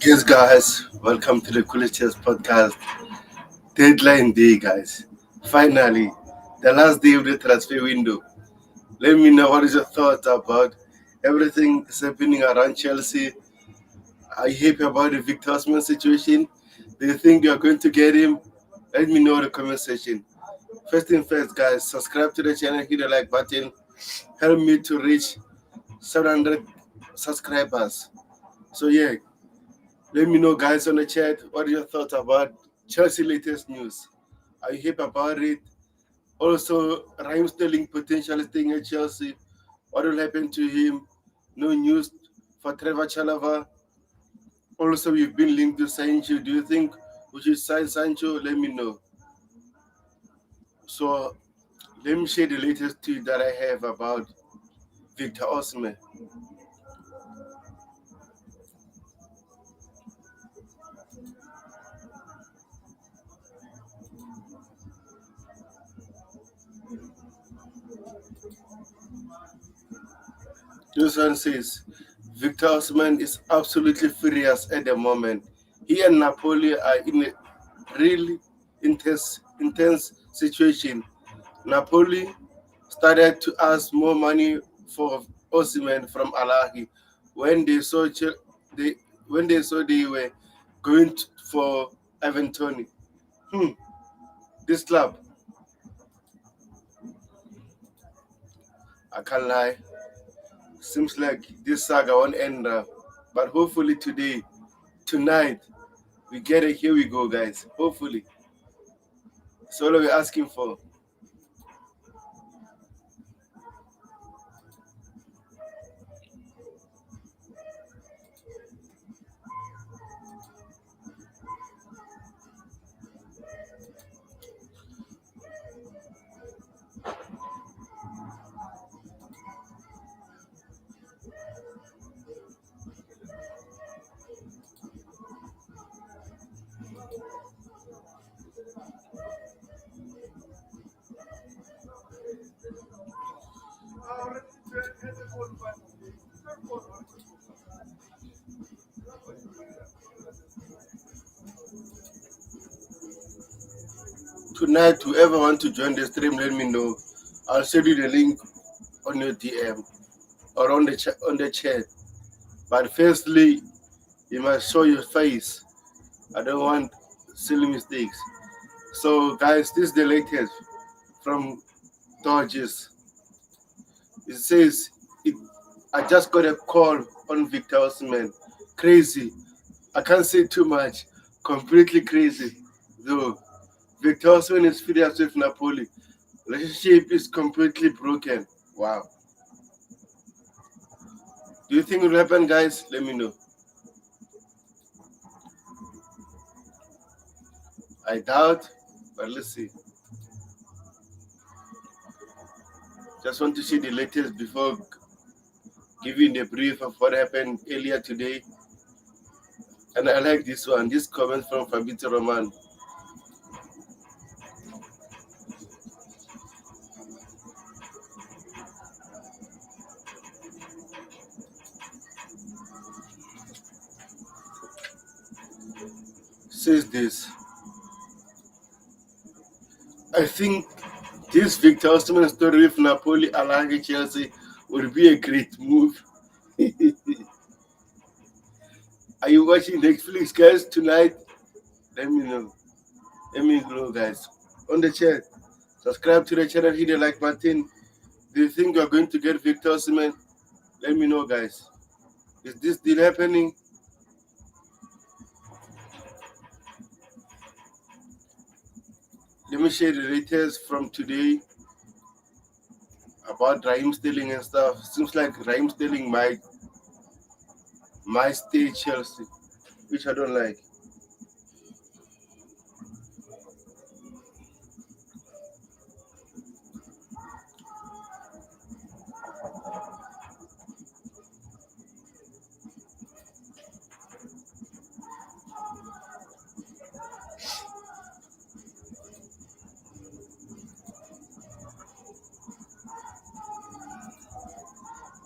Yes, guys, welcome to the Coolest podcast. Deadline day, guys. Finally, the last day of the transfer window. Let me know what is your thoughts about everything that's happening around Chelsea. Are you happy about the Victor Osimhen situation? Do you think you are going to get him? Let me know in the comment section. First thing first, guys, subscribe to the channel, hit the like button. Help me to reach 700 subscribers. So yeah, let me know, guys, on the chat. What are your thoughts about Chelsea latest news? Are you happy about it? Also, Raheem Sterling potentially staying at Chelsea. What will happen to him? No news for Trevor Chalobah. Also, we've been linked to Sancho. Do you think we should sign Sancho? Let me know. So, let me share the latest tweet that I have about Victor Osimhen. This one says Victor Osimhen is absolutely furious at the moment. He and Napoli are in a really intense situation. Napoli started to ask more money for Osimhen from Alahi when they saw they they were going for Ivan Toney. Hmm, this club, I can't lie. Seems like this saga won't end now. But hopefully tonight, we get it. Here we go, guys. Hopefully. That's all we're asking for. Tonight, whoever want to join the stream, let me know. I'll send you the link on your DM or on the chat. But firstly, you must show your face. I don't want silly mistakes. So, guys, this is the latest from Dodgers. It says it, I just got a call on Victor Osimhen. Crazy. I can't say too much. Completely crazy. Though Victor Osimhen is furious with Napoli. Relationship is completely broken. Wow. Do you think it will happen, guys? Let me know. I doubt, but let's see. Just want to see the latest before giving the brief of what happened earlier today. And I like this one. This comment from Fabito Roman. Says this. I think this Victor Osimhen story with Napoli, Alagi, Chelsea would be a great move. Are you watching Netflix, guys, tonight? Let me know. Let me know, guys. On the chat, subscribe to the channel, hit the like button. Do you think you're going to get Victor Osimhen? Let me know, guys. Is this deal happening? Let me share the latest from today about Raheem Sterling and stuff. Seems like Raheem Sterling might stay Chelsea, which I don't like.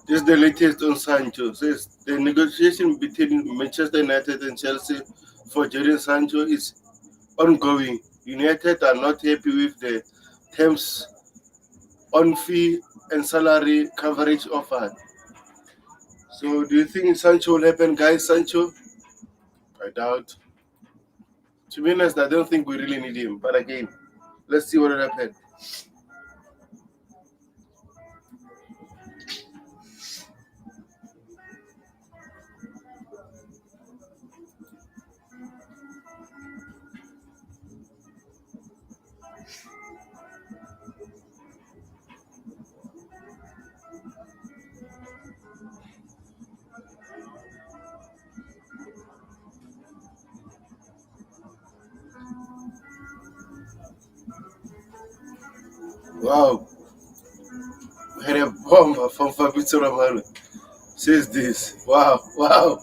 This is the latest on Sancho. Says the negotiation between Manchester United and Chelsea for Jadon Sancho is ongoing. United are not happy with the terms on fee and salary coverage offered. So, do you think Sancho will happen, guys? Sancho? I doubt. To be honest, I don't think we really need him. But again, let's see what will happen. Wow, we had a bomb from Fabrizio Romano. Says this. Wow, wow,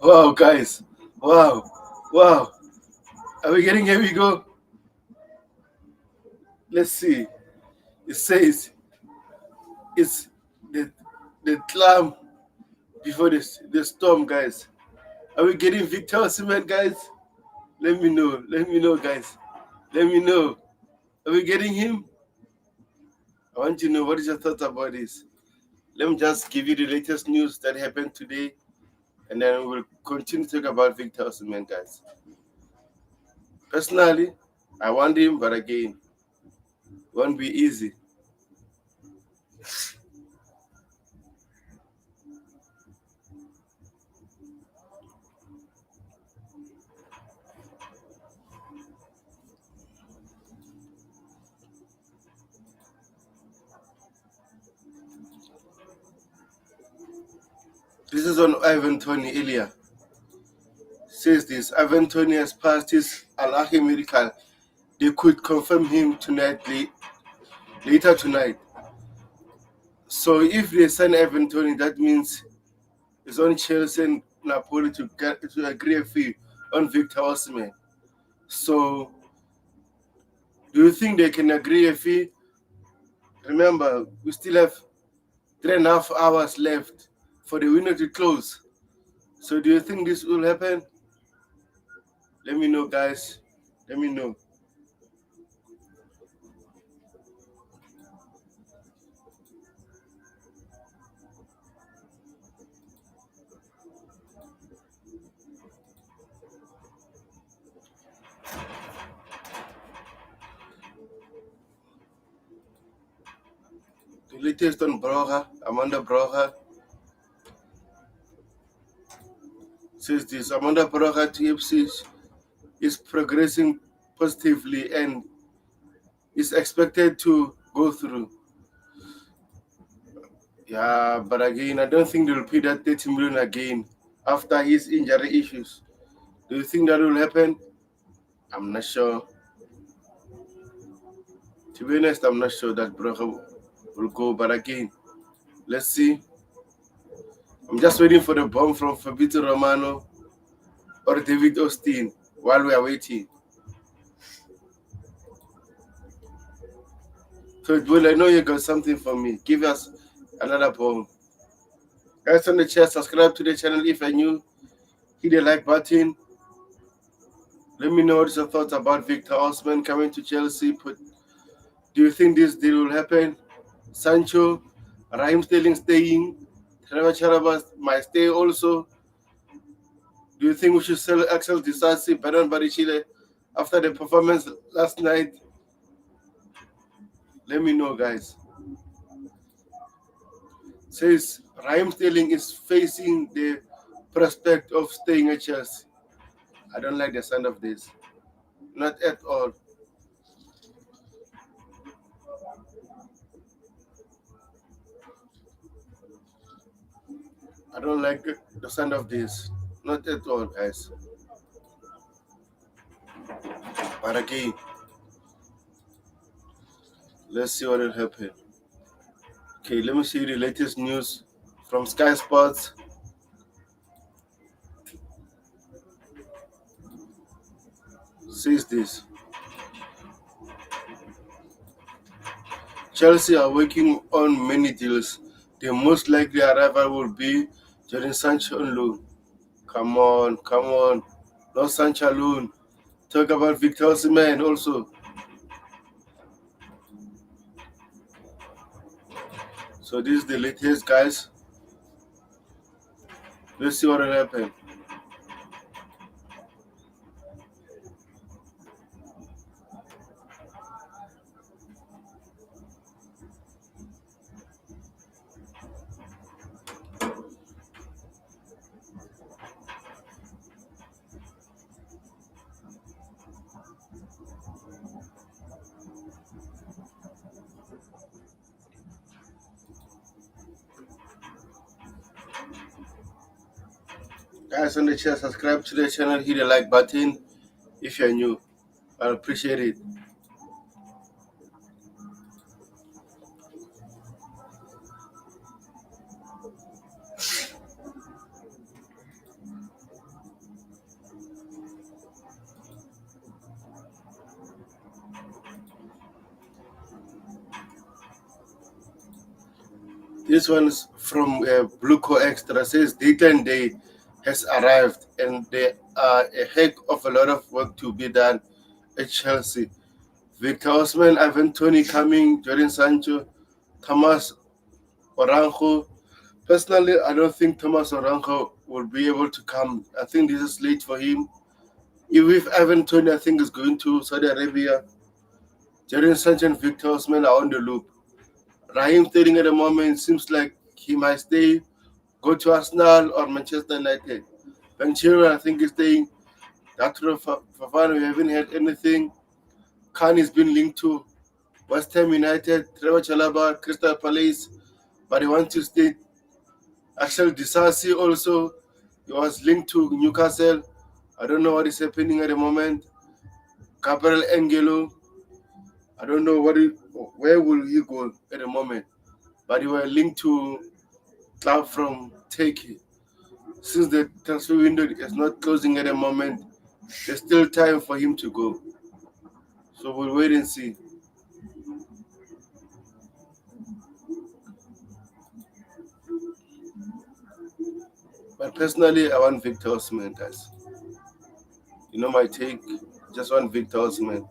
wow, guys. Wow, wow. Are we getting here? We go. Let's see. It says it's the clam before the storm, guys. Are we getting Victor Osimhen, guys? Let me know. Let me know, guys. Let me know. Are we getting him? I want to know what is your thoughts about this. Let me just give you the latest news that happened today, and then we'll continue to talk about Victor Osimhen, guys. Personally, I want him, but again, it won't be easy. This is on Ivan Toney earlier. Says this Ivan Toney has passed his Al Ahly medical. They could confirm him tonight, later tonight. So if they sign Ivan Toney, that means it's on Chelsea and Napoli to agree a fee on Victor Osimhen. So do you think they can agree a fee? Remember, we still have 3.5 hours left for the window to close. So do you think this will happen? Let me know, guys. Let me know. The latest on Broga, Amanda Broga, says this Amanda Broga TFC is progressing positively and is expected to go through. Yeah, but again, I don't think they'll pay that 30 million again after his injury issues. Do you think that will happen? I'm not sure. To be honest, I'm not sure that Broga will go, but again, let's see. I'm just waiting for the bomb from Fabrizio Romano or David Austin while we are waiting. So, Bull, I know you got something for me. Give us another bomb. Guys on the chat, subscribe to the channel if you're new. Hit the like button. Let me know what's your thoughts about Victor Osimhen coming to Chelsea. Do you think this deal will happen? Sancho, Raheem Sterling staying. Chalobah might stay also. Do you think we should sell Axel Disasi, Bernard Barichile after the performance last night? Let me know, guys. Says Raheem Sterling is facing the prospect of staying at Chelsea. I don't like the sound of this. Not at all. I don't like the sound of this. Not at all, guys. But again, let's see what will happen. Okay, let me see the latest news from Sky Sports. Says this Chelsea are working on many deals, The most likely arrival will be during Sancho on loan. Come on, come on. No Sancho loan. Talk about Victor Osimhen also. So this is the latest, guys. Let's see what will happen. Guys on the chat, subscribe to the channel, hit the like button if you're new. I appreciate it. This one's from BlueCo Extra. Says deadlineday has arrived and there are a heck of a lot of work to be done at Chelsea. Victor Osimhen, Ivan Toney coming, Jordan Sancho, Thomas Oranjo. Personally, I don't think Thomas Oranjo will be able to come. I think this is late for him. If Ivan Toney, I think, is going to Saudi Arabia, Jordan Sancho and Victor Osimhen are on the loop. Raheem Sterling at the moment seems like he might stay, go to Arsenal or Manchester United. Ben Chilwell, I think, is staying. Datro Fafana, we haven't heard anything. Khan has been linked to West Ham United, Trevor Chalobah, Crystal Palace, but he wants to stay. Axel Disasi also, he was linked to Newcastle. I don't know what is happening at the moment. Gabriel Angelo, I don't know where will he go at the moment, but he was linked to club from Turkey. Since the transfer window is not closing at the moment, there's still time for him to go. So we'll wait and see. But personally, I want Victor Osimhen, guys. You know my take. Just want Victor Osimhen.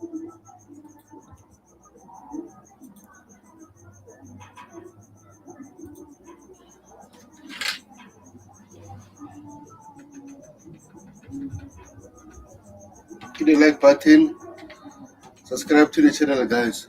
Hit the like button. Subscribe to the channel, guys.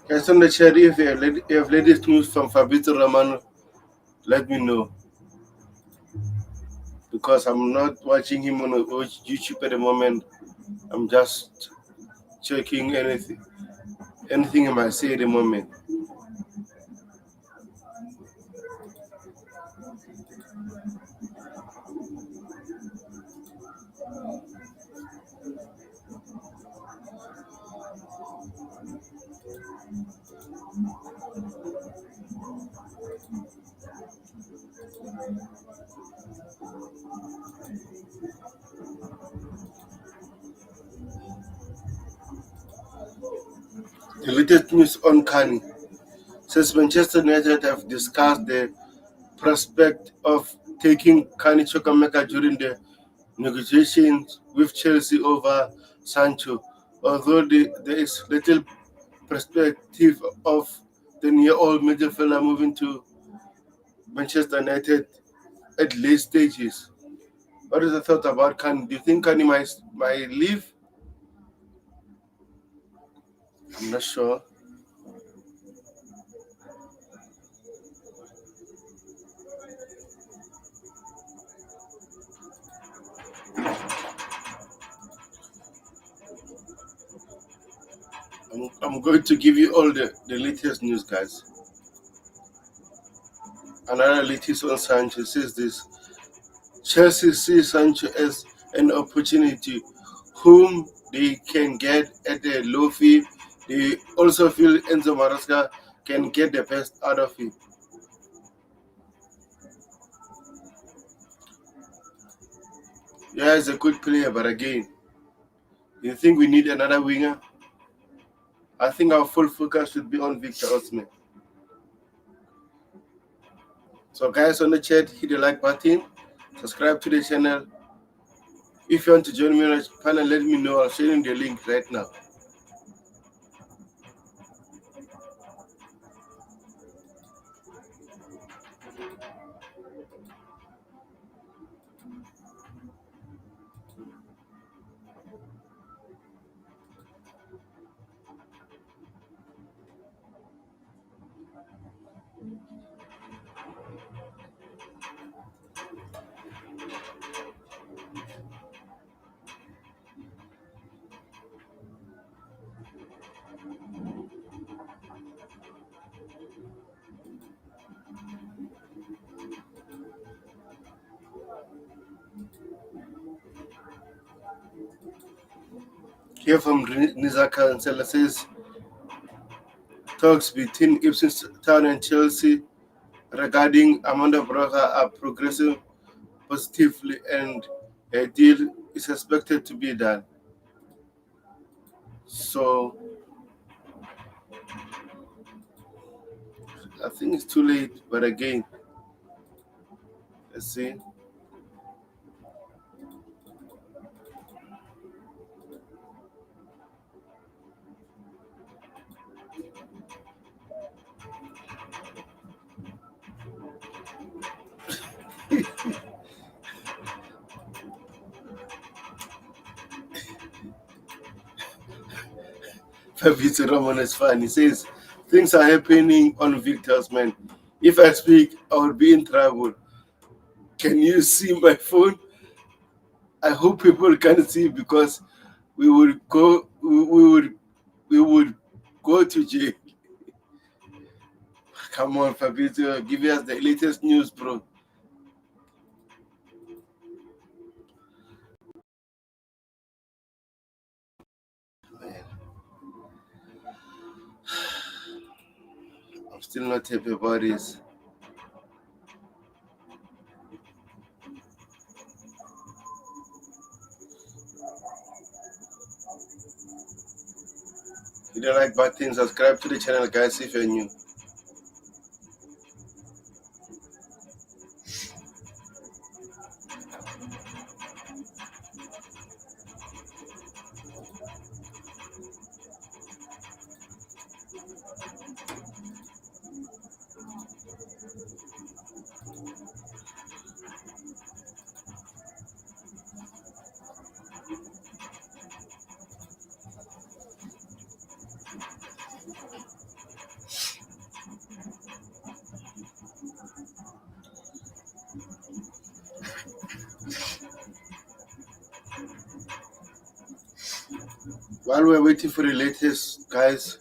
Guys on the chat, if you have latest news from Fabrizio Romano, let me know. Because I'm not watching him on YouTube at the moment. I'm just checking anything he might say at the moment. The latest news on Kani says Manchester United have discussed the prospect of taking Kani Chukwuemeka during the negotiations with Chelsea over Sancho, although there is little perspective of the near-old midfielder moving to Manchester United at late stages. What is the thought about Kanye? Do you think Kanye might leave? I'm not sure. I'm going to give you all the latest news, guys. Another latest on Sancho says this: Chelsea sees Sancho as an opportunity whom they can get at a low fee. They also feel Enzo Maresca can get the best out of him. Yeah, he's a good player, but again, you think we need another winger? I think our full focus should be on Victor Osimhen. So, guys, on the chat, hit the like button, subscribe to the channel. If you want to join me on the panel, let me know. I'll share you the link right now. Here from Nizaka and Sela says talks between Ipswich Town and Chelsea regarding Amanda Braga are progressing positively and a deal is expected to be done. So I think it's too late, but again, let's see. Fabrizio Roman is fine. He says things are happening on Victor's man. If I speak, I will be in trouble. Can you see my phone? I hope people can see because we would go to jail. Come on, Fabrizio, give us the latest news, bro. Man, I'm still not happy about this. If you don't like bad things, subscribe to the channel, guys, if you're new. While we're waiting for the latest, guys,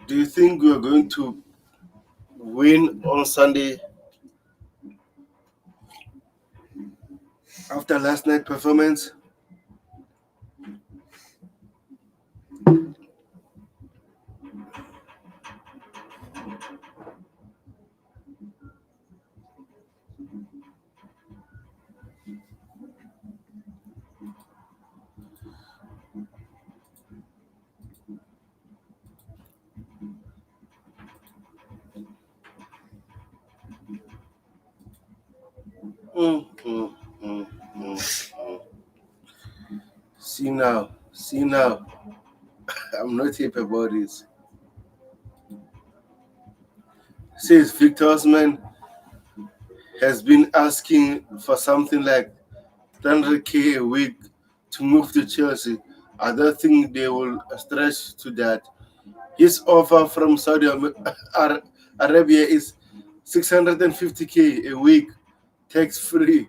do you think we are going to win on Sunday after last night's performance? Mm, mm, mm, mm. See now. I'm not happy about this. says Victor Osimhen has been asking for something like 100k a week to move to Chelsea. I don't think they will stretch to that. His offer from Arabia is 650k a week, tax free.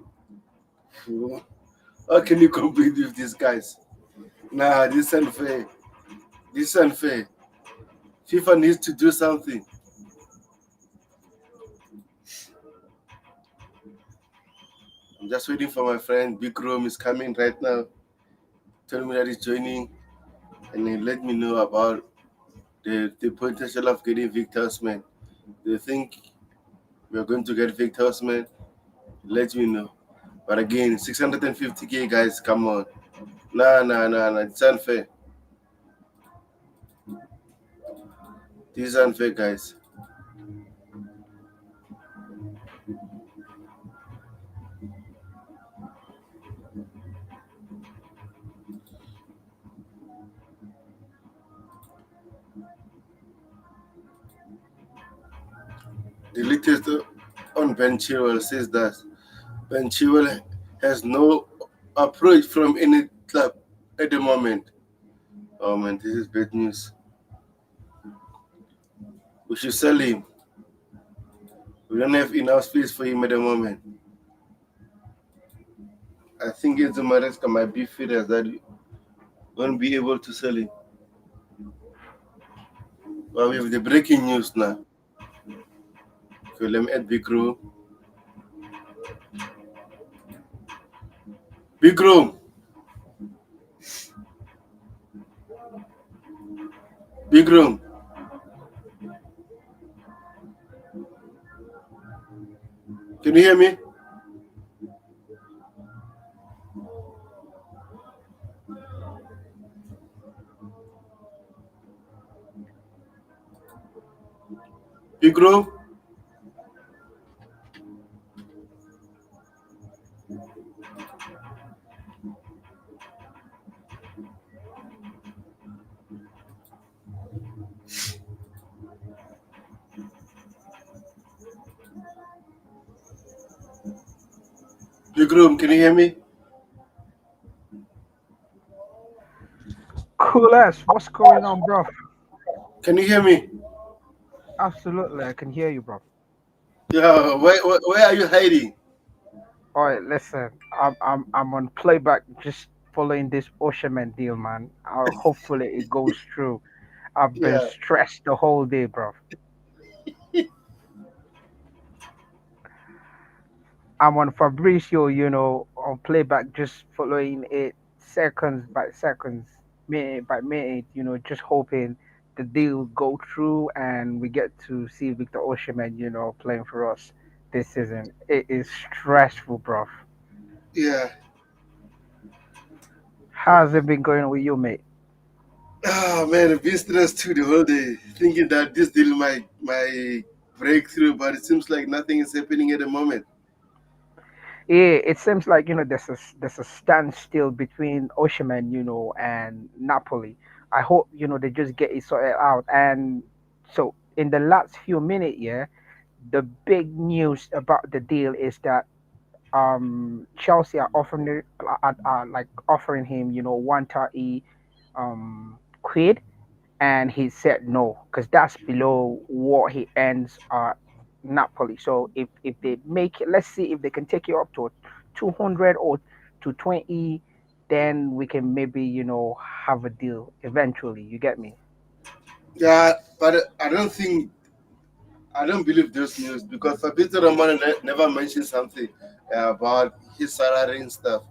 How can you compete with these guys? Nah, this is unfair. This is unfair. FIFA needs to do something. I'm just waiting for my friend. Big Room is coming right now. Tell me that he's joining and then let me know about the potential of getting Victor Osimhen. Do you think we're going to get Victor Osimhen? Let me know. But again, 650k guys, come on. Nah, nah, nah, nah. It's unfair. This is unfair, guys. The latest on Ben Chilwell says that Ben Chilwell has no approach from any club at the moment. Oh man, this is bad news. We should sell him. We don't have enough space for him at the moment. I think Enzo Maresca might be fit as that won't be able to sell him. But we have the breaking news now. Okay, let me add Big Room. Big Room. Big Room. Can you hear me? Big Room. Big Room, can you hear me? Cool ass. What's going on, bro? Can you hear me? Absolutely, I can hear you, bro. Yeah, where are you hiding? All right, listen. I'm on playback, just following this Osimhen deal, man. Hopefully it goes through. I've been Yeah. stressed the whole day, bro. I'm on Fabricio, on playback, just following it seconds by seconds, minute by minute. Just hoping the deal go through and we get to see Victor Osimhen, playing for us this season. It is stressful, bro. Yeah. How's it been going with you, mate? Ah man, I've been stressed too the whole day, thinking that this deal might break through, but it seems like nothing is happening at the moment. Yeah, it seems like there's a standstill between Osimhen, and Napoli. I hope they just get it sorted out. And so in the last few minutes, yeah, the big news about the deal is that Chelsea are offering him 130 quid, and he said no because that's below what he earns at Napoli. So if they make it, let's see if they can take it up to 200 or to 20, then we can maybe have a deal eventually. You get me? Yeah, but I don't believe those news because Fabrizio Romano never mentioned something about his salary and stuff.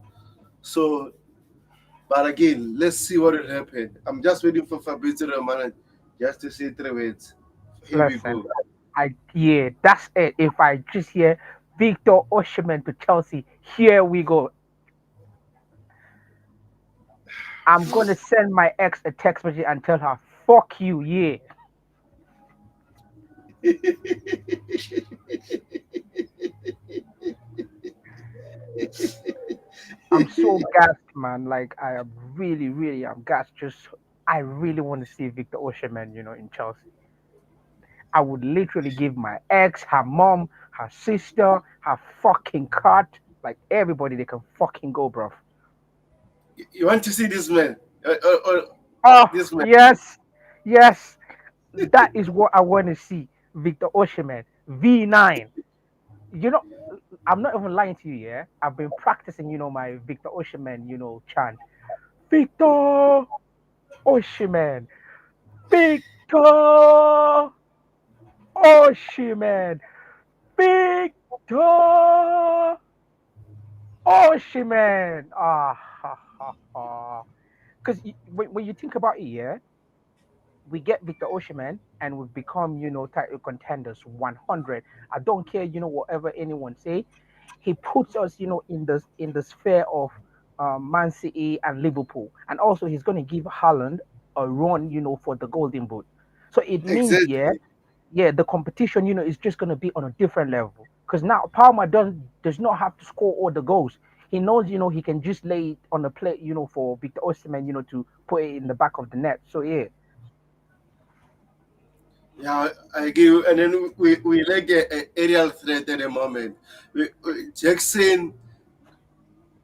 So, but again, let's see what will happen. I'm just waiting for Fabrizio Romano just to say three words. Here we Listen, go. yeah, that's it. If I just hear Victor Osimhen to Chelsea, here we go. I'm gonna send my ex a text message and tell her, "Fuck you, yeah." I'm so gassed, man. Like I am really, really, I'm gassed. Just I really want to see Victor Osimhen, in Chelsea. I would literally give my ex, her mom, her sister, her fucking cat, like everybody. They can fucking go, bro. You want to see this man? Oh This man. yes, yes. That is what I want to see. Victor Osimhen, V9. You know, I'm not even lying to you. Yeah, I've been practicing. My Victor Osimhen, chant. Victor Osimhen, Victor Osimhen, Victor Osimhen. Ah, ha, ha, ha. Because when you think about it, yeah, we get Victor Osimhen and we've become, title contenders 100. I don't care, whatever anyone say. He puts us, in the sphere of Man City and Liverpool, and also he's going to give Haaland a run, for the Golden Boot. So it means, yeah, Exactly. yeah, the competition, is just going to be on a different level. Because now Palmer does not have to score all the goals. He knows, he can just lay it on the plate, for Victor Osimhen, to put it in the back of the net. So yeah. Yeah, I give, and then we like a aerial threat at the moment. Jackson,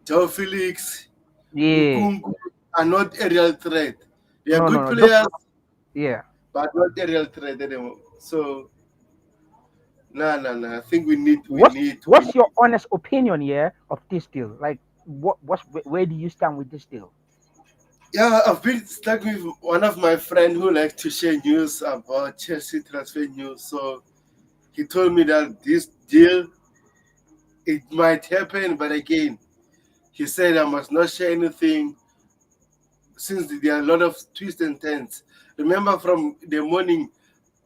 Joe Felix, Yeah. Nkunku are not aerial threat. They are No, no, good no. Those, players, yeah. but not aerial threat anymore. So no, no, no. I think we What's need, we what's need. your honest opinion, yeah, of this deal? Like, where do you stand with this deal? Yeah, I've been stuck with one of my friend who likes to share news about Chelsea transfer news. So he told me that this deal it might happen, but again, he said I must not share anything since there are a lot of twists and turns. Remember from the morning,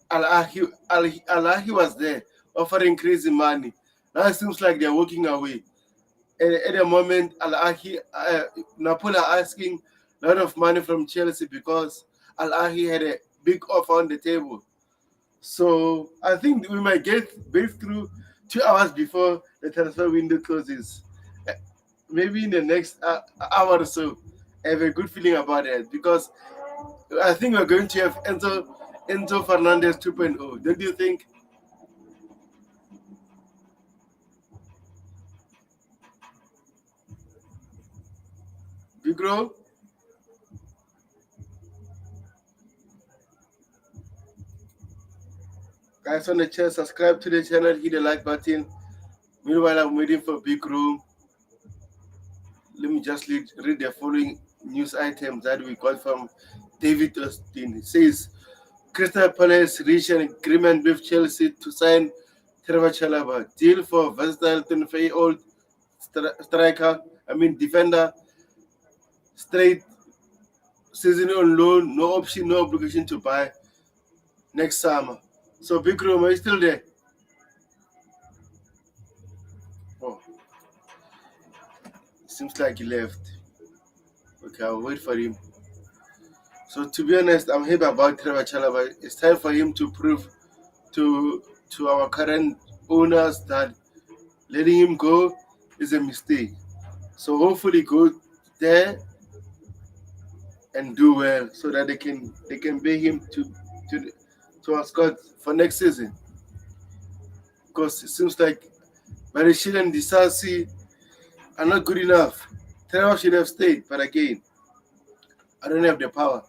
Al-Ahi was there offering crazy money. Now it seems like they're walking away. And at the moment, Al-Ahi, Napoli are asking a lot of money from Chelsea because Al-Ahi had a big offer on the table. So I think we might get breakthrough 2 hours before the transfer window closes. Uh, Maybe in the next hour or so. I have a good feeling about it because I think we're going to have Enzo Fernandez 2.0. Don't you think? Bigro, guys on the channel, subscribe to the channel, hit the like button. Meanwhile, I'm waiting for Big Room. Let me just read the following news items that we got from David Austin. It says Crystal Palace reached an agreement with Chelsea to sign Trevor Chalobah. Deal for versatile 25-year-old striker, defender, straight season on loan, no option, no obligation to buy next summer. So Big Room, are you still there? Oh, seems like he left. Okay, I'll wait for him. So to be honest, I'm happy about Trevor Chalobah. It's time for him to prove to our current owners that letting him go is a mistake. So hopefully go there and do well so that they can pay him to to our squad for next season. Because it seems like Barishil and Disasi are not good enough. Trevor should have stayed, but again, I don't have the power.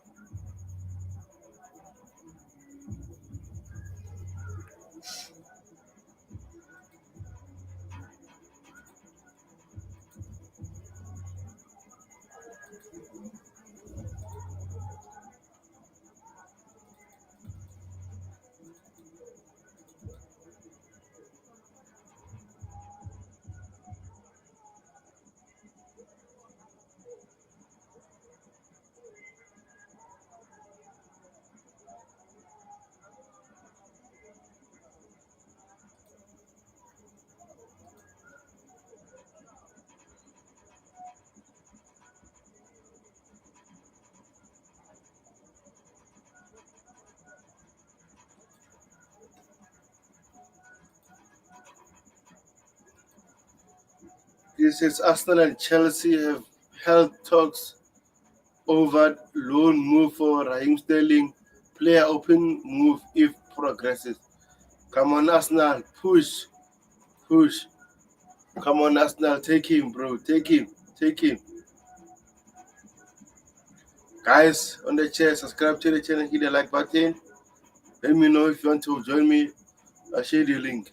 This is Arsenal and Chelsea have held talks over loan move for Raheem Sterling, player open move if progresses. Come on, Arsenal, push, push. Come on, Arsenal, take him, bro, take him, take him. Guys, on the chair, subscribe to the channel, hit the like button. Let me know if you want to join me. I'll share the link.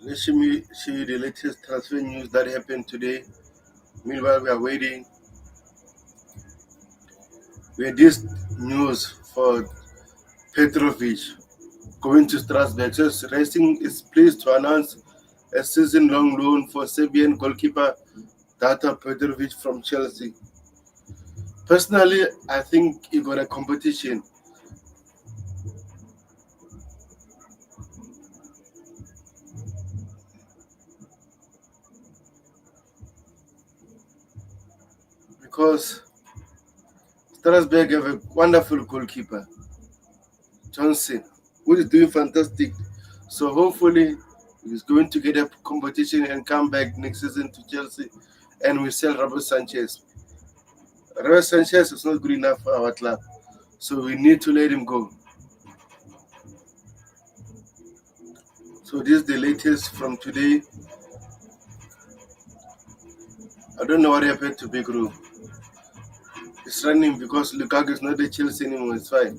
Let me show you the latest transfer news that happened today. Meanwhile, we are waiting. We had this news for Petrović going to Strasbourg. Just Racing is pleased to announce a season-long loan for Serbian goalkeeper Data Petrović from Chelsea. Personally, I think he got a competition. Because Strasbourg have a wonderful goalkeeper, Johnson, who is doing fantastic. So hopefully he's going to get a competition and come back next season to Chelsea, and we sell Robert Sanchez. Robert Sanchez is not good enough for our club, so we need to let him go. So this is the latest from today. I don't know what happened to Big Room. It's running because Lukaku is not the Chelsea anymore. It's fine.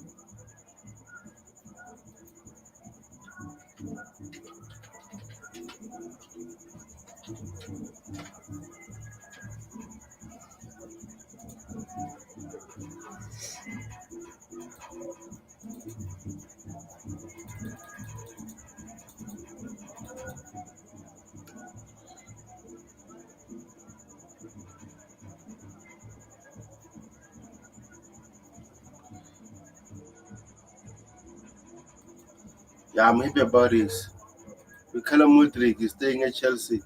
Yeah, I'm happy about this. Mikhailo Mudryk is staying at Chelsea.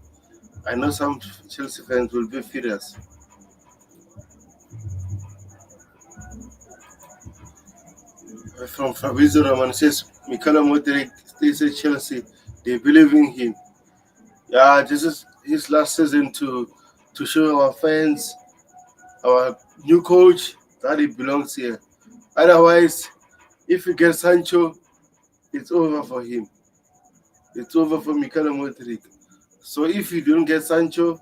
I know some Chelsea fans will be furious. From Fabrizio Romano says Mikhailo Mudryk stays at Chelsea. They believe in him. Yeah, this is his last season to show our fans, our new coach, that he belongs here. Otherwise, if we get Sancho, it's over for him. It's over for Mikhailo Mudryk. So if you don't get Sancho,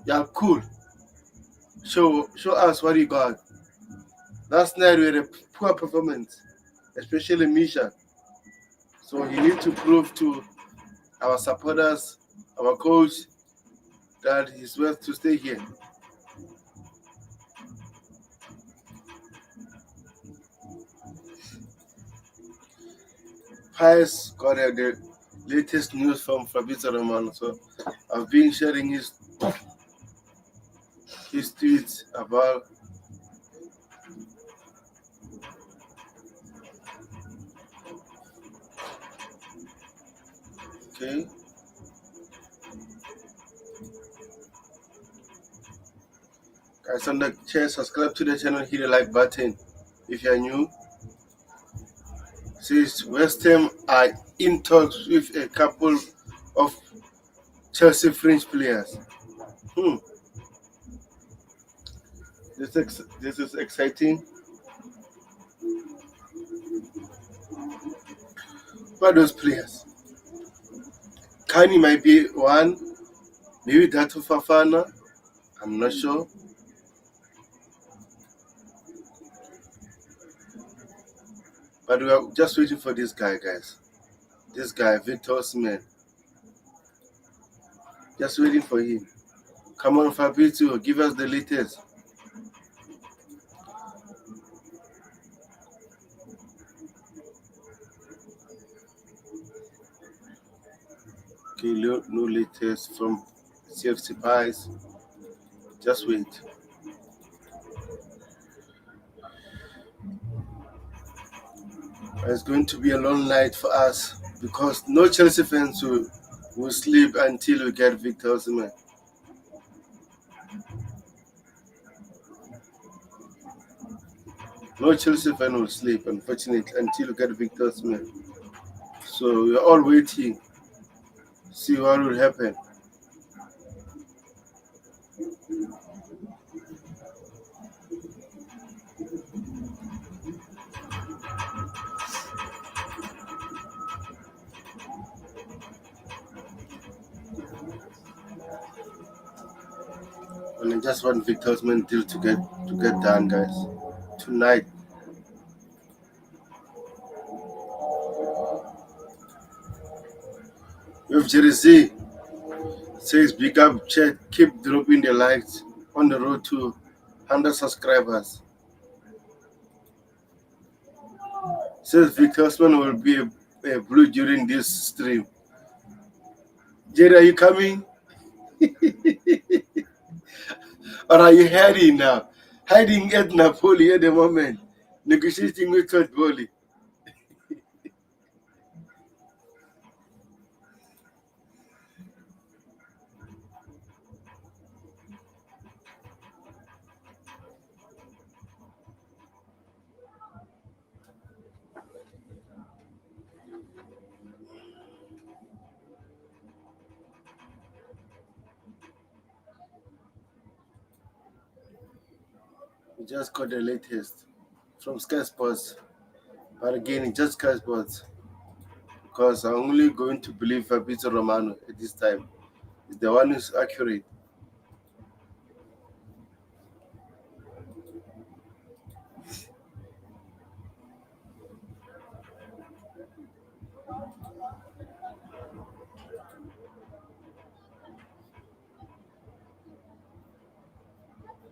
yeah, cool. Show us what you got. Last night we had a poor performance, especially Misha. So he needs to prove to our supporters, our coach, that he's worth to stay here. Pius got the latest news from Fabrizio Romano. So I've been sharing his tweets about okay. Guys on the chair, subscribe to the channel, hit the like button if you're new. Says West Ham are in talks with a couple of Chelsea French players. This is exciting. What are those players? Kani might be one, maybe Datu Fafana. I'm not sure. But we are just waiting for this guy, guys. This guy, Victor Osimhen. Just waiting for him. Come on, Fabrizio, give us the latest. Okay, no latest from CFC Pies. Just wait. It's going to be a long night for us because no Chelsea fans will sleep until we get Victor Osimhen. No Chelsea fan will sleep, unfortunately, until you get Victor Smith. So we're all waiting, see what will happen. And I just want Victor Smith deal to get done, guys. Tonight. With Jersey says big up chat, keep dropping the likes on the road to 100 subscribers. Says Victor Osman will be a blue during this stream. Jerry, are you coming? Or are you hiding now? Hiding at Napoli at the moment, negotiating with Todd Bowley. We just got the latest from Sky Sports. But again, it's just Sky Sports. Because I'm only going to believe Fabrizio Romano at this time. He's the one who's accurate.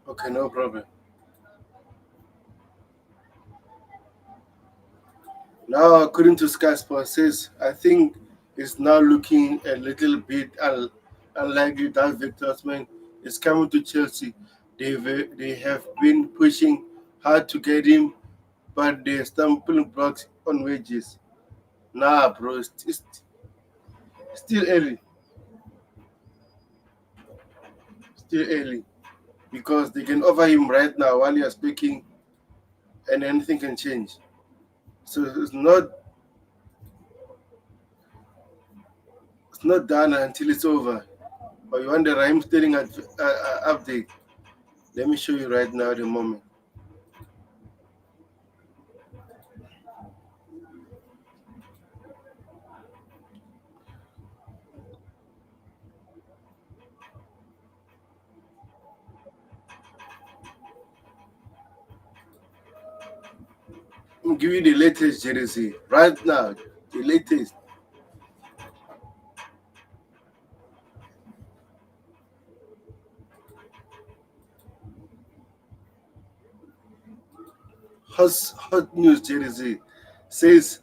Okay, no problem. Now, according to Sky Sports, says I think it's now looking a little bit unlikely that Victor Osimhen is coming to Chelsea. They have been pushing hard to get him, but they're stumbling blocks on wages. Nah, bro, it's still early. Still early because they can offer him right now while you're speaking, and anything can change. So it's not done until it's over. But you want the Raheem Sterling update? Let me show you right now the moment. I'm give you the latest jersey right now. The latest. Hot news jersey says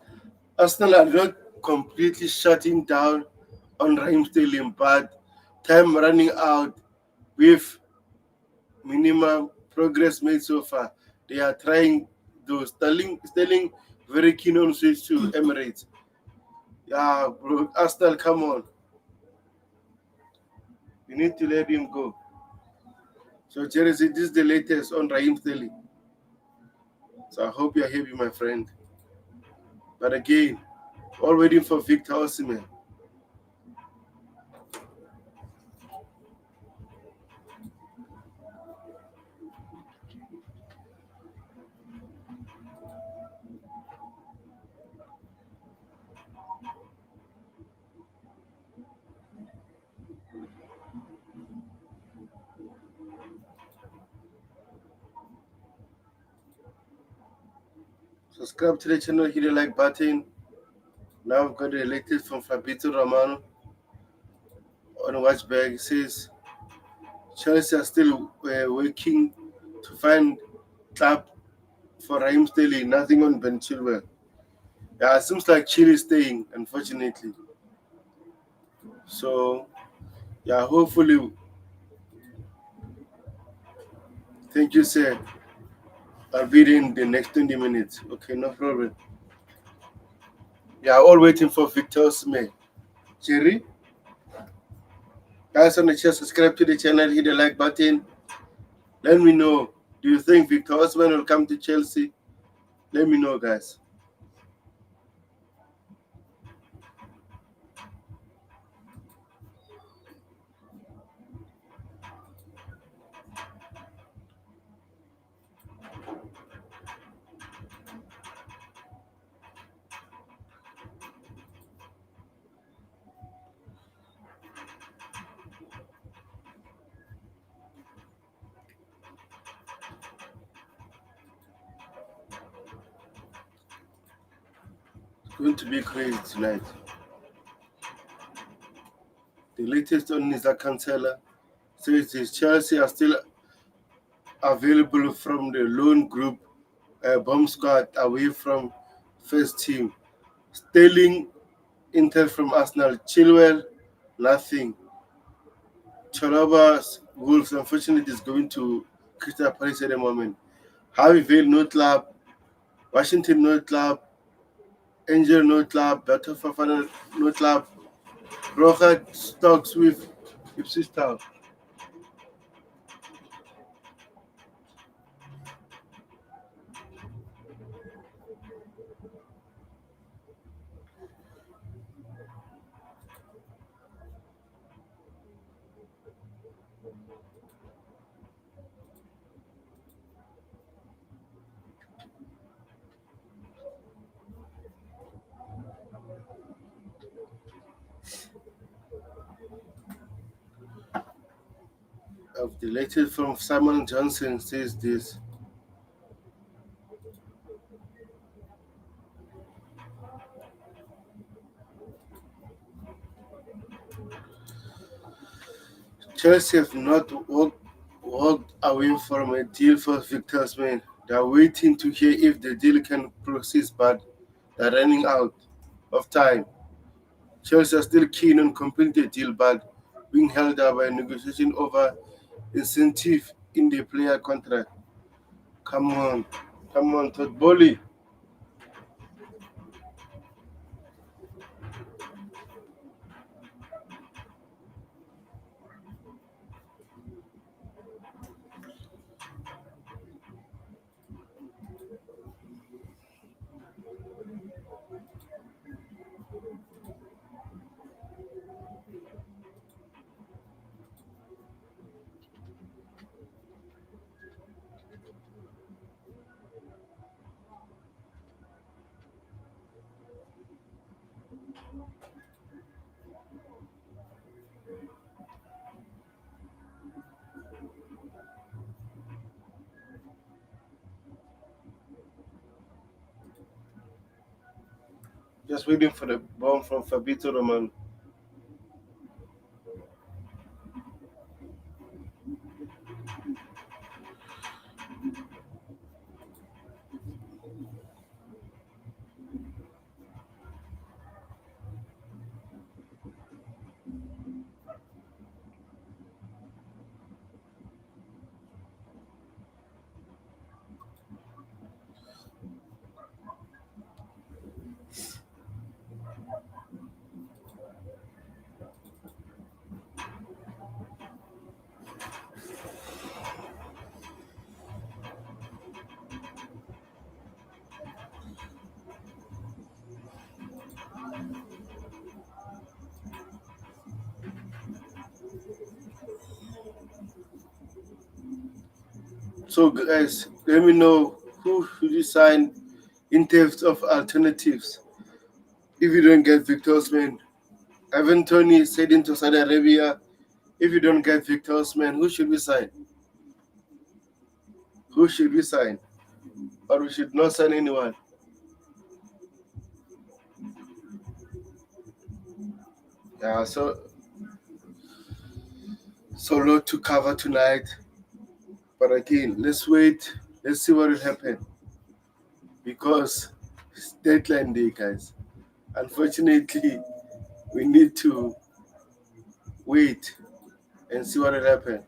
Arsenal are not completely shutting down on Raheem Sterling, but time running out with minimum progress made so far. They are trying though. Sterling very keen on switch to Emirates. Yeah, bro, Arsenal, come on. You need to let him go. So, Jersey, this is the latest on Raheem Sterling. So, I hope you're happy, my friend. But again, all waiting for Victor Osimhen. Subscribe to the channel, hit the like button. Now I've got the latest from Fabrizio Romano on Watchbag. It says Chelsea are still working to find club for Raheem Sterling. Nothing on Ben Chilwell. Yeah, it seems like Chile is staying, unfortunately. So, yeah, hopefully, thank you, sir. I'll be in the next 20 minutes. Okay, no problem. Yeah, all waiting for Victor Osimhen. Jerry, guys on the channel, subscribe to the channel, hit the like button. Let me know. Do you think Victor Osimhen will come to Chelsea? Let me know, guys. It's going to be crazy tonight. The latest on Nisa Cancela says his Chelsea are still available from the loan group bomb squad away from first team. Sterling Intel from Arsenal, Chilwell, nothing. Chalobah Wolves, unfortunately, is going to Crystal Palace at the moment. Harvey Vale, no club. Washington, no club. Angel, no club. Better Fafana, no club. Roja Stocks with Ipswich Town. Of the latest from Simon Johnson says this. Chelsea have not walked away from a deal for Victor Osimhen. They are waiting to hear if the deal can proceed, but they're running out of time. Chelsea are still keen on completing the deal, but being held up by negotiation over incentive in the player contract. Come on, come on, Todd Bowley. Just waiting for the bomb from Fabito Roman. So, guys, let me know who should you sign in terms of alternatives if you don't get Victor Osimhen. Evan Toney said into Saudi Arabia. If you don't get Victor Osimhen, who should we sign? Who should we sign? Or we should not sign anyone? Yeah, so lot to cover tonight. But again, let's wait. Let's see what will happen because it's deadline day, guys. Unfortunately, we need to wait and see what will happen.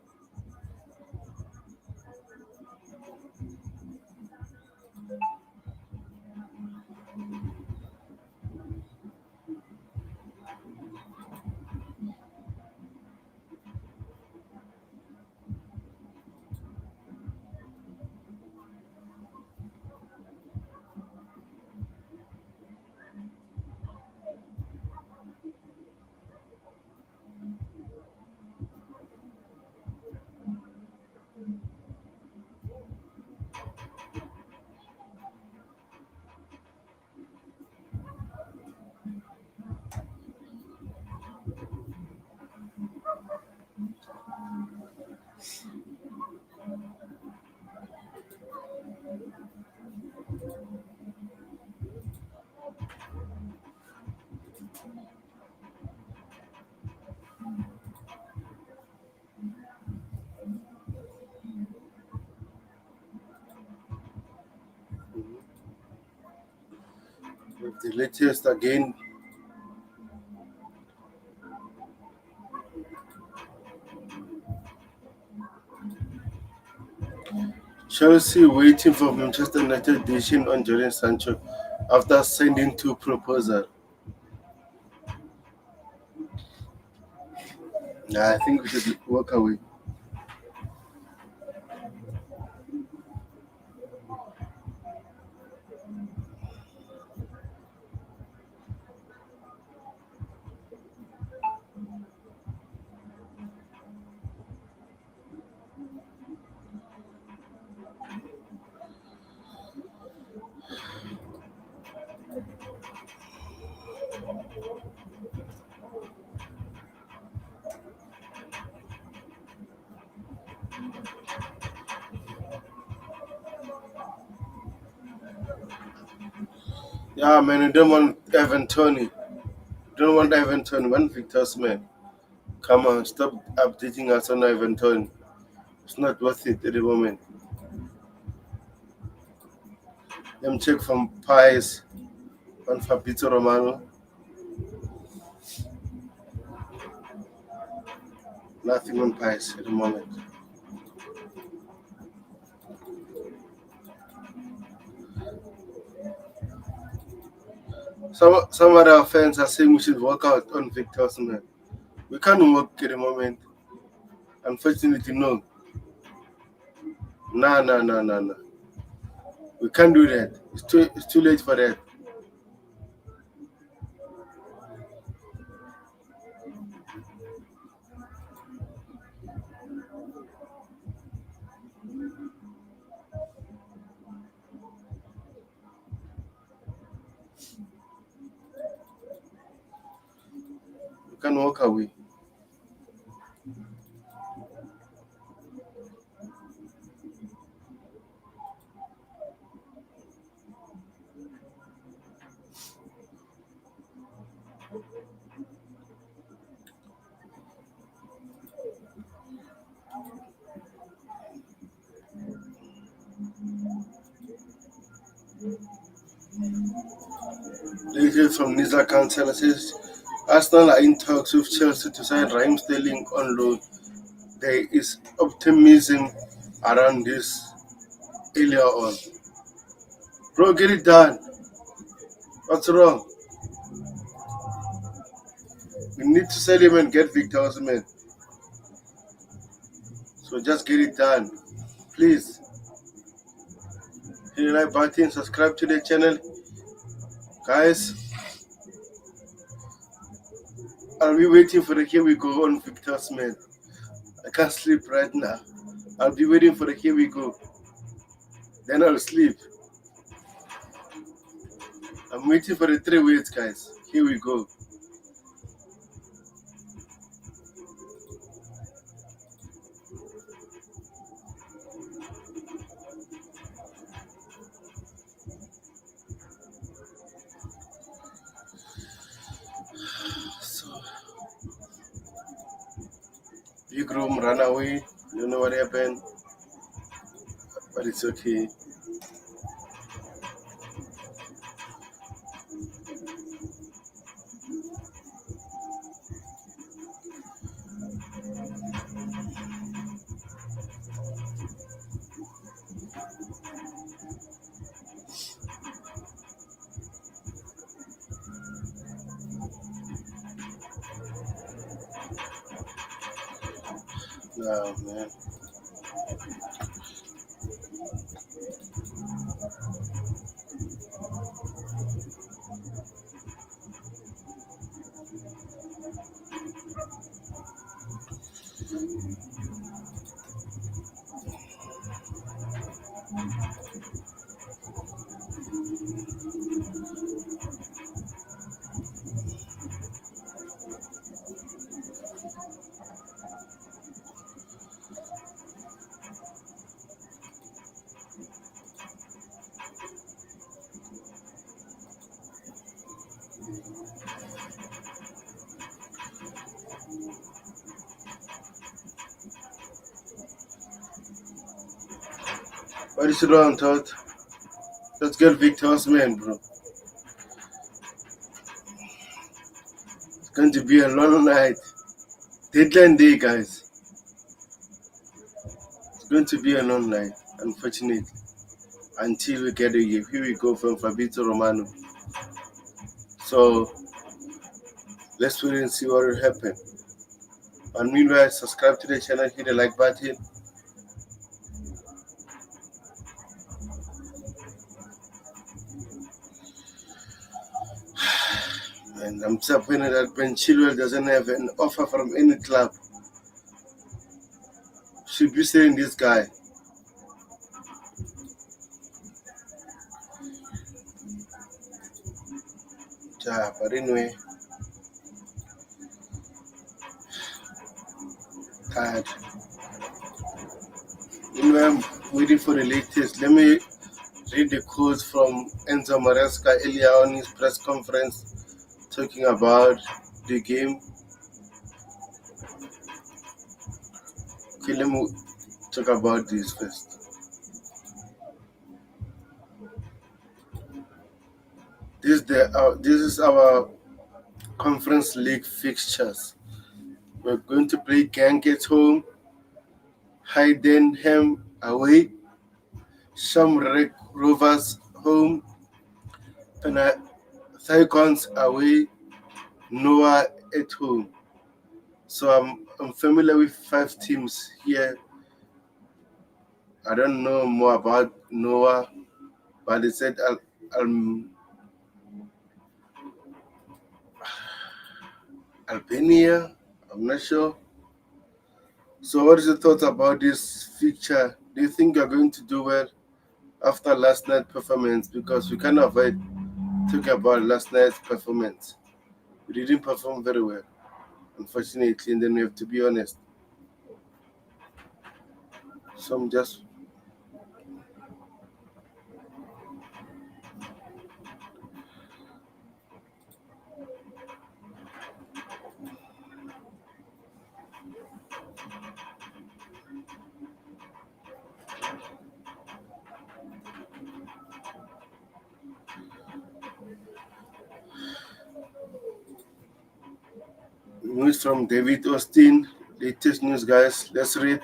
With the latest again, Chelsea waiting for Manchester United decision on Jadon Sancho after sending two proposals. Yeah, I think we should walk away. Yeah, man, you don't want Evan Toney. Don't want Ivan Toney. Want Victor Osimhen. Come on, stop updating us on Ivan Toney. It's not worth it at the moment. Them check from Pies on Fabrizio Romano. Nothing on Pies at the moment. Some other fans are saying we should work out on Victor Osimhen. We can't work at the moment. Unfortunately, no. Nah, nah, nah, nah, nah. We can't do that. It's too late for that. We can walk away. Details from Nizla Council says Arsenal are in talks with Chelsea to sign Raheem Sterling on loan. There is optimism around this earlier on. Bro, get it done. What's wrong? We need to sell him and get Victor Osimhen. So just get it done. Please. Hit the like button, subscribe to the channel. Guys, I'll be waiting for the here we go on Victor Osimhen. I can't sleep right now. I'll be waiting for the here we go. Then I'll sleep. I'm waiting for the 3 weeks, guys. Here we go. So, big room ran away. Don't know what happened, but it's okay. Nah, man. What is wrong, Todd? Let's get Victor Osimhen, bro. Going to be a long night. Deadline day, guys. It's going to be a long night, unfortunately. Until we get a here we go from Fabrizio Romano. So let's wait and see what will happen. And meanwhile, subscribe to the channel, hit the like button. And I'm disappointed that Ben Chilwell doesn't have an offer from any club. Should be saying this guy. Yeah, but anyway, tired. Anyway, I'm waiting for the latest. Let me read the quotes from Enzo Maresca earlier on his press conference talking about the game. Okay, let me talk about this first. This is our Conference League fixtures. We're going to play Genk at home, Heidenheim away, Shamrock Rovers home, Panathinaikos away, Noah at home. So I'm familiar with 5 teams here. I don't know more about Noah, but they said Albania. I'm not sure. So what is your thoughts about this fixture? Do you think you're going to do well after last night's performance? Because we can't avoid talking about last night's performance. We didn't perform very well, unfortunately, and then we have to be honest. So I'm just news from David Austin. Latest news, guys. Let's read.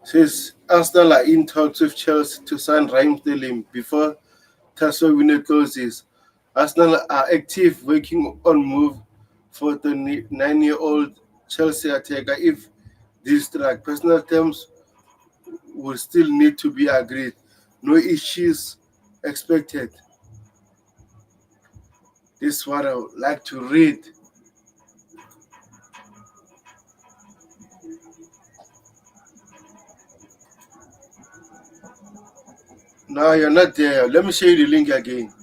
Says Arsenal are in talks with Chelsea to sign Raheem Sterling before transfer window closes. Arsenal are active working on move for the 9-year-old Chelsea attacker if this track. Personal terms will still need to be agreed. No issues expected. This is what I would like to read. No, you're not there. Let me show you the link again.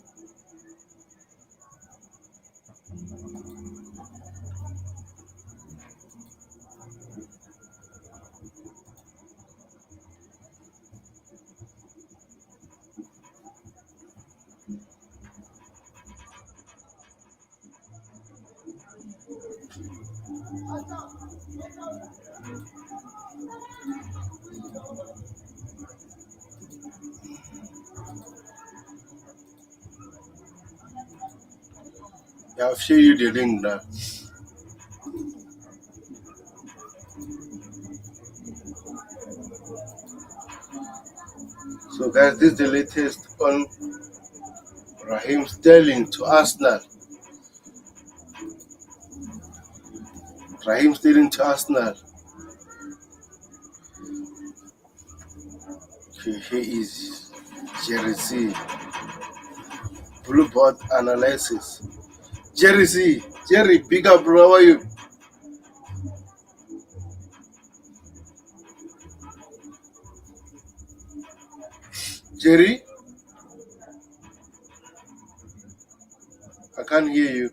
Yeah, I'll show you the link now. So, guys, this is the latest on Raheem Sterling to Arsenal. Raheem Sterling to Arsenal. Here is Jerry C. Blue Board Analysis. Jerry C. Jerry, big up, bro. How are you? Jerry, I can't hear you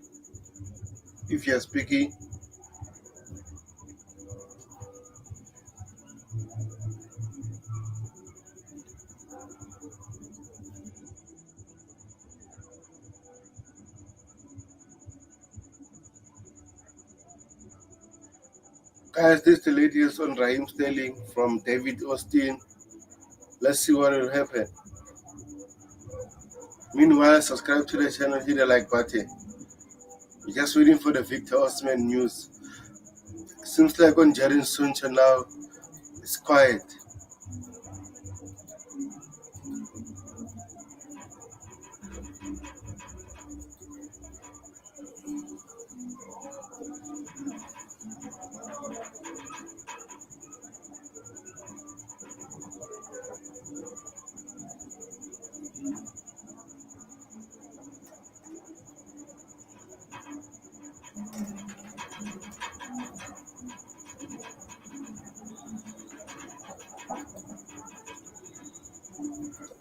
if you're speaking. Guys, this is the latest on Raheem Sterling from David Austin. Let's see what will happen. Meanwhile, subscribe to the channel, hit the like button. We're just waiting for the Victor Osimhen news. Seems like on Jadon Sancho now, it's quiet.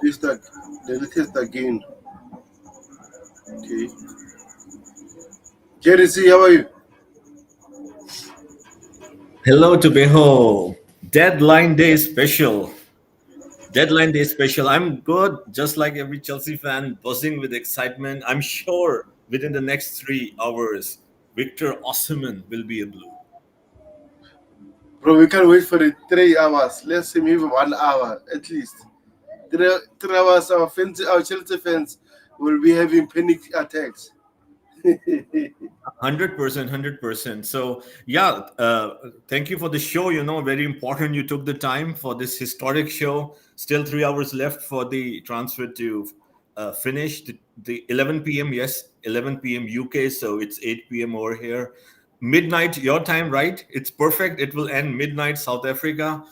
This the latest again. Okay. Jerry C, how are you? Hello to Beho. Deadline day special. Deadline day special. I'm good, just like every Chelsea fan, buzzing with excitement. I'm sure within the next 3 hours, Victor Osimhen will be a blue. Bro, we can't wait for the 3 hours. Let's say maybe 1 hour at least. 3 hours, our Chelsea fans will be having panic attacks. 100%, 100%. So, yeah, thank you for the show. Very important you took the time for this historic show. Still 3 hours left for the transfer to finish. The 11 p.m., yes, 11 p.m. UK, so it's 8 p.m. over here. Midnight, your time, right? It's perfect. It will end midnight, South Africa.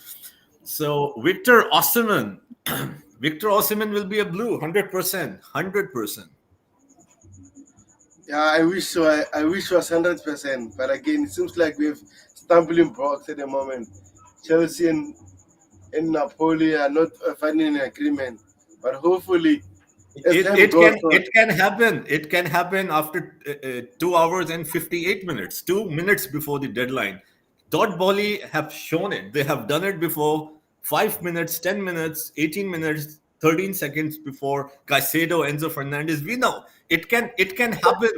So, Victor Osimhen. Victor Osimhen will be a blue, 100%, 100%. Yeah, I wish so. I wish it was 100%. But again, it seems like we have stumbling blocks at the moment. Chelsea and Napoli are not finding an agreement. But hopefully, as It, time it goes can on, it can happen. It can happen after 2 hours and 58 minutes, 2 minutes before the deadline. Todd Bowley have shown it. They have done it before. 5 minutes, 10 minutes, 18 minutes, 13 seconds before Caicedo, Enzo Fernandez. We know it can happen.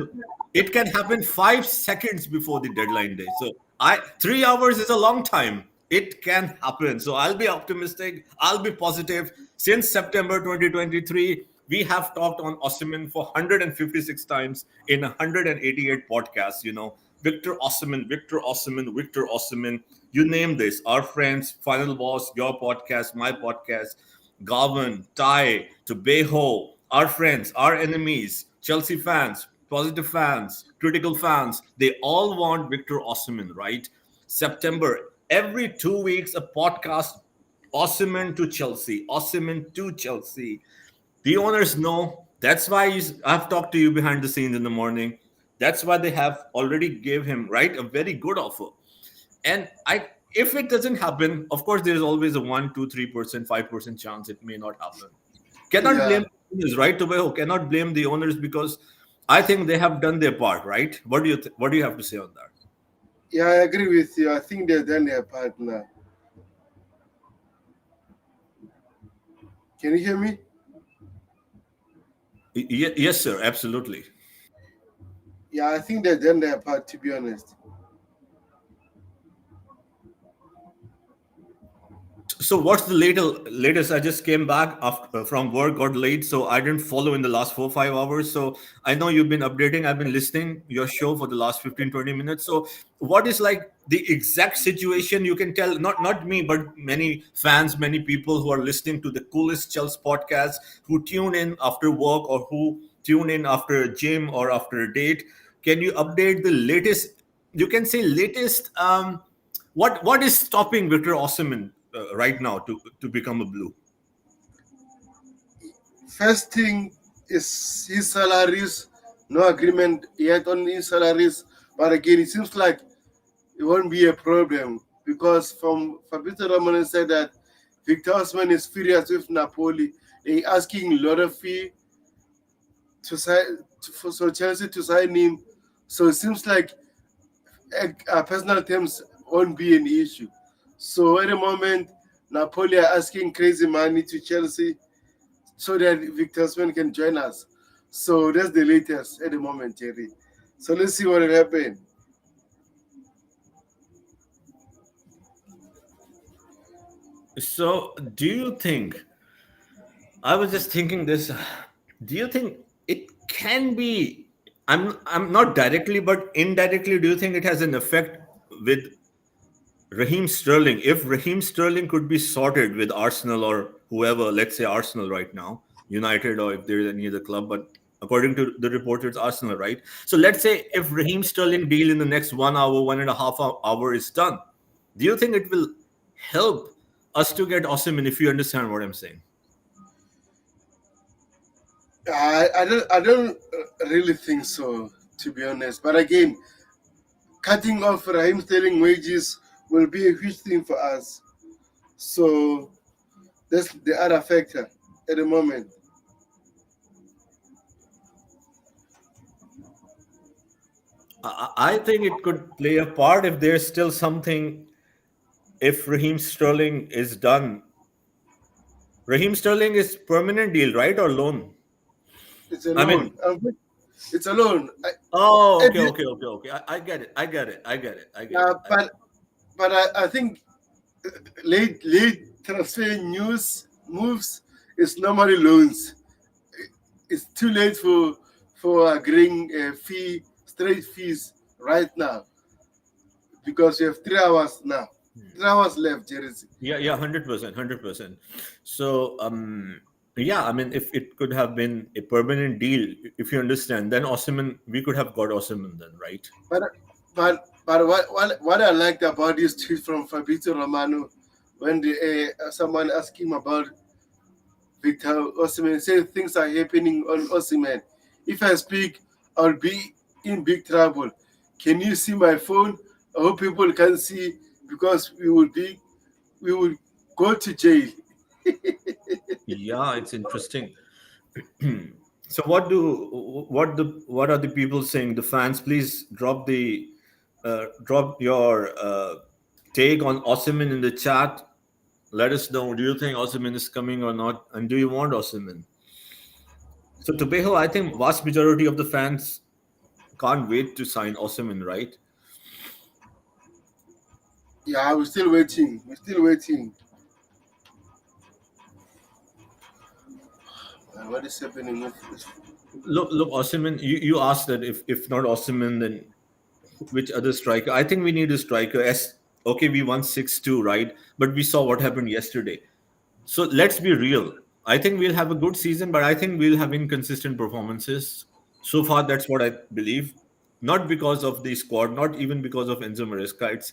It can happen 5 seconds before the deadline day. So 3 hours is a long time. It can happen. So I'll be optimistic. I'll be positive. Since September 2023, we have talked on Osimhen for 156 times in 188 podcasts. Victor Osimhen, Victor Osimhen, Victor Osimhen. You name this. Our friends, Final Boss, your podcast, my podcast, Garvin, Ty, to Beho, our friends, our enemies, Chelsea fans, positive fans, critical fans, they all want Victor Osimhen, right? September, every 2 weeks, a podcast, Osimhen to Chelsea, Osimhen to Chelsea. The owners know. That's why I've talked to you behind the scenes in the morning. That's why they have already gave him, right, a very good offer. And if it doesn't happen, of course, there is always a 1, 2, 3%, 5% chance it may not happen. Cannot yeah, blame the owners, right, Tobeho? Cannot blame the owners because I think they have done their part, right? What do you have to say on that? yeah, I agree with you. I think they've done their part now. Can you hear me? Yes, sir, absolutely. Yeah, I think they've done their part, to be honest. So what's the latest? I just came back after, from work, got late, so I didn't follow in the last 4 5 hours. So I know you've been updating. I've been listening your show for the last 15 20 minutes. So what is like the exact situation? You can tell not me, but many fans, many people who are listening to the coolest Chelsea podcast, who tune in after work or who tune in after a gym or after a date. Can you update the latest? You can say latest. What is stopping Victor Osimhen right now to become a blue? First thing is his salaries. No agreement yet on his salaries. But again, it seems like it won't be a problem because from Fabrizio Romano said that Victor Osimhen is furious with Napoli. They asking a lot of fee to sign for Chelsea to sign him. So it seems like personal terms won't be an issue. So at the moment, Napoli are asking crazy money to Chelsea so that Victor Osimhen can join us. So that's the latest at the moment, Jerry. So let's see what will happen. So, do you think? I was just thinking this. Do you think it can be? I'm not directly, but indirectly. Do you think it has an effect with Raheem Sterling? If Raheem Sterling could be sorted with Arsenal or whoever, let's say Arsenal right now, United, or if there's any other club, but according to the report, it's Arsenal, right? So let's say if Raheem Sterling deal in the next 1 hour, 1.5 hour is done, do you think it will help us to get Osimhen? If you understand what I'm saying. I don't really think so, to be honest. But again, cutting off Raheem Sterling wages will be a huge thing for us. So that's the other factor at the moment. I think it could play a part if there's still something. If Raheem Sterling is done, Raheem Sterling is permanent deal, right, or loan? It's a I loan. mean, It's a loan. oh, At okay, the- okay, okay, okay. I get it. I get it. I get it. I get it. but I think late transfer news moves is normally loans. It's too late for agreeing straight fees right now because we have 3 hours now. 3 hours left, Jersey. Yeah, 100%, 100%. So, yeah, I mean, if it could have been a permanent deal, if you understand, then Osimhen, we could have got Osimhen then, right? But but what I liked about this tweet from Fabrizio Romano when someone asked him about Victor Osimhen, say things are happening on Osimhen. If I speak, I'll be in big trouble. Can you see my phone? I hope people can see because we will go to jail. Yeah, it's interesting. So what are the people saying? The fans, please drop your take on Osimhen in the chat. Let us know. Do you think Osimhen is coming or not? And do you want Osimhen? So Tobeho, I think vast majority of the fans can't wait to sign Osimhen, right? Yeah, we're still waiting. We're still waiting. What is happening with this? Look, Osimhen. You asked that if not Osimhen, then which other striker? I think we need a striker. Okay, we won 6-2, right? But we saw what happened yesterday. So let's be real. I think we'll have a good season, but I think we'll have inconsistent performances. So far, that's what I believe. Not because of the squad, not even because of Enzo Maresca.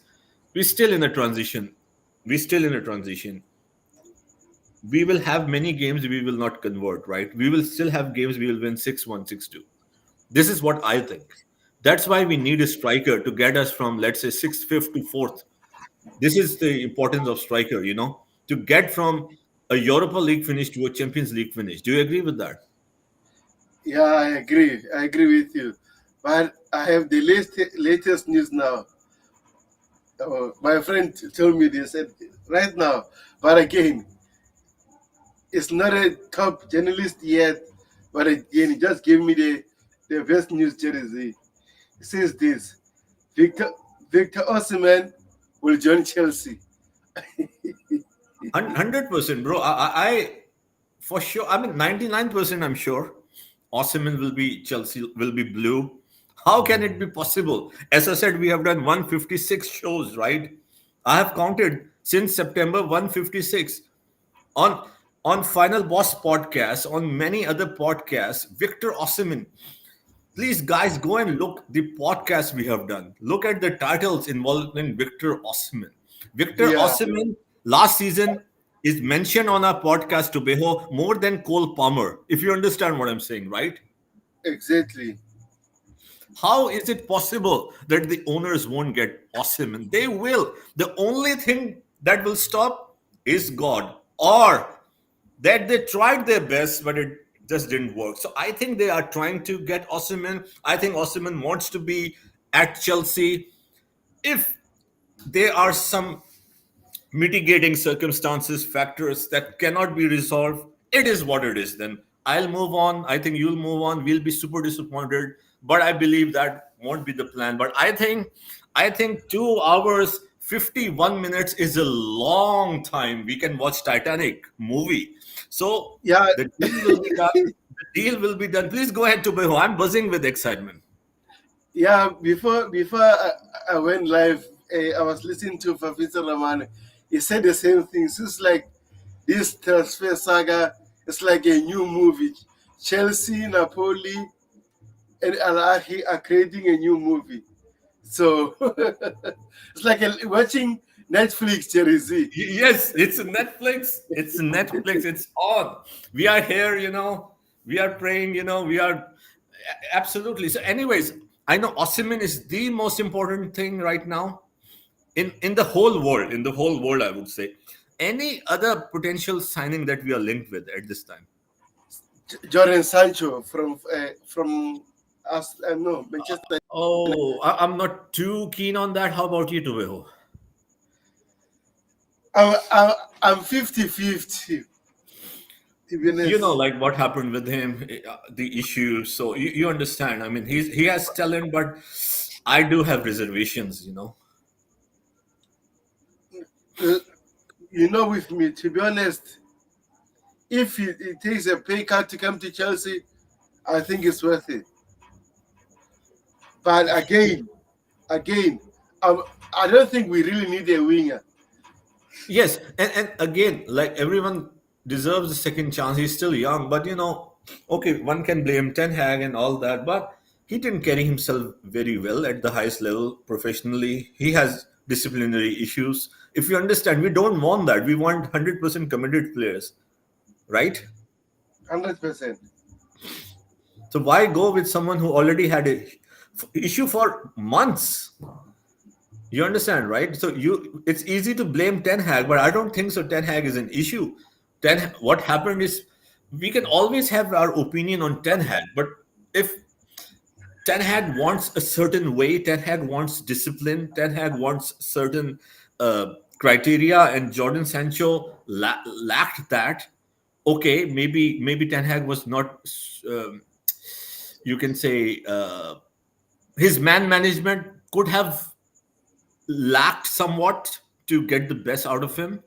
We're still in a transition. We're still in a transition. We will have many games we will not convert, right? We will still have games we will win 6-1, 6-2. This is what I think. That's why we need a striker to get us from, let's say, sixth, fifth to fourth. This is the importance of striker, to get from a Europa League finish to a Champions League finish. Do you agree with that? Yeah, I agree. I agree with you. But I have the latest news now. My friend told me this right now. But again, it's not a top journalist yet. But again, he just gave me the best news, Jersey. It says this: Victor Victor Osimhen will join Chelsea. 100%, bro. I for sure. I mean, 99%. I'm sure. Osimhen will be Chelsea. Will be blue. How can it be possible? As I said, we have done 156 shows, right? I have counted since September 156 on Final Boss podcast, on many other podcasts. Victor Osimhen. Please, guys, go and look the podcast we have done. Look at the titles involving Victor Osimhen. Victor Yeah, Osimhen last season is mentioned on our podcast to Beho more than Cole Palmer. If you understand what I'm saying, right? exactly. How is it possible that the owners won't get Osimhen? They will. The only thing that will stop is God, or that they tried their best, but it just didn't work. So I think they are trying to get Osimhen. I think Osimhen wants to be at Chelsea. If there are some mitigating circumstances, factors that cannot be resolved, it is what it is. Then I'll move on. I think you'll move on. We'll be super disappointed, but I believe that won't be the plan. But I think 2 hours 51 minutes is a long time. We can watch Titanic movie. So Yeah, the deal will be done. The deal will be done. Please go ahead, Tubeho. I'm buzzing with excitement. yeah. Before I went live, I was listening to Fafisa Rahman. He said the same thing. It's like this transfer saga. It's like a new movie. Chelsea, Napoli, and Al Ahly are creating a new movie. So it's like watching Netflix, Jerry Z. Yes, it's a Netflix. It's a Netflix. It's on. We are here, We are praying, We are absolutely. So, anyways, I know Osimhen is the most important thing right now in the whole world. In the whole world, I would say. Any other potential signing that we are linked with at this time? Jordan Sancho from us. No, Manchester. Oh, I'm not too keen on that. How about you, Tubeho? I'm 50-50, to be honest. Like what happened with him, the issue. So you understand. I mean, he has talent, but I do have reservations. Uh, with me, to be honest, if he takes a pay cut to come to Chelsea, I think it's worth it. But again, um, I don't think we really need a winger. Yes, and again, like everyone deserves a second chance. He's still young, but okay, one can blame Ten Hag and all that, but he didn't carry himself very well at the highest level professionally. He has disciplinary issues. If you understand, we don't want that. We want 100% committed players, right? 100%. So why go with someone who already had a issue for months? You understand, right? So it's easy to blame Ten Hag, but I don't think so. Ten Hag is an issue. What happened is we can always have our opinion on Ten Hag, but if Ten Hag wants a certain way, Ten Hag wants discipline, Ten Hag wants certain criteria, and Jordan Sancho lacked that. Okay, maybe Ten Hag was not. Um, you can say his man management could have lacked somewhat to get the best out of him.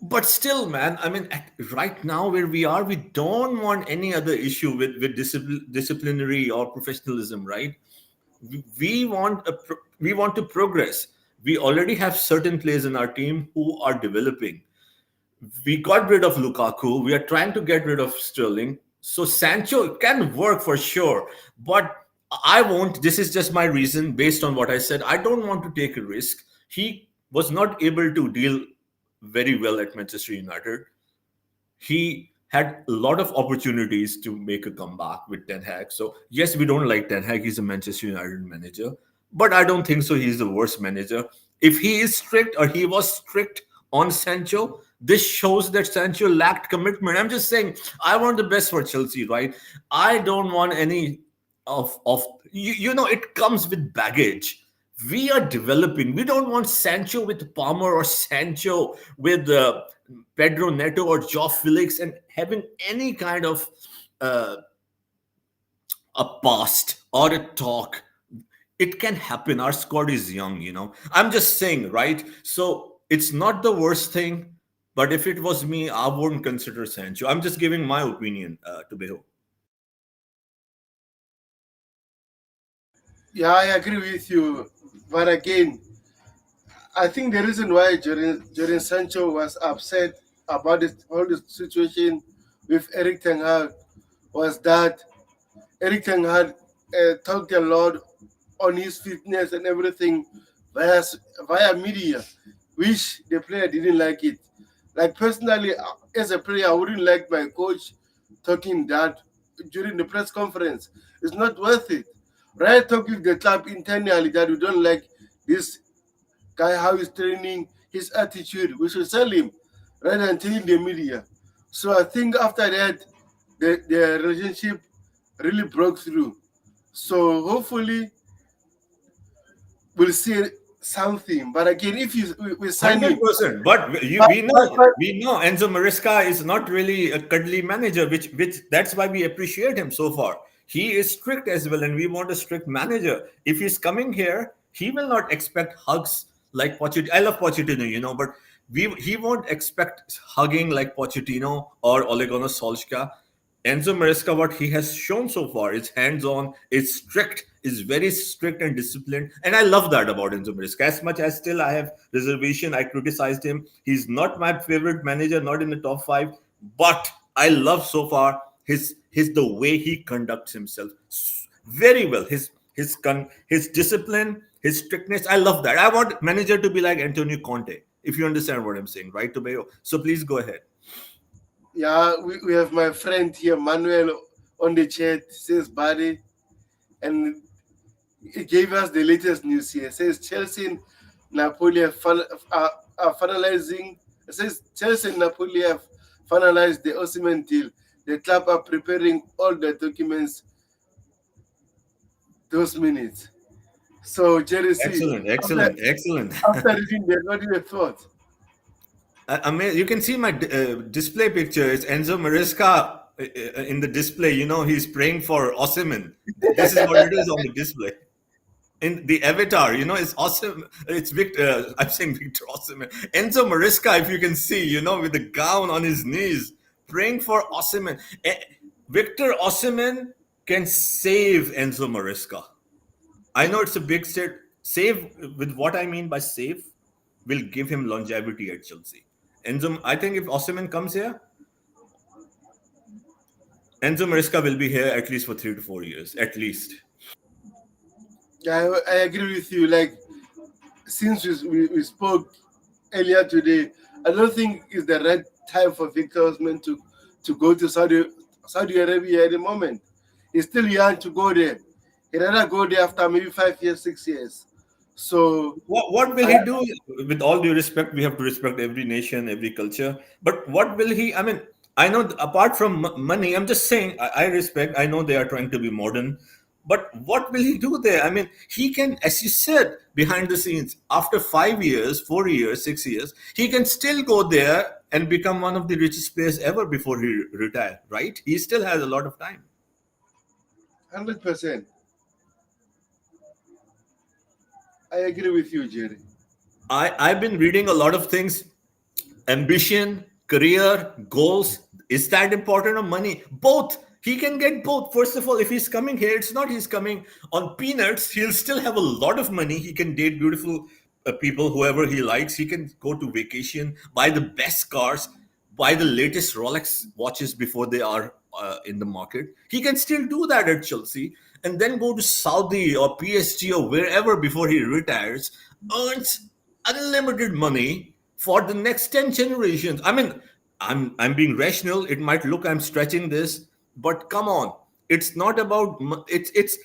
But still, man, I mean, right now where we are, we don't want any other issue with disciplinary or professionalism, right? We want to progress. We already have certain players in our team who are developing. We got rid of Lukaku. We are trying to get rid of Sterling. So Sancho can work for sure, but I won't. This is just my reason based on what I said. I don't want to take a risk. He was not able to deal very well at Manchester United. He had a lot of opportunities to make a comeback with Ten Hag. So yes, we don't like Ten Hag. He's a Manchester United manager, but I don't think so. He's the worst manager. If he is strict or he was strict on Sancho, this shows that Sancho lacked commitment. I'm just saying, I want the best for Chelsea, right? I don't want any of it comes with baggage. We are developing. We don't want Sancho with Palmer or Sancho with Pedro Neto or Joe Felix and having any kind of uh, a past or a talk. It can happen. Our squad is young. I'm just saying, right? So it's not the worst thing, but if it was me, I wouldn't consider Sancho. I'm just giving my opinion to Beho. Yeah, I agree with you. But again, I think the reason why Jordan Sancho was upset about all the situation with Eric Ten Hag was that Eric Ten Hag talked a lot on his fitness and everything via, via media, which the player didn't like it. Like personally, as a player, I wouldn't like my coach talking that during the press conference. It's not worth it. Right? Talk with the club internally that we don't like this guy, how he's training, his attitude. We should sell him rather than telling the media. So I think after that, the relationship really broke through. So hopefully we'll see something. But again, if we sign him, 100%. But but, we but, know but Enzo Maresca is not really a cuddly manager, which that's why we appreciate him so far. He is strict as well, and we want a strict manager. If he's coming here, he will not expect hugs like Pochettino. I love Pochettino, but he won't expect hugging like Pochettino or Ole Gunnar Solskjaer. Enzo Maresca, what he has shown so far is hands-on, is strict, is very strict and disciplined, and I love that about Enzo Maresca. As much as still I have reservation, I criticized him. He's not my favorite manager, not in the top five, but I love so far his the way he conducts himself very well. His discipline, his strictness. I love that. I want manager to be like Antonio Conte. If you understand what I'm saying, right, Tobayo? So please go ahead. Yeah, we have my friend here, Manuel, on the chat. Says Buddy, and he gave us the latest news here. It says Chelsea and Napoli are finalizing. It says Chelsea and Napoli have finalized the Osimhen deal. The club are preparing all the documents those minutes. So Jerry C, Excellent, after, excellent, excellent. after reading that, what do you thought? You can see my display picture. It's Enzo Maresca in the display. He's praying for Osimhen. This is what it is on the display. In the avatar, it's awesome. It's Victor. I'm saying Victor Osimhen. Enzo Maresca, if you can see, with the gown on his knees, praying for Osimhen. Victor Osimhen can save Enzo Maresca. I know it's a big state. Save, with what I mean by save, will give him longevity at Chelsea. Enzo, I think if Osimhen comes here, Enzo Maresca will be here at least for 3 to 4 years, at least. Yeah, I agree with you. Like, since we spoke earlier today, I don't think it's the right time for Victor Osimhen to go to Saudi Arabia at the moment. He's still young to go there. He'd rather go there after maybe 5 years, 6 years. So, What will he do? With all due respect, we have to respect every nation, every culture. But what will he? I mean, I know apart from money, I'm just saying. I respect. I know they are trying to be modern, but what will he do there? I mean, he can, as you said, behind the scenes, after 5 years, 4 years, 6 years, he can still go there and become one of the richest players ever before he retire. Right? He still has a lot of time. 100%. I agree with you, Jerry. I've been reading a lot of things. Ambition, career, goals. Is that important or money? Both. He can get both. First of all, if he's coming here, it's not he's coming on peanuts. He'll still have a lot of money. He can date beautiful people, whoever he likes. He can go to vacation, buy the best cars, buy the latest Rolex watches before they are in the market. He can still do that at Chelsea and then go to Saudi or PSG or wherever before he retires, earns unlimited money for the next 10 generations. I mean, I'm being rational. It might look I'm stretching this, but come on. It's not about it's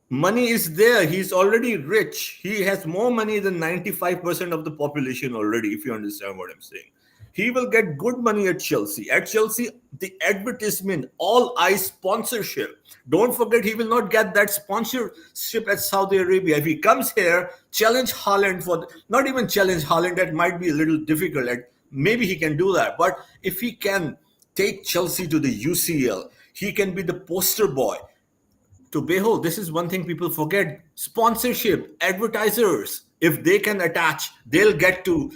money is there. He's already rich. He has more money than 95% of the population already, if you understand what I'm saying. He will get good money at Chelsea. At Chelsea, the advertisement, all eyes sponsorship. Don't forget, he will not get that sponsorship at Saudi Arabia. If he comes here, challenge Haaland not even challenge Haaland, that might be a little difficult. Maybe he can do that. But if he can take Chelsea to the UCL, he can be the poster boy to behold. This is one thing people forget: sponsorship, advertisers. If they can attach, they'll get to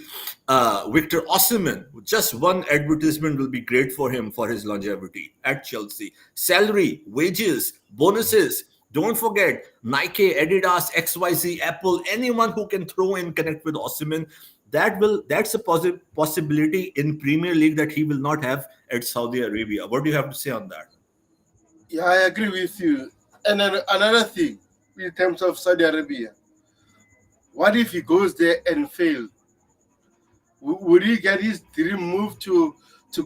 Victor Osimhen. Just one advertisement will be great for him for his longevity at Chelsea. Salary, wages, bonuses. Don't forget Nike, Adidas, XYZ, Apple, anyone who can throw in connect with Osimhen. That's a possibility in Premier League that he will not have at Saudi Arabia. What do you have to say on that? Yeah, I agree with you. And then another thing, in terms of Saudi Arabia, what if he goes there and fails? Would he get his dream move to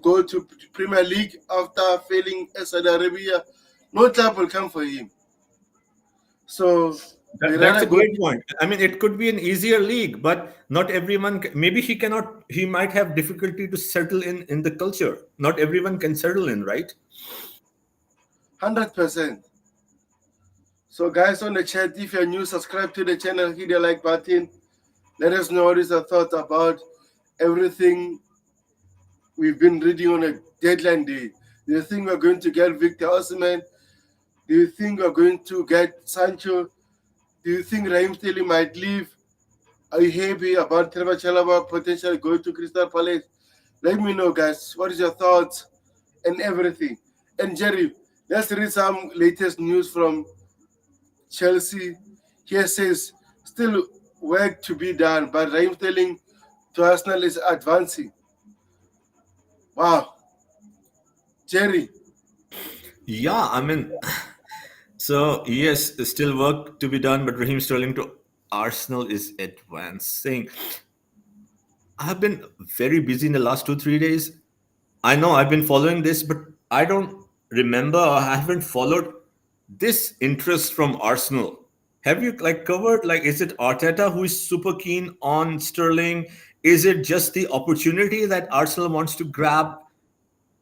go to Premier League after failing at Saudi Arabia? No club will come for him. So That's a great point. I mean, it could be an easier league, but not everyone. Maybe he cannot. He might have difficulty to settle in the culture. Not everyone can settle in, right? 100%. So, guys on the chat, if you're new, subscribe to the channel, hit the like button. Let us know what is your thoughts about everything we've been reading on a deadline day. Do you think we're going to get Victor Osimhen? Do you think we're going to get Sancho? Do you think Raheem Sterling might leave? Are you happy about Chalobah potentially going to Crystal Palace? Let me know, guys. What is your thoughts and everything? And Jerry, let's read some latest news from Chelsea. Here says still work to be done, but Raheem Sterling to Arsenal is advancing. Wow, Jerry. Yeah, I mean, so yes, there's still work to be done, but Raheem Sterling to Arsenal is advancing. I have been very busy in the last 2 3 days. I know I've been following this, but I don't remember or I haven't followed this interest from Arsenal. Have you like covered like is it Arteta who is super keen on Sterling? Is it just the opportunity that Arsenal wants to grab?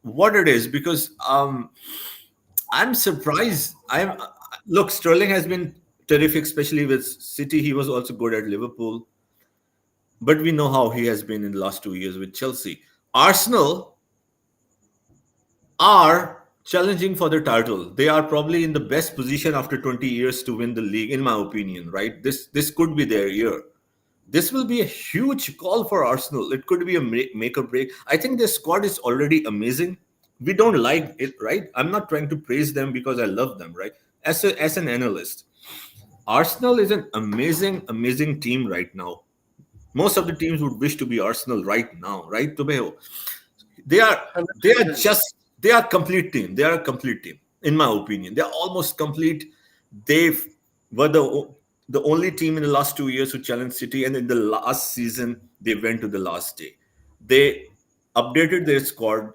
What it is? Because I'm surprised. I'm look, Sterling has been terrific, especially with City. He was also good at Liverpool, but we know how he has been in the last 2 years with Chelsea. Arsenal are challenging for the title. They are probably in the best position after 20 years to win the league, in my opinion. Right? This could be their year. This will be a huge call for Arsenal. It could be a make or break. I think their squad is already amazing. We don't like it, right? I'm not trying to praise them because I love them, right? As an analyst, Arsenal is an amazing, amazing team right now. Most of the teams would wish to be Arsenal right now, right, Tobeo? They are they are 100%. just they are complete team. They are a complete team, in my opinion. They are almost complete. They were the only team in the last 2 years who challenged City, and in the last season they went to the last day. They updated their squad.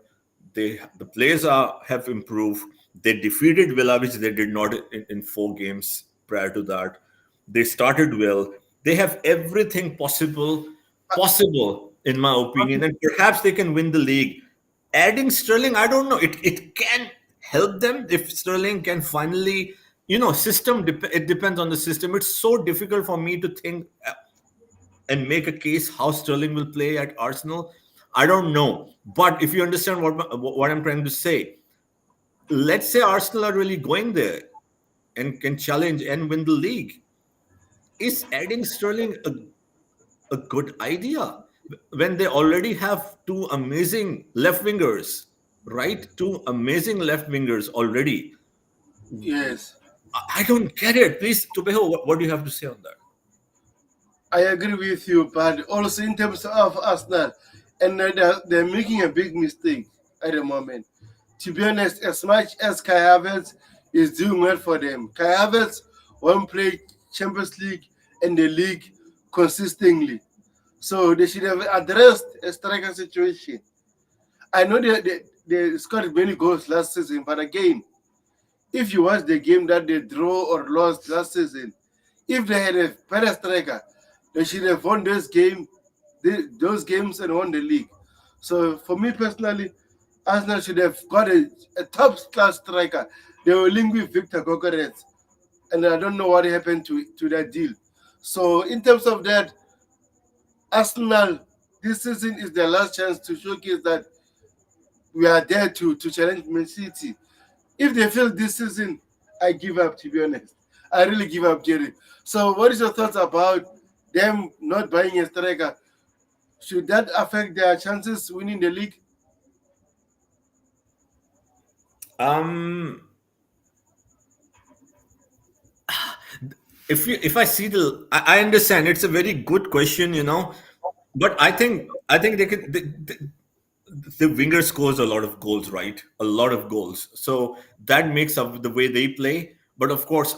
The players have improved. They defeated Villa, which they did not in 4 games prior to that. They started well. They have everything possible, in my opinion, and perhaps they can win the league. Adding Sterling, I don't know. It can help them if Sterling can finally, it depends on the system. It's so difficult for me to think and make a case how Sterling will play at Arsenal. I don't know, but if you understand what I'm trying to say, let's say Arsenal are really going there and can challenge and win the league. Is adding Sterling a good idea when they already have two amazing left wingers, right? Two amazing left wingers already. Yes, I don't get it. Please, Tubeho, what do you have to say on that? I agree with you, but also in terms of Arsenal, and they're making a big mistake at the moment. To be honest, as much as Kai Havertz is doing well for them, Kai Havertz won't play Champions League and the league consistently. So they should have addressed a striker situation. I know they scored many goals last season, but again, if you watch the game that they draw or lost last season, if they had a better striker, they should have won those games and won the league. So for me personally, Arsenal should have got a top class striker. They were linked with Victor Gogoretz, and I don't know what happened to that deal. So in terms of that, Arsenal this season is their last chance to showcase that we are there to challenge Man City. If they fail this season, I give up. To be honest, I really give up, Jerry. So, what is your thoughts about them not buying a striker? Should that affect their chances winning the league? Um, if I see I understand it's a very good question, but I think the winger scores a lot of goals, right? A lot of goals. So that makes up the way they play. But of course,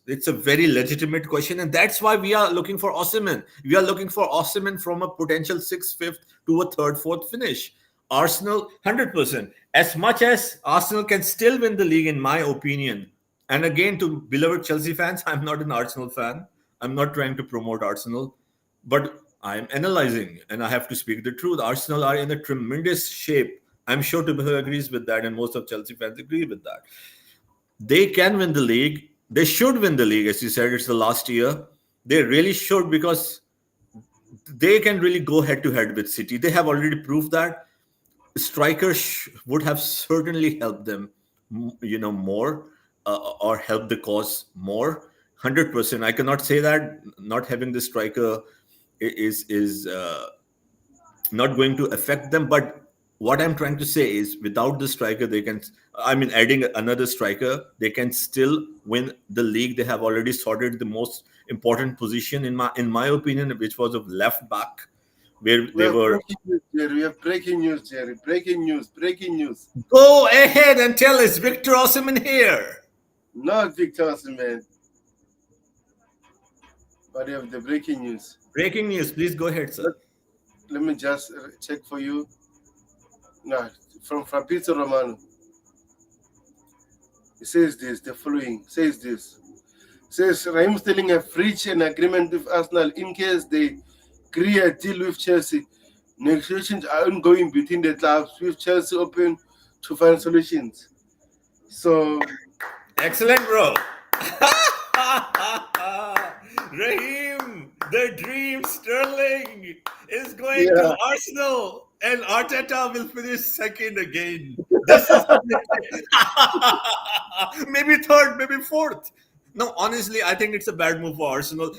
it's a very legitimate question, and that's why we are looking for Osimhen. We are looking for Osimhen from a potential sixth, fifth to a third, fourth finish. Arsenal, 100%. As much as Arsenal can still win the league, in my opinion, and again, to beloved Chelsea fans, I'm not an Arsenal fan. I'm not trying to promote Arsenal, but I'm analyzing and I have to speak the truth. Arsenal are in a tremendous shape. I'm sure Tibber agrees with that, and most of Chelsea fans agree with that. They can win the league. They should win the league, as you said, it's the last year. They really should because they can really go head to head with City. They have already proved that. Strikers would have certainly helped them, more or help the cause more. 100%. I cannot say that not having the striker is not going to affect them. But what I'm trying to say is, without the striker, they can. I mean, adding another striker, they can still win the league. They have already sorted the most important position in my opinion, which was of left back, where We they have were. breaking news, Jerry. We have breaking news, Jerry. Breaking news. Breaking news. Go ahead and tell us, Victor Osimhen here. Not Victor Osimhen, but we have the breaking news. Breaking news, please go ahead, sir. Let, let me just check for you. No, from Fabrizio Romano. It says this, the following says this. It says Raheem Sterling have reached an agreement with Arsenal in case they agree a deal with Chelsea. Negotiations are ongoing between the clubs, with Chelsea open to find solutions. So, Excellent, bro. Raheem, the dream Sterling is going to yeah, Arsenal, and Arteta will finish second again. This is maybe third, maybe fourth. No, honestly, I think it's a bad move for Arsenal.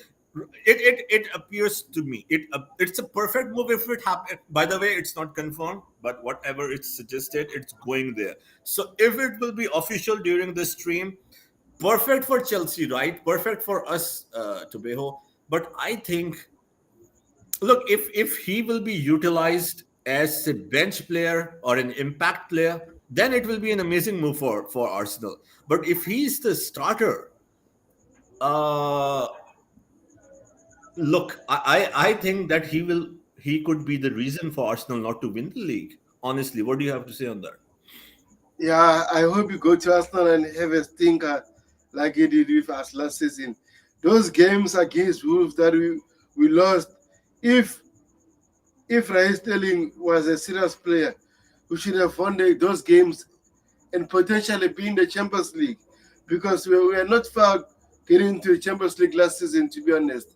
It appears to me it's a perfect move if it happens. By the way, it's not confirmed, but whatever it's suggested, it's going there. So if it will be official during the stream, perfect for Chelsea, right? Perfect for us, Tobeho. But I think, look, if he will be utilized as a bench player or an impact player, then it will be an amazing move for Arsenal. But if he's the starter, uh, look, I think that he could be the reason for Arsenal not to win the league. Honestly, what do you have to say on that? yeah, I hope you go to Arsenal and have a stinker like you did with us last season. Those games against Wolves that we lost, if Raheem Sterling was a serious player, we should have won those games and potentially be in the Champions League, because we were not far getting into the Champions League last season, to be honest.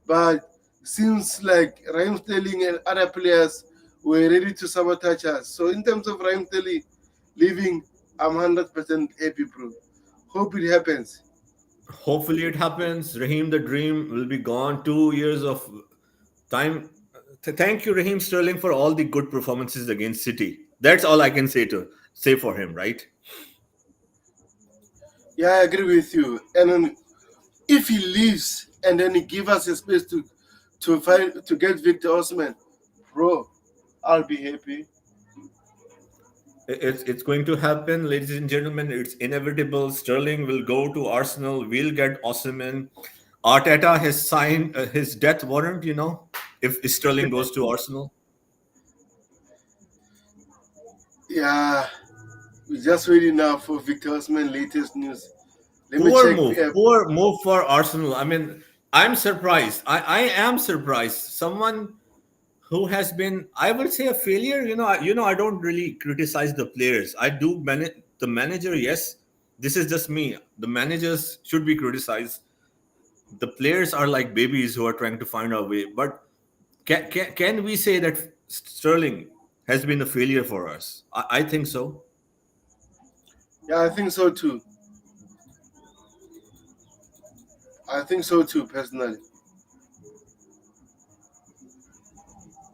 But since like Raheem Sterling and other players were ready to sabotage us, so in terms of Raheem Sterling leaving, I'm 100% happy, bro. Hope it happens. Hopefully, it happens. Raheem the Dream will be gone. 2 years of time. Thank you, Raheem Sterling, for all the good performances against City. That's all I can say for him, right? Yeah, I agree with you. And then if he leaves and then he give us a space to find to get Victor Osimhen, bro, I'll be happy. It's going to happen, ladies and gentlemen. It's inevitable. Sterling will go to Arsenal. We'll get Osimhen. Arteta has signed his death warrant. If Sterling goes to Arsenal. Yeah, we just waiting now for Victor Osimhen latest news. Let me Poor check. move. Poor move for Arsenal. I mean, I'm surprised. I am surprised. Someone who has been, I would say, a failure. I don't really criticize the players. I do manage the manager. Yes, this is just me. The managers should be criticized. The players are like babies who are trying to find a way. But can we say that Sterling has been a failure for us? I think so. Yeah, I think so too. I think so too, personally.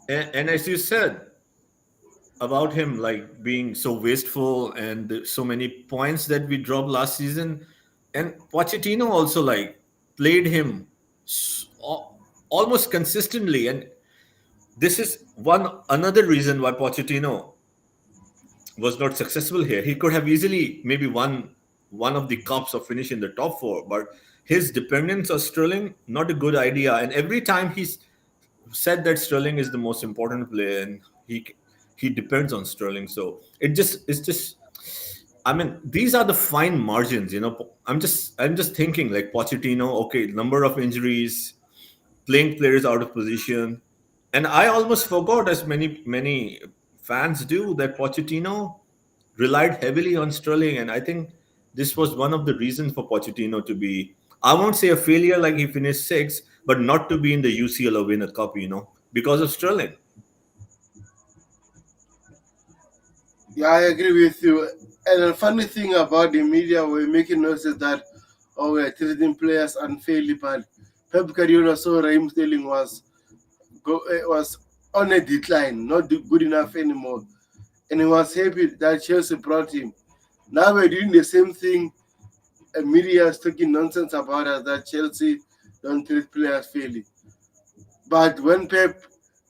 And as you said about him, like being so wasteful and so many points that we dropped last season, and Pochettino also like played him almost consistently, and this is one another reason why Pochettino was not successful here. He could have easily maybe won one of the cups or finish in the top four, but his dependence on Sterling, not a good idea. And every time he's said that Sterling is the most important player, and he depends on Sterling. So it's just. I mean, these are the fine margins. I'm just thinking like Pochettino. Okay, number of injuries, playing players out of position, and I almost forgot, as many fans do, that Pochettino relied heavily on Sterling, and I think this was one of the reasons for Pochettino to be, I won't say a failure like he finished sixth, but not to be in the UCL or win a cup, because of Sterling. Yeah, I agree with you. And the funny thing about the media, we're making noises that, oh, we're treating players unfairly, but Pep Guardiola saw Raheem Sterling was was on a decline, not good enough anymore, and he was happy that Chelsea brought him. Now we're doing the same thing. And media is talking nonsense about us that Chelsea don't treat players fairly. But when Pep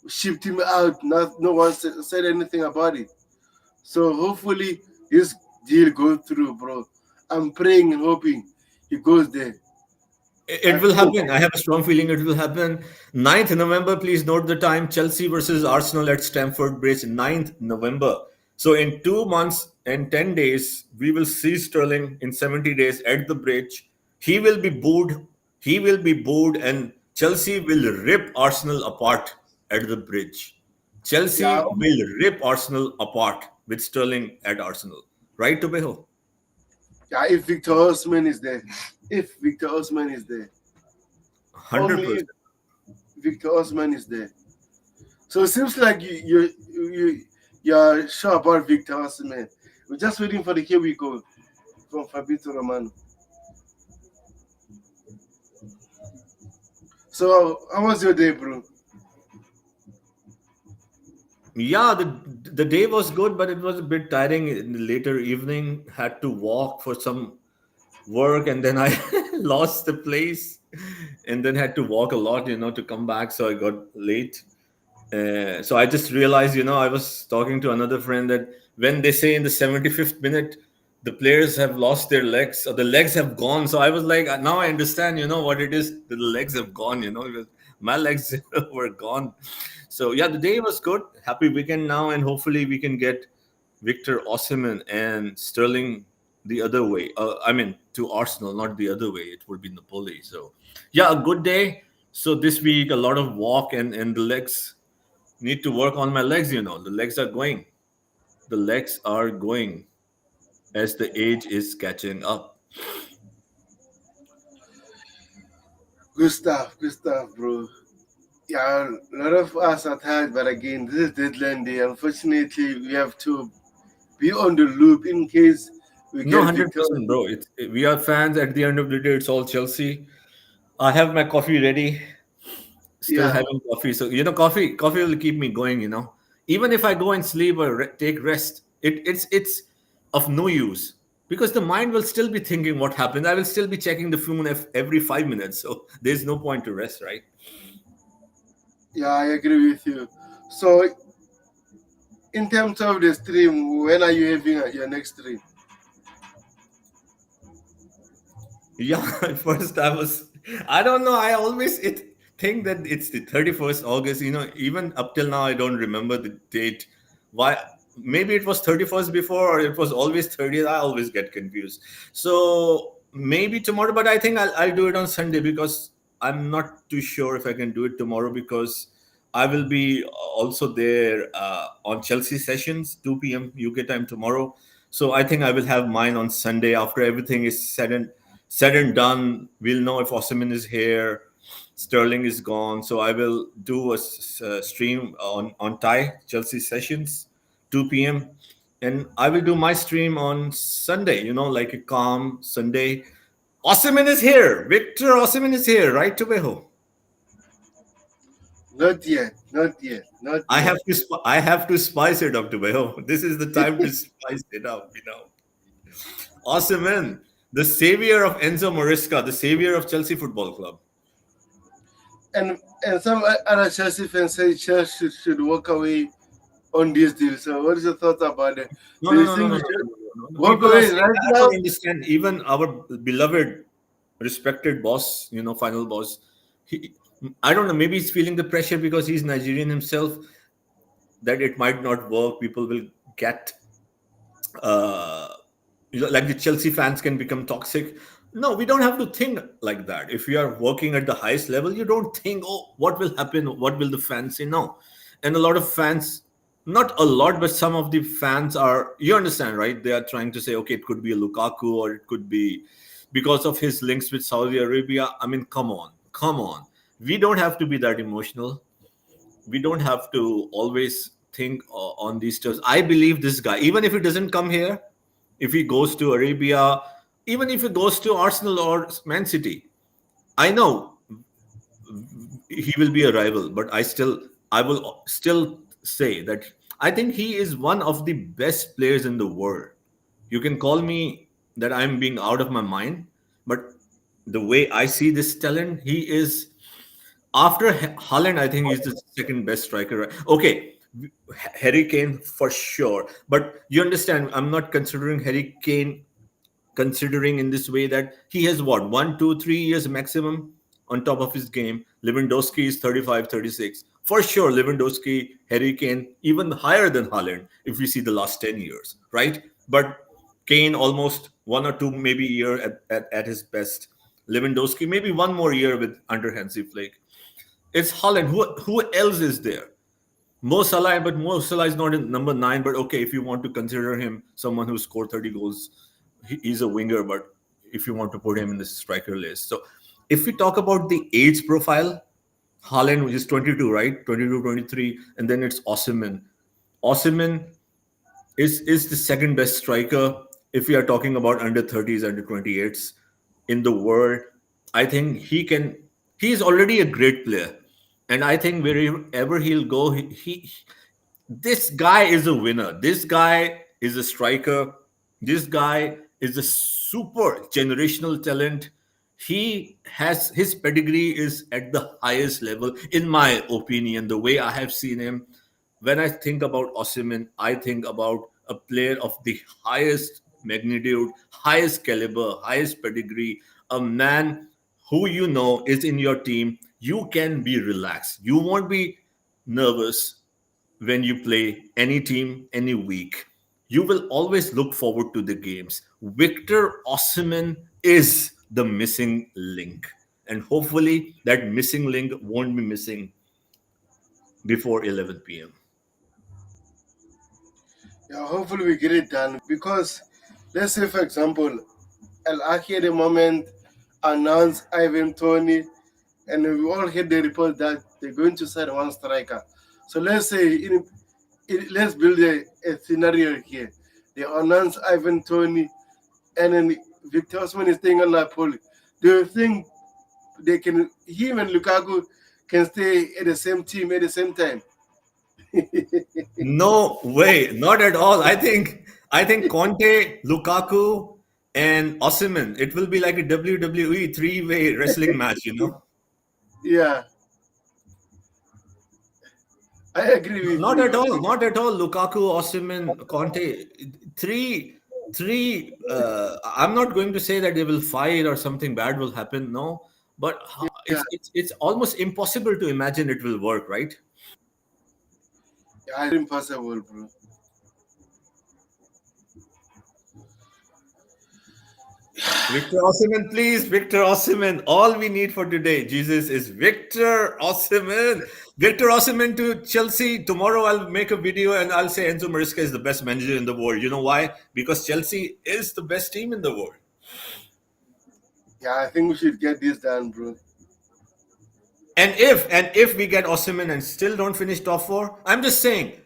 shipped him out, no one said anything about it. So hopefully this deal goes through, bro. I'm praying and hoping he goes there. I It will hope. happen. I have a strong feeling it will happen. 9th November, please note the time. Chelsea versus Arsenal at Stamford Bridge, 9th November. So in 2 months and 10 days, we will see Sterling in 70 days at the bridge. He will be booed. He will be booed, and Chelsea will rip Arsenal apart at the bridge. Yeah, Chelsea will rip Arsenal apart with Sterling at Arsenal. Right, Tobeho? yeah. If Victor Osman is there, if Victor Osman is there, only if 100%. Victor Osman is there. So it seems like you're sure about Victor Osman. We're just waiting for the here we go from Fabrizio Romano. So how was your day, bro? Yeah, the day was good, but it was a bit tiring in the later evening. Had to walk for some work, and then I lost the place, and then had to walk a lot, to come back. So I got late. So I just realized, I was talking to another friend that when they say in the 75th minute, the players have lost their legs or the legs have gone. So I was like, now I understand, what it is. The legs have gone, because my legs were gone. So yeah, the day was good. Happy weekend now, and hopefully we can get Victor Osimhen and Sterling the other way. I mean, to Arsenal, not the other way. It would be Napoli. So yeah, a good day. So this week, a lot of walk and the legs need to work on my legs. The legs are going. The legs are going as the age is catching up. Good stuff, bro. Yeah, a lot of us are tired, but again, this is deadline day. Unfortunately, we have to be on the loop in case we No, get 100%, victorious. bro. We are fans. At the end of the day, it's all Chelsea. I have my coffee ready. Still Yeah, having coffee. So coffee will keep me going. Even if I go and sleep or take rest, it's of no use because the mind will still be thinking what happened. I will still be checking the phone every 5 minutes. So there's no point to rest, right? yeah, I agree with you. So, in terms of the stream, when are you having your next stream? Yeah, at first I don't know. I always think that it's the 31st August. Even up till now, I don't remember the date. Why? Maybe it was 31st before, or it was always 30th. I always get confused. So maybe tomorrow, but I think I'll do it on Sunday because I'm not too sure if I can do it tomorrow because I will be also there on Chelsea sessions, 2 p.m. UK time tomorrow. So I think I will have mine on Sunday after everything is said and done. We'll know if Osimhen is here, Sterling is gone. So I will do a stream on Thai Chelsea sessions, 2 p.m. And I will do my stream on Sunday. Like a calm Sunday. Osimhen is here. Victor Osimhen is here, right, Tubeho? Not yet, not yet, not I yet. have to I have to spice it up, Tubeho. This is the time to spice it up. Osimhen, the savior of Enzo Maresca, the savior of Chelsea Football Club. And some other Chelsea fans say Chelsea should walk away on this deal. So, what is your thoughts about it? No, Do no, you no, no, think no, we no, should no, no, no, no. walk People are away saying right I now? don't understand. Even our beloved, respected boss, final boss, he, I don't know. Maybe he's feeling the pressure because he's Nigerian himself. That it might not work. People will get uh, like the Chelsea fans can become toxic. No, we don't have to think like that. If you are working at the highest level, you don't think, oh, what will happen? What will the fans say? No. And a lot of fans, not a lot, but some of the fans are, you understand, right? They are trying to say, okay, it could be a Lukaku or it could be because of his links with Saudi Arabia. I mean, come on, come on. We don't have to be that emotional. We don't have to always think on these terms. I believe this guy, even if he doesn't come here, if he goes to Arabia, even if he goes to Arsenal or Man City, I know he will be a rival, but I will still say that I think he is one of the best players in the world. You can call me that I'm being out of my mind, but the way I see this talent, he is after Haaland. I think he's the second best striker. Right? Okay, Harry Kane for sure, but you understand, I'm not considering Harry Kane considering in this way that he has what 1 2 3 years maximum on top of his game. Lewandowski is 35, 36 for sure. Lewandowski, Harry Kane, even higher than Haaland if we see the last 10 years, right? But Kane almost 1 or 2 maybe year at his best. Lewandowski maybe one more year with under Hansi Flick. It's Haaland. Who else is there? Mo Salah, but Mo Salah is not in number 9. But okay, if you want to consider him someone who scored 30 goals, he's a winger. But if you want to put him in the striker list, so if we talk about the age profile, Haaland, which is 22, right? 22, 23, and then it's Osimhen. Osimhen is the second best striker if we are talking about under 30s, under 28s in the world. I think he is already a great player. And I think wherever he'll go, this guy is a winner. This guy is a striker. This guy is a super generational talent. He has his pedigree is at the highest level, in my opinion. The way I have seen him, when I think about Osimhen, I think about a player of the highest magnitude, highest caliber, highest pedigree, a man who you know is in your team. You can be relaxed. You won't be nervous when you play any team any week. You will always look forward to the games. Victor Osimhen is the missing link. And hopefully that missing link won't be missing before 11 p.m. Yeah, hopefully we get it done because let's say for example, Al Ahly at the moment announced Ivan Toney, and we all heard the report that they're going to sign one striker. So let's say let's build a scenario here. They announce Ivan Toney, and then Victor Osimhen is staying on Napoli. Do you think they can? Him and Lukaku can stay at the same team at the same time? No way, not at all. I think Conte, Lukaku, and Osimhen. It will be like a WWE three-way wrestling match. Yeah, I agree with Not you. at all. Not at all. Lukaku, Osimhen, Conte. Three. I'm not going to say that they will fight or something bad will happen. No, but Yeah, it's almost impossible to imagine it will work, right? yeah, it's impossible, bro. Victor Osimhen, please, Victor Osimhen. All we need for today, Jesus, is Victor Osimhen. Victor Osimhen to Chelsea. Tomorrow I'll make a video and I'll say Enzo Maresca is the best manager in the world. You know why? Because Chelsea is the best team in the world. Yeah, I think we should get this done, bro. And if we get Osimhen and still don't finish top four, I'm just saying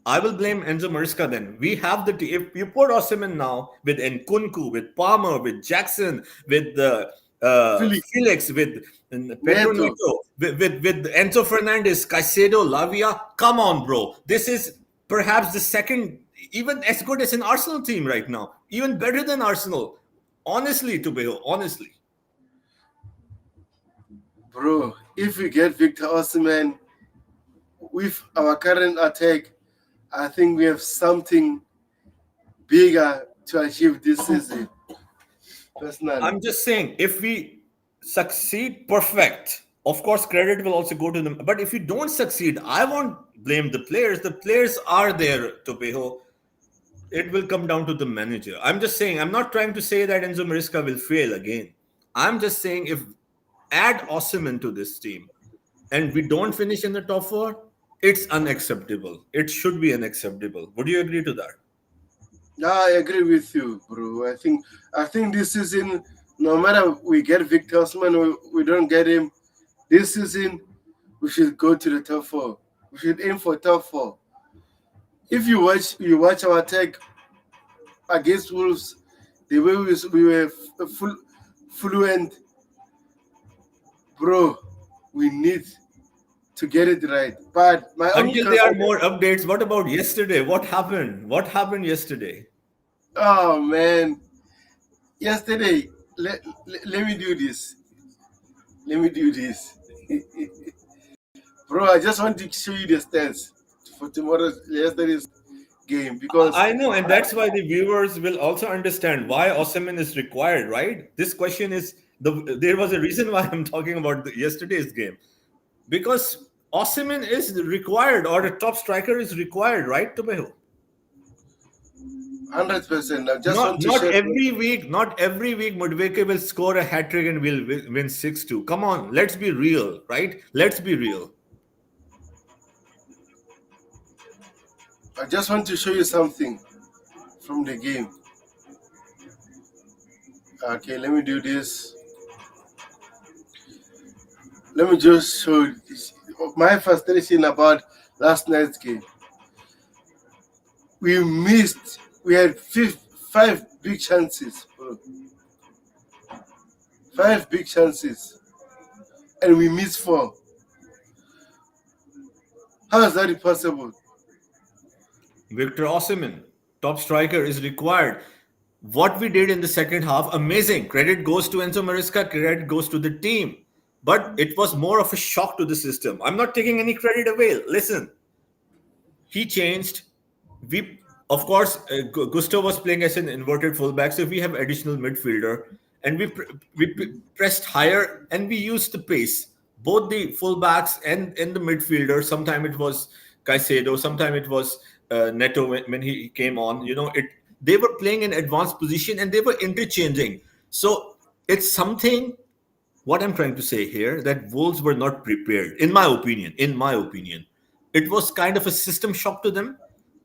I will blame Enzo Maresca then. We have the team. If you put Osimhen now with Nkunku, with Palmer, with Jackson, with Felix, Felix, with Neto, Petrović, with Enzo Fernandez, Caicedo, Lavia, come on, bro. This is perhaps the second, even as good as an Arsenal team right now. Even better than Arsenal. Honestly, Tubeho, honestly. bro. If we get Victor Osimhen with our current attack, I think we have something bigger to achieve this season. Personally, I'm just saying, if we succeed, perfect. Of course, credit will also go to them. But if you don't succeed, I won't blame the players. The players are there to pay. It will come down to the manager. I'm just saying, I'm not trying to say that Enzo Maresca will fail again. I'm just saying, if add Osimhen to this team and we don't finish in the top four, it's unacceptable. It should be unacceptable. Would you agree to that? yeah, I agree with you, bro. I think this season, no matter we get Victor Osimhen or we don't get him, this season we should go to the top four. We should aim for top four. If you watch our attack against Wolves, the way we were full fluent, bro. We need to get it right. But my own Until there are concern, more updates, what about yesterday? What happened? What happened yesterday? oh man, yesterday, let me do this. Let me do this. Bro, I just want to show you the stats for yesterday's game because I know, and that's why the viewers will also understand why Osimhen is required, right? This question is there was a reason why I'm talking about yesterday's game because Osimhen is required, or a top striker is required, right, Tobeho? 100%. I just Not want to not share. every week, not every week Mudweke will score a hat trick and will win 6-2. Come on, let's be real, right? Let's be real. I just want to show you something from the game. Okay, let me do this. Let me just show you my frustration about last night's game. We missed. We had five big chances, bro. Five big chances, and we missed four. How is that possible? Victor Osimhen, top striker, is required. What we did in the second half, amazing. Credit goes to Enzo Maresca, credit goes to the team. But it was more of a shock to the system. I'm not taking any credit away. Listen, he changed. We, of course, Gusto was playing as an inverted fullback, so we have additional midfielder, and pressed higher and we used the pace. Both the fullbacks and the midfielder. Sometimes it was Caicedo, sometimes it was Neto when he came on. They were playing in advanced position and they were interchanging. So it's something. What I'm trying to say here that Wolves were not prepared, in my opinion. It was kind of a system shock to them.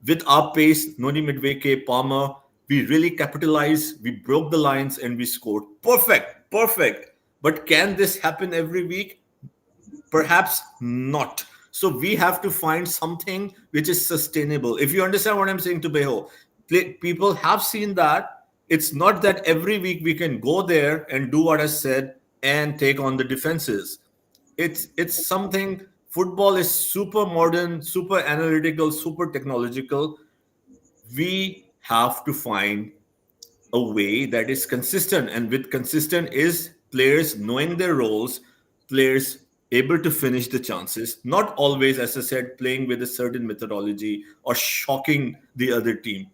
With our pace, Noni Midweke, Palmer, we really capitalized, we broke the lines, and we scored. Perfect, perfect. But can this happen every week? Perhaps not. So we have to find something which is sustainable. If you understand what I'm saying, to Beho, people have seen that. It's not that every week we can go there and do what I said and take on the defenses. It's something. Football is super modern, super analytical, super technological. We have to find a way that is consistent, and with consistent is players knowing their roles, players able to finish the chances, not always, as I said, playing with a certain methodology or shocking the other team.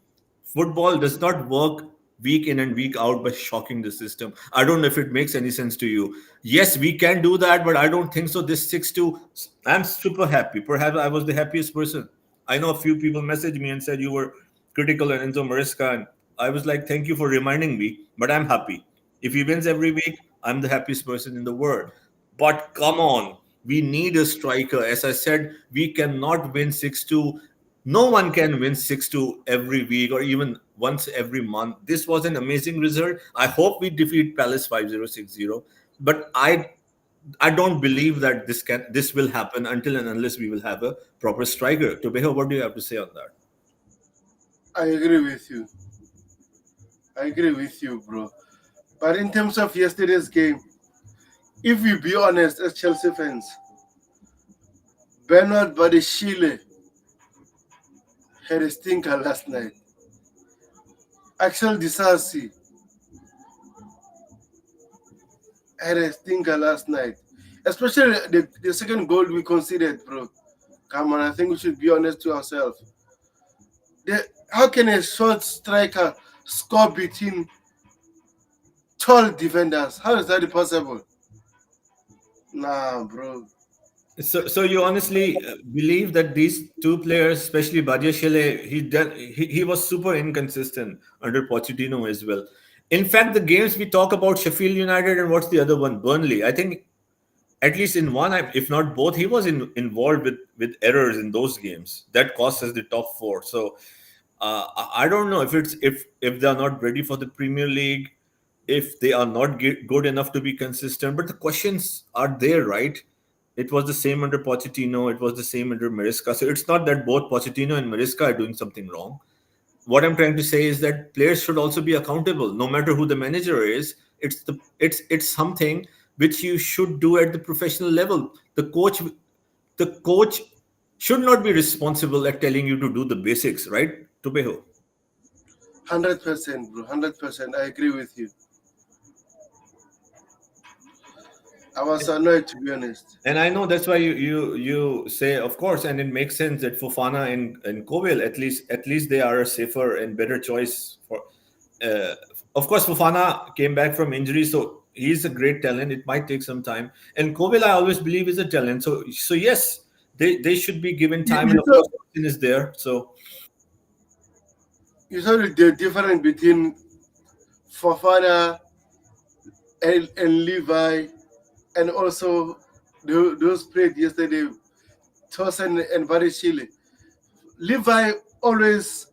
Football does not work week in and week out by shocking the system. I don't know if it makes any sense to you. Yes, we can do that, but I don't think so. This 6-2, I'm super happy. Perhaps I was the happiest person. I know a few people messaged me and said you were critical on Enzo Maresca, and I was like, thank you for reminding me, but I'm happy. If he wins every week, I'm the happiest person in the world. But come on, we need a striker. As I said, we cannot win 6-2. No one can win 6-2 every week or even once every month. This was an amazing result. I hope we defeat Palace 5-0, 6-0. But I don't believe that this will happen until and unless we will have a proper striker. Tobeho, what do you have to say on that? I agree with you. I agree with you, bro. But in terms of yesterday's game, if we be honest as Chelsea fans, Bernard Badeshile had a stinker last night. Axel Disasi had a stinker last night. Especially the second goal we conceded, bro. Come on, I think we should be honest to ourselves. How can a short striker score between tall defenders? How is that possible? Nah, bro. So you honestly believe that these two players, especially Badiashile, he was super inconsistent under Pochettino as well. In fact, the games we talk about, Sheffield United and what's the other one, Burnley. I think at least in one, if not both, he was involved with errors in those games that cost us the top four. So I don't know if they are not ready for the Premier League, if they are not good enough to be consistent. But the questions are there, right? It was the same under Pochettino. It was the same under Maresca. So it's not that both Pochettino and Maresca are doing something wrong. What I'm trying to say is that players should also be accountable, no matter who the manager is. It's something which you should do at the professional level. The coach should not be responsible at telling you to do the basics, right, Tubeho? 100%, bro. 100%. I agree with you. I was annoyed, to be honest. And I know that's why you say, of course, and it makes sense that Fofana and Kovel, at least they are a safer and better choice for. Uh, of course, Fofana came back from injury, so he's a great talent. It might take some time, and Kovel I always believe is a talent. So yes, they should be given You, time, and you of saw course, Austin is there. So you saw the difference between Fofana and Levi, and also those played yesterday, Tosin and Varishile. Levi always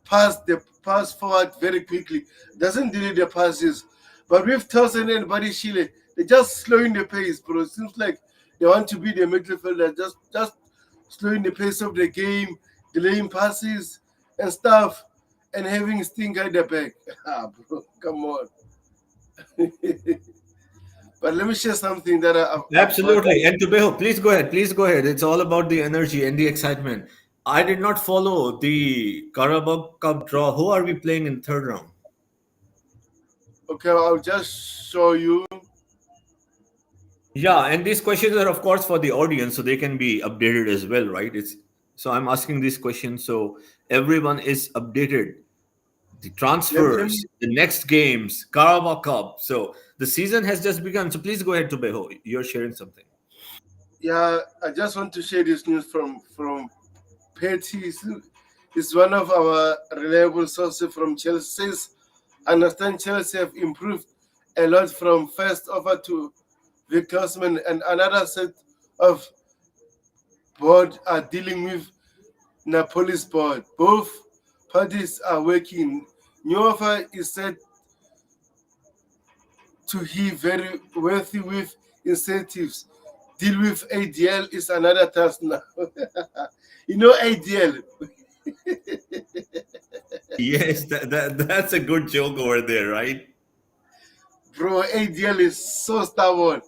pass forward very quickly, doesn't delay the passes. But with Tosin and Varishile, they're just slowing the pace, bro. It seems like they want to be the midfielder, just slowing the pace of the game, delaying passes and stuff, and having Stinker at the back. Ah, bro, come on. But let me share something that I've got. absolutely, and Tubeho, please go ahead. Please go ahead. It's all about the energy and the excitement. I did not follow the Karabakh Cup draw. Who are we playing in third round? Okay, I'll just show you. Yeah, and these questions are of course for the audience, so they can be updated as well, right? It's so I'm asking these questions so everyone is updated. The Let me transfers, the next games, Carabao Cup. So the season has just begun. So please go ahead to Beho. You're sharing something. Yeah, I just want to share this news from Petty. Is one of our reliable sources from Chelsea. Says, understand Chelsea have improved a lot from first offer to Victor Osimhen, and another set of board are dealing with Napoli's board. Both parties are working. New offer is said to he very wealthy with incentives. Deal with ADL is another task now. You know ADL, Yes, that's a good joke over there, right? bro. ADL is so stubborn.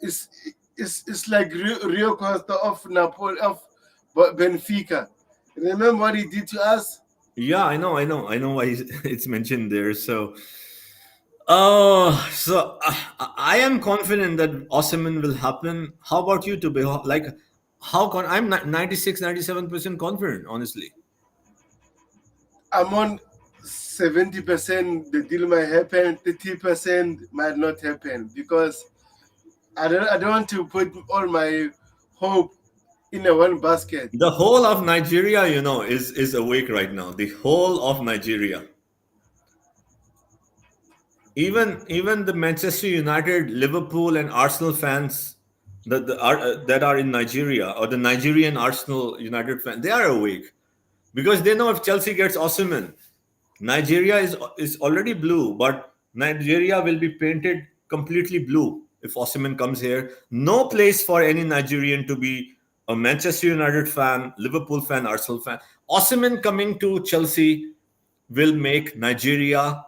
It's it's like Rio Costa of Napoli of Benfica. Remember what he did to us? Yeah, I know why it's mentioned there. So I am confident that Osimhen will happen. How about you, to be like? I'm 96, 97% confident, honestly. I'm on 70%. The deal might happen. 30% might not happen because I don't want to put all my hope in a one basket. The whole of Nigeria, is awake right now. The whole of Nigeria, even the Manchester United, Liverpool, and Arsenal fans that are in Nigeria, or the Nigerian Arsenal United fans, they are awake because they know if Chelsea gets Osimhen, Nigeria is already blue, but Nigeria will be painted completely blue if Osimhen comes here. No place for any Nigerian to be a Manchester United fan, Liverpool fan, Arsenal fan. Osimhen coming to Chelsea will make Nigeria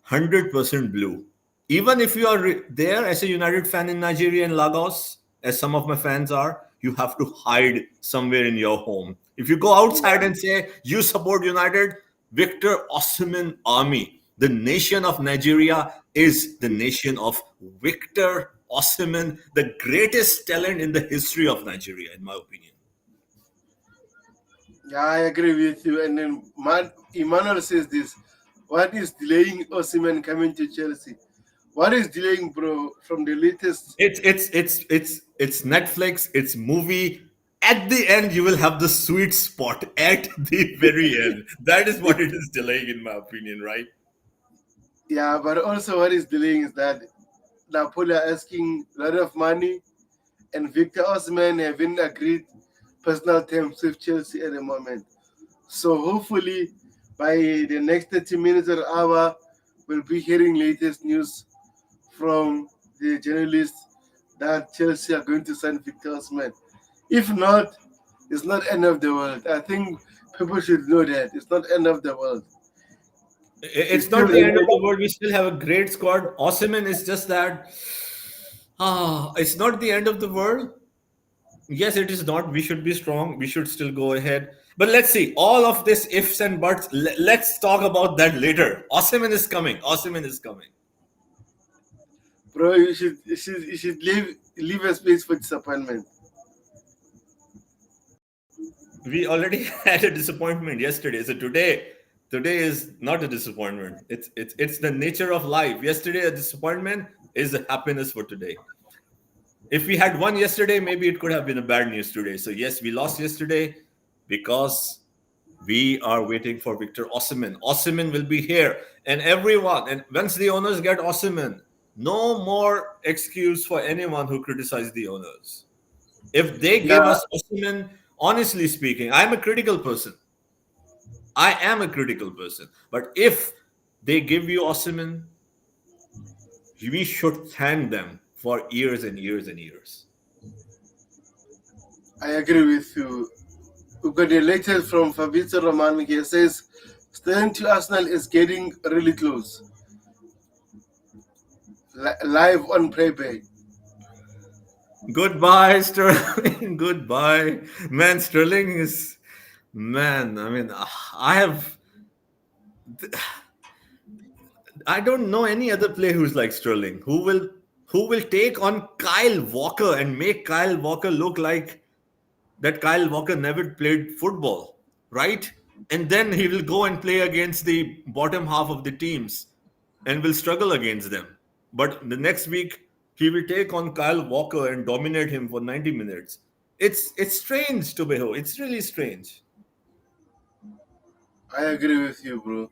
100% blue. Even if you are there as a United fan in Nigeria and Lagos, as some of my fans are, you have to hide somewhere in your home. If you go outside and say you support United, Victor Osimhen Army, the nation of Nigeria is the nation of Victor Osimhen, the greatest talent in the history of Nigeria, in my opinion. Yeah, I agree with you. And then Emmanuel says this: what is delaying Osimhen coming to Chelsea? What is delaying, bro, from the latest? It's Netflix, it's movie. At the end, you will have the sweet spot at the very end. That is what it is delaying, in my opinion, right? Yeah, but also what is delaying is that Napoli are asking a lot of money, and Victor Osimhen having agreed personal terms with Chelsea at the moment. So hopefully, by the next 30 minutes or hour, we'll be hearing latest news from the journalists that Chelsea are going to sign Victor Osimhen. If not, it's not end of the world. I think people should know that it's not end of the world. It's It's still not the in end of the world. We still have a great squad. Osimhen is just that. It's not the end of the world. Yes, it is not. We should be strong. We should still go ahead. But let's see. All of this ifs and buts. Let's talk about that later. Osimhen is coming. Osimhen is coming. Bro, you should leave a space for disappointment. We already had a disappointment yesterday. So today is not a disappointment. It's the nature of life. Yesterday a disappointment is a happiness for today. If we had won yesterday, maybe it could have been a bad news today. So yes, we lost yesterday because we are waiting for Victor Osimhen. Osimhen will be here, and everyone. And once the owners get Osimhen, no more excuse for anyone who criticized the owners. If they Yeah, give us Osimhen, honestly speaking, I'm a critical person. I am a critical person. But if they give you Osimhen, we should thank them for years and years and years. I agree with you. We got the latest from Fabrizio Romano here. Says, Sterling to Arsenal is getting really close. Live on playback. Goodbye, Sterling. Goodbye. Man, Sterling is. Man, I mean, I have. I don't know any other player who's like Sterling who will take on Kyle Walker and make Kyle Walker look like that Kyle Walker never played football, right? And then he will go and play against the bottom half of the teams and will struggle against them. But the next week he will take on Kyle Walker and dominate him for 90 minutes. It's strange to behold. It's really strange. I agree with you, bro.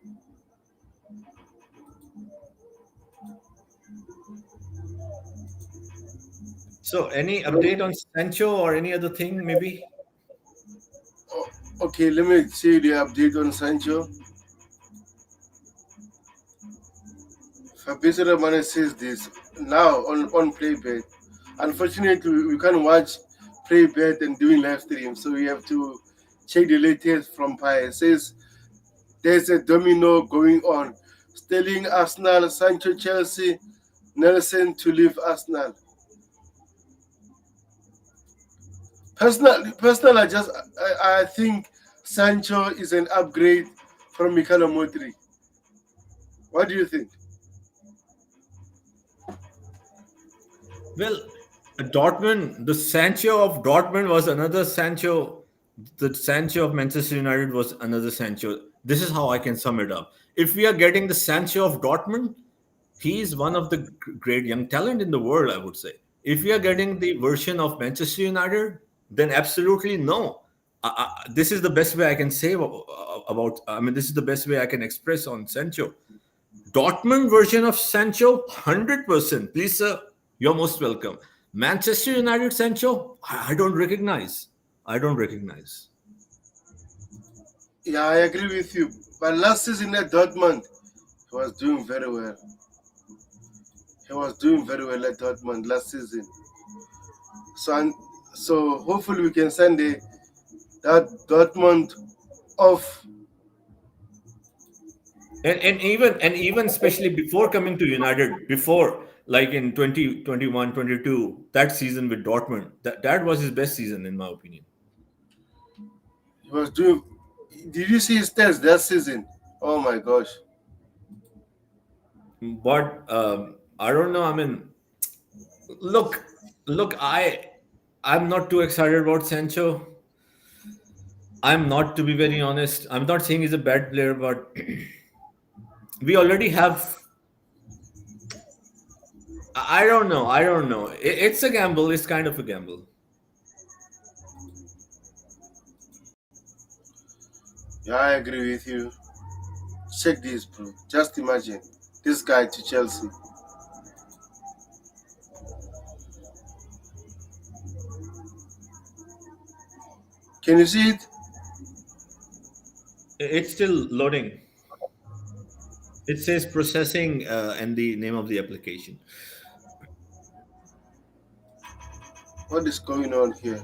So any update on Sancho or any other thing maybe? Oh, okay, let me see the update on Sancho. Fabrizio Romano says this now on playback. Unfortunately, we can't watch playback and doing live stream, so we have to check the latest from Pi. It says there's a domino going on. Sterling Arsenal, Sancho Chelsea, Nelson to leave Arsenal. Personally, I think Sancho is an upgrade from Mikhailo Modric. What do you think? Well, Dortmund, the Sancho of Dortmund was another Sancho. The Sancho of Manchester United was another Sancho. This is how I can sum it up. If we are getting the Sancho of Dortmund, he is one of the great young talent in the world, I would say. If we are getting the version of Manchester United, then absolutely no. This is the best way I can say about. I mean, this is the best way I can express on Sancho. Dortmund version of Sancho, 100%. Please, sir, you're most welcome. Manchester United Sancho, I don't recognize. I don't recognize. Yeah, I agree with you. But last season at Dortmund, he was doing very well. He was doing very well at Dortmund last season. So so hopefully we can send that Dortmund off. And even especially before coming to United, before like in 2021, 22, that season with Dortmund, that was his best season in my opinion. He was doing. Did you see his stats that season? Oh my gosh. But I don't know. I mean, look, look, I'm not too excited about Sancho. I'm not, to be very honest. I'm not saying he's a bad player, but we already have. I don't know. I don't know. It's a gamble. It's kind of a gamble. Yeah, I agree with you. Check this, bro. Just imagine this guy to Chelsea. Can you see it? It's still loading. It says processing and the name of the application. What is going on here?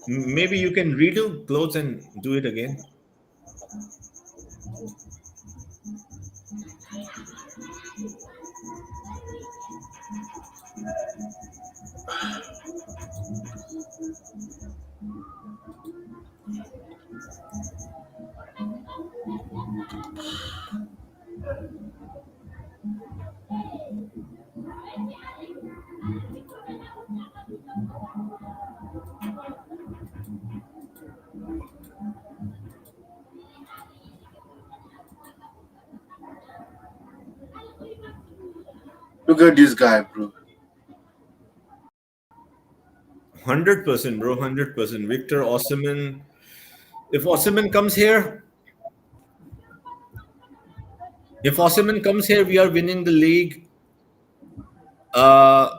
Maybe you can redo close and do it again. forget this guy, bro. 100%, bro. 100%. Victor Osimhen. If Osimhen comes here, if Osimhen comes here, we are winning the league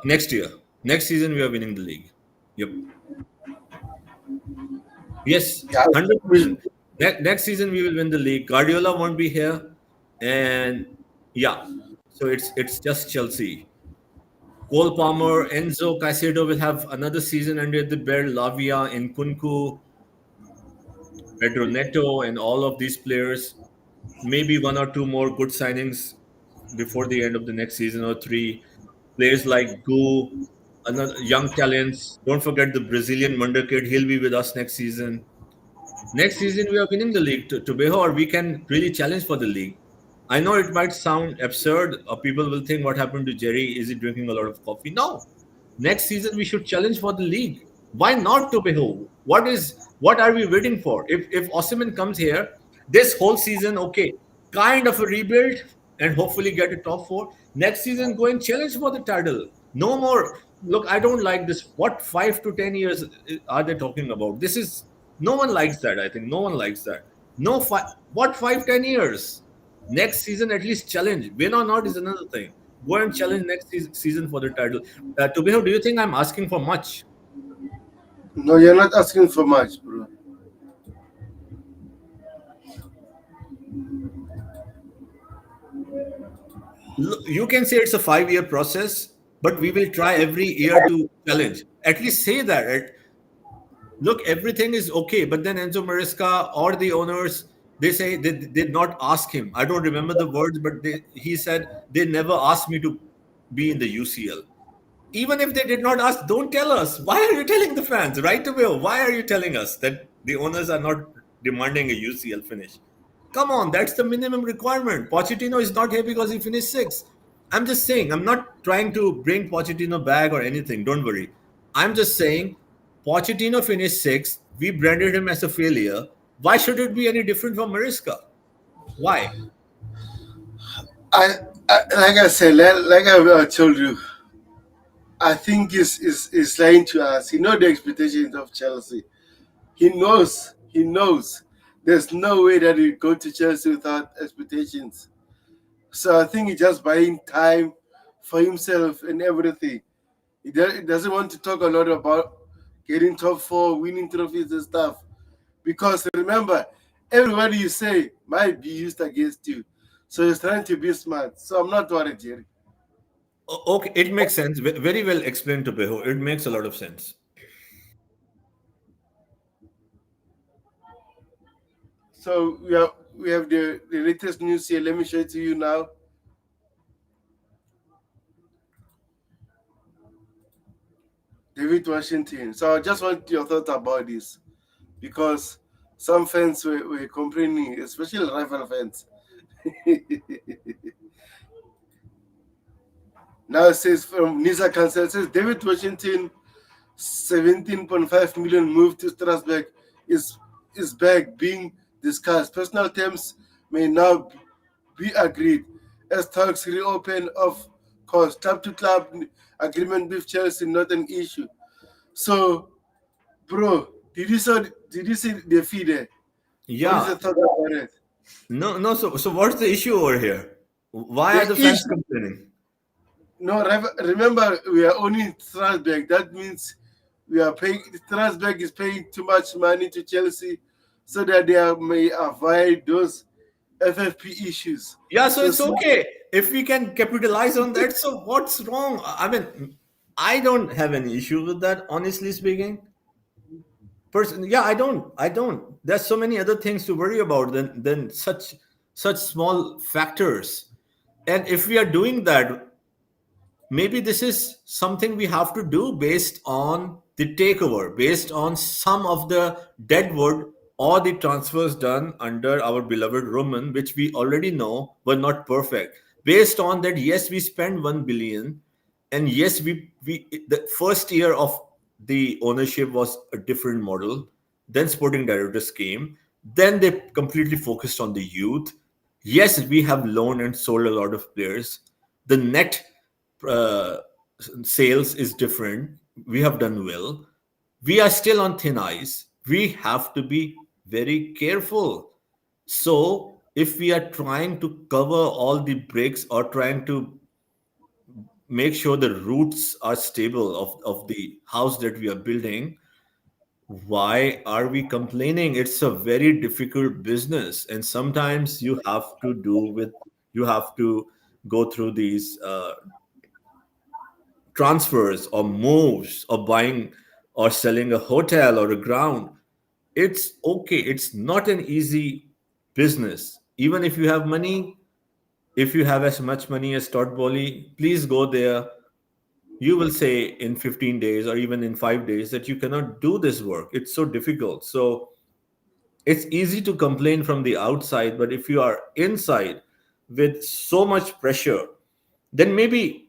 next year. Next season, we are winning the league. Yep. Yes, Yeah, 100%. Next season, we will win the league. Guardiola won't be here. And yeah, so it's just Chelsea. Cole Palmer, Enzo Caicedo will have another season under the belt. Lavia, Nkunku, Pedro Neto, and all of these players. Maybe one or two more good signings before the end of the next season or three. Players like Gu, another young talents. Don't forget the Brazilian wonder kid. He'll be with us next season. Next season, we are winning the league to Beho, or we can really challenge for the league. I know it might sound absurd, or people will think, what happened to Jerry? Is he drinking a lot of coffee? No. Next season, we should challenge for the league. Why not to Beho? What are we waiting for? If Osimhen comes here, this whole season, okay, kind of a rebuild and hopefully get a top four. Next season, go and challenge for the title. No more. Look, I don't like this. What 5 to 10 years are they talking about? This is no one likes that. I think no one likes that. No, what 5 10 years? Next season, at least challenge. Win or not is another thing. Go and challenge next season for the title. Tubeho, do you think I'm asking for much? no, you're not asking for much, bro. You can say it's a 5 year process, but we will try every year to challenge. At least say that. Look, everything is okay, but then Enzo Maresca or the owners, they say they did not ask him. I don't remember the words, but he said they never asked me to be in the UCL. Even if they did not ask, don't tell us. Why are you telling the fans right away? Why are you telling us that the owners are not demanding a UCL finish? Come on, that's the minimum requirement. Pochettino is not here because he finished sixth. I'm just saying, I'm not trying to bring Pochettino back or anything. Don't worry. I'm just saying, Pochettino finished sixth. We branded him as a failure. Why should it be any different from Mariska? Why? I, like I said, like I told you, I think is lying to us. He knows the expectations of Chelsea. He knows. There's no way that he go to Chelsea without expectations. So I think he's just buying time for himself and everything. He doesn't want to talk a lot about getting top four, winning trophies and stuff. Because remember, everybody you say might be used against you. So he's trying to be smart. So I'm not worried, Jerry. Okay, it makes sense. Very well explained to Beho. It makes a lot of sense. So we have the latest news here. Let me show it to you now. David Washington. So I just want your thoughts about this because some fans were complaining, especially rival fans. Now it says from Nisa Council, it says David Washington 17.5 million move to Strasbourg is back being discussed. Personal terms may now be agreed as talks reopen. Of course, club to club agreement with Chelsea not an issue. So, bro, did you see the fee there? What is Yeah. the thought about it? No, no. So what's the issue over here? Why are The the fans issue, complaining? no, remember we are owning Strasbourg. That means we are paying. Strasbourg is paying too much money to Chelsea, so that they may avoid those FFP issues. Yeah, so So, it's okay if we can capitalize on that. So what's wrong? I mean, I don't have any issue with that, honestly speaking. Yeah, I don't. There's so many other things to worry about than such small factors. And if we are doing that, maybe this is something we have to do based on the takeover, based on some of the deadwood or the transfers done under our beloved Roman, which we already know were not perfect. Based on that, yes, we spent 1 billion, and yes, we the first year of the ownership was a different model. Then sporting directors came. Then they completely focused on the youth. Yes, we have loaned and sold a lot of players. The net uh, sales is different. We have done well. We are still on thin ice. We have to be very careful. So, if we are trying to cover all the bricks or trying to make sure the roots are stable of the house that we are building, why are we complaining? It's a very difficult business, and sometimes you have to go through these transfers or moves or buying or selling a hotel or a ground. It's okay. It's not an easy business. Even if you have money, if you have as much money as Todd Bowley, please go there. You will say in 15 days or even in 5 days that you cannot do this work. It's so difficult. So it's easy to complain from the outside, but if you are inside with so much pressure, then maybe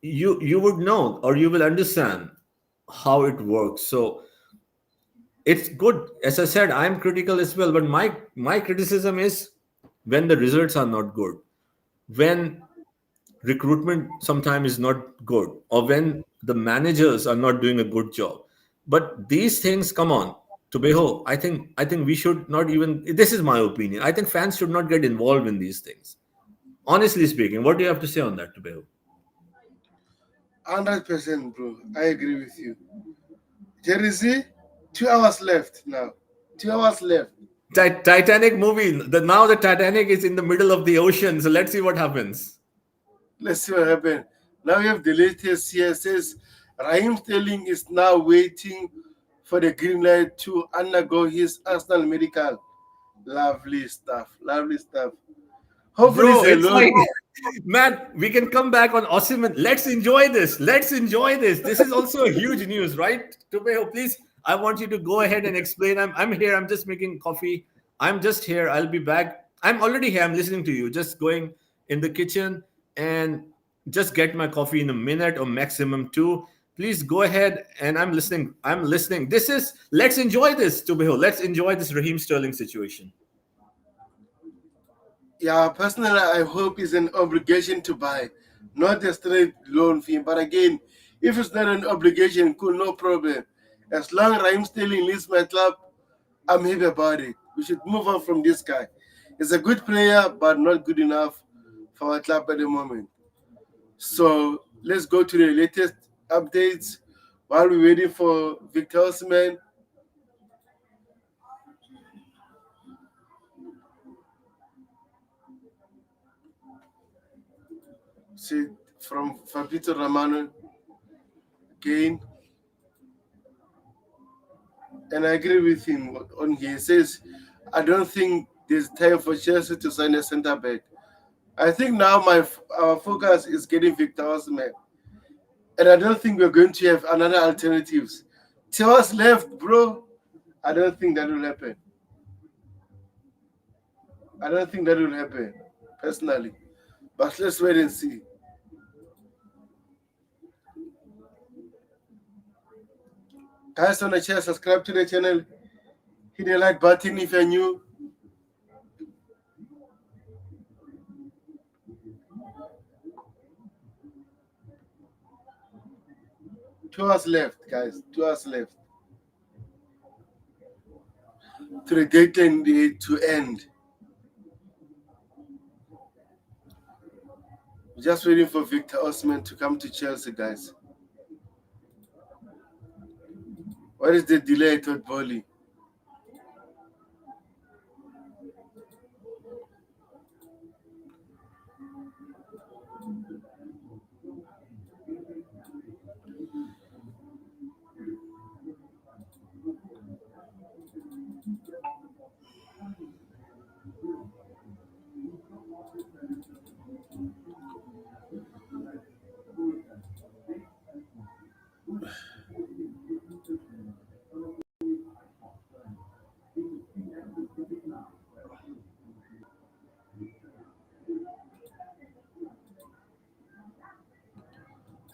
you would know or you will understand how it works. So it's good. As I said, I'm critical as well, but my criticism is when the results are not good, when recruitment sometimes is not good, or when the managers are not doing a good job. But these things, come on, Tobeho, I think we should not even, this is my opinion, I think fans should not get involved in these things. Honestly speaking, what do you have to say on that, Tobeho? 100%, bro. I agree with you. Jersey, 2 hours left now. 2 hours left. Titanic movie, now the Titanic is in the middle of the ocean, so let's see what happens. Let's see what happens. Now we have the latest here. It says Raheem Sterling is now waiting for the green light to undergo his Arsenal medical. Lovely stuff. Lovely stuff. Hopefully it's Bro, a it's loan. like, man, we can come back on Osimhen. Let's enjoy this. Let's enjoy this. This is also a huge news, right? Tubeho, please, I want you to go ahead and explain. I'm here. I'm just making coffee. I'm just here. I'll be back. I'm already here. I'm listening to you. Just going in the kitchen and just get my coffee in a minute or maximum two. Please go ahead and I'm listening. I'm listening. Let's enjoy this, Tubeho. Let's enjoy this Raheem Sterling situation. Yeah, personally, I hope it's an obligation to buy, not a straight loan fee. But again, if it's not an obligation, cool, no problem. As long as I'm still in leads my club, I'm happy about it. We should move on from this guy. He's a good player, but not good enough for our club at the moment. So let's go to the latest updates while we're waiting for Victor Osimhen. See from Fabrizio Romano again. And I agree with him on here. He says, I don't think there's time for Chelsea to sign a centre back. I think now our focus is getting Victor Osimhen. And I don't think we're going to have another alternatives. Tell us left, bro. I don't think that will happen. I don't think that will happen, personally. But let's wait and see. Guys on the channel, subscribe to the channel. Hit the like button if you're new. 2 hours left, guys. 2 hours left. To the deadline day to end. We're just waiting for Victor Osimhen to come to Chelsea, guys. What is the delay, Todd Bowley?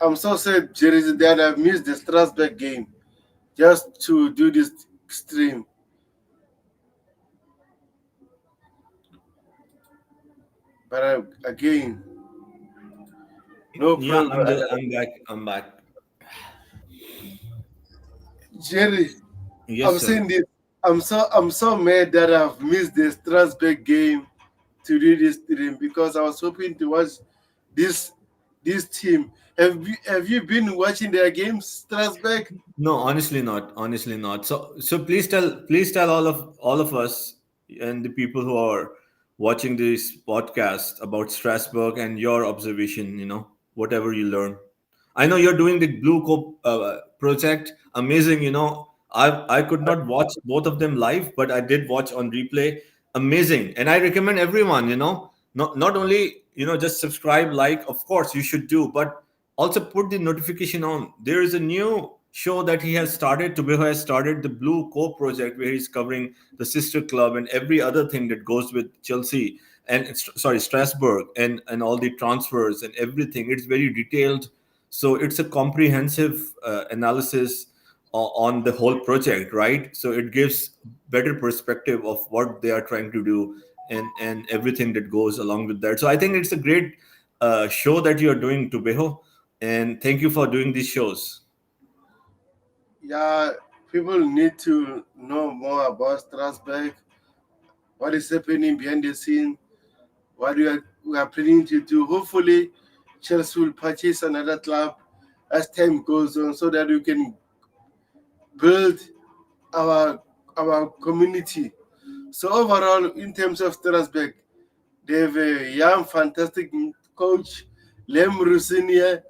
I'm so sad, Jerry, that I've missed the Strasbourg game just to do this stream. But again, No Yeah, problem. I'm back. I'm back. Jerry, I'm Yes, sir. saying this. I'm so mad that I've missed the Strasbourg game to do this stream because I was hoping to watch this this team. Have you been watching their games, Strasbourg? No, honestly not. Honestly not. So please tell all of us and the people who are watching this podcast about Strasbourg and your observation. Whatever you learn. I know you're doing the BlueCo project. Amazing. I could not watch both of them live, but I did watch on replay. Amazing, and I recommend everyone. Not only just subscribe, like, of course you should do, but also put the notification on. There is a new show that he has started. Tobeho has started the Blue Co project where he's covering the sister club and every other thing that goes with Chelsea and sorry, Strasbourg, and all the transfers and everything. It's very detailed, so it's a comprehensive analysis on the whole project, right? So it gives better perspective of what they are trying to do and everything that goes along with that. So I think it's a great show that you are doing, Tubeho, and thank you for doing these shows. Yeah, people need to know more about Strasbourg, what is happening behind the scene, what we are planning to do. Hopefully, Chelsea will purchase another club as time goes on, so that we can build our our community. So overall, in terms of Strasbourg, they have a young, fantastic coach, Lem Rusinier,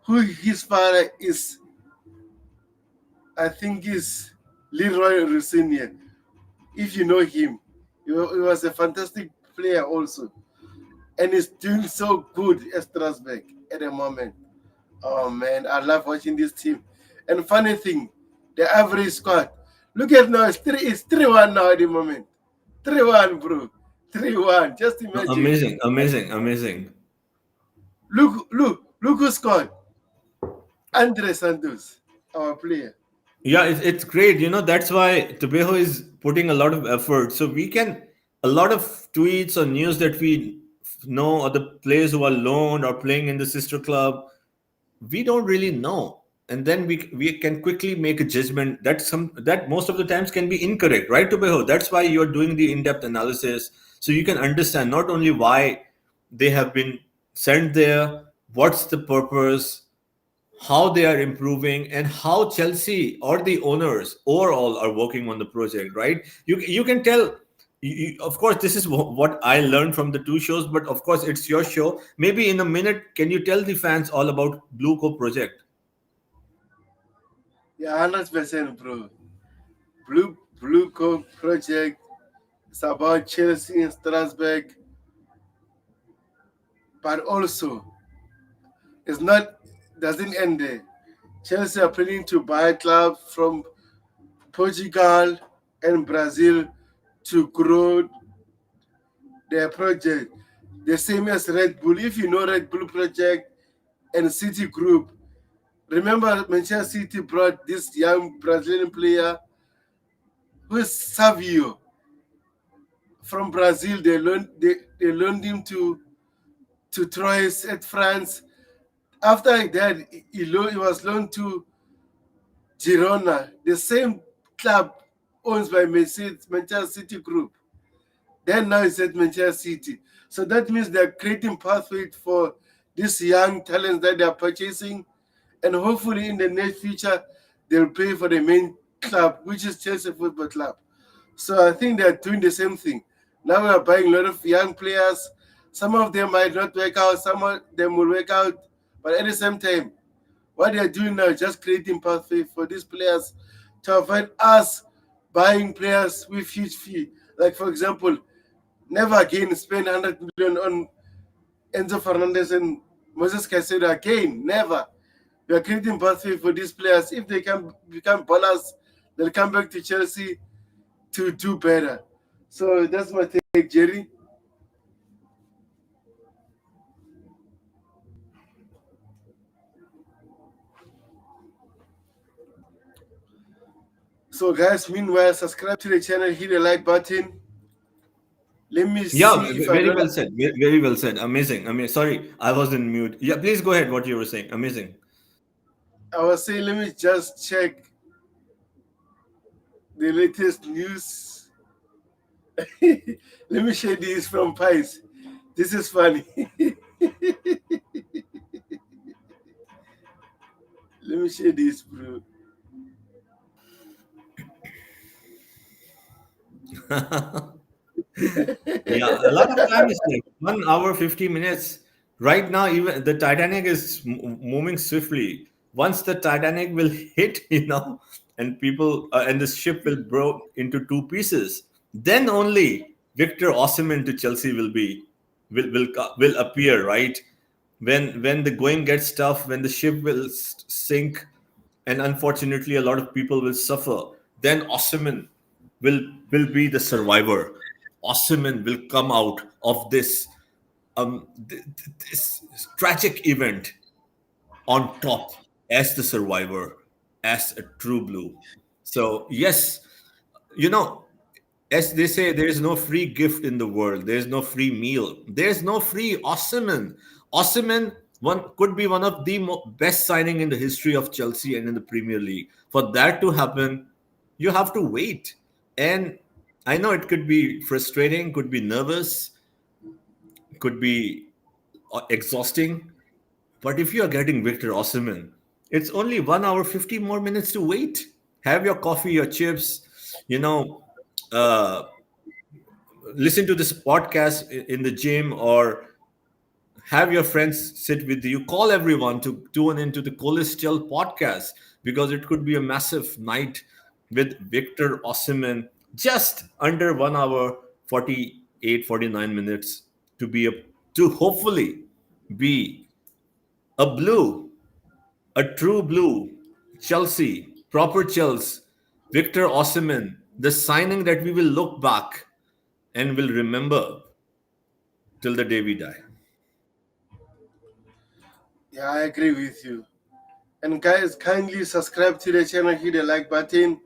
who his father is, I think, is Leroy Rusinier. If you know him, he was a fantastic player also, and he's doing so good at Strasbourg at the moment. Oh man, I love watching this team. And funny thing, the average squad. Look at now, it's 3-1 now at the moment. 3-1, bro. 3-1. Just No, imagine. amazing, amazing, amazing. Look who scored. Andre Santos, our player. Yeah, it's great. That's why Tobeho is putting a lot of effort. So we can, a lot of tweets or news that we know, or the players who are loaned or playing in the sister club, we don't really know. And then we can quickly make a judgment that most of the times can be incorrect, right, Tobeho? That's why you're doing the in-depth analysis. So you can understand not only why they have been sent there, what's the purpose, how they are improving, and how Chelsea or the owners overall are working on the project, right? You can tell. Of course, this is what I learned from the two shows, but of course, it's your show. Maybe in a minute, can you tell the fans all about Blue Co project? Yeah, 100%, bro. Blue Coke project. It's about Chelsea in Strasbourg, but also it's not doesn't end there. Chelsea are planning to buy clubs from Portugal and Brazil to grow their project. The same as Red Bull. If you know Red Bull project and City Group, remember Manchester City brought this young Brazilian player who is Savio from Brazil. They loaned him to Troyes at France. After that, he was loaned to Girona, the same club owns by Manchester City Group. Then now it's at Manchester City. So that means they're creating pathways for these young talents that they're purchasing. And hopefully in the near future, they'll play for the main club, which is Chelsea Football Club. So I think they're doing the same thing. Now we are buying a lot of young players. Some of them might not work out, some of them will work out. But at the same time, what they're doing now is just creating pathway for these players to avoid us buying players with huge fee. Like for example, never again spend 100 million on Enzo Fernandez and Moses Caicedo again. Never. We are creating pathway for these players. If they can become ballers, they'll come back to Chelsea to do better. So that's my take, Jerry. So guys, meanwhile, subscribe to the channel, hit the like button. Let me Yeah, see if I very don't. well said. Very well said. Amazing. I mean, sorry, I was in mute. Yeah, please go ahead. What you were saying. Amazing. I was saying, let me just check the latest news. Let me share this from Pies. This is funny. Let me share this, bro. Yeah, a lot of time is like 1 hour 50 minutes. Right now, even the Titanic is moving swiftly. Once the Titanic will hit, and people and the ship will broke into two pieces, then only Victor Osimhen to Chelsea will appear, right? When the going gets tough, when the ship will sink, and unfortunately a lot of people will suffer, then Osimhen will will be the survivor. Osimhen will come out of this tragic event on top as the survivor, as a true blue. So yes, you know, as they say, there is no free gift in the world. There is no free meal. There is no free Osimhen. Osimhen one could be one of the best signing in the history of Chelsea and in the Premier League. For that to happen, you have to wait. And I know it could be frustrating, could be nervous, could be exhausting. But if you are getting Victor Osimhen, it's only 1 hour 50 more minutes to wait. Have your coffee, your chips, you know, uh, listen to this podcast in the gym, or have your friends sit with you. Call everyone to tune into the Cholesterol podcast, because it could be a massive night with Victor Osimhen. Just under 1 hour 48 49 minutes to be a to hopefully be a blue, a true blue, Chelsea, proper Chelsea, Victor Osimhen, the signing that we will look back and will remember till the day we die. Yeah, I agree with you. And guys, kindly subscribe to the channel, hit the like button.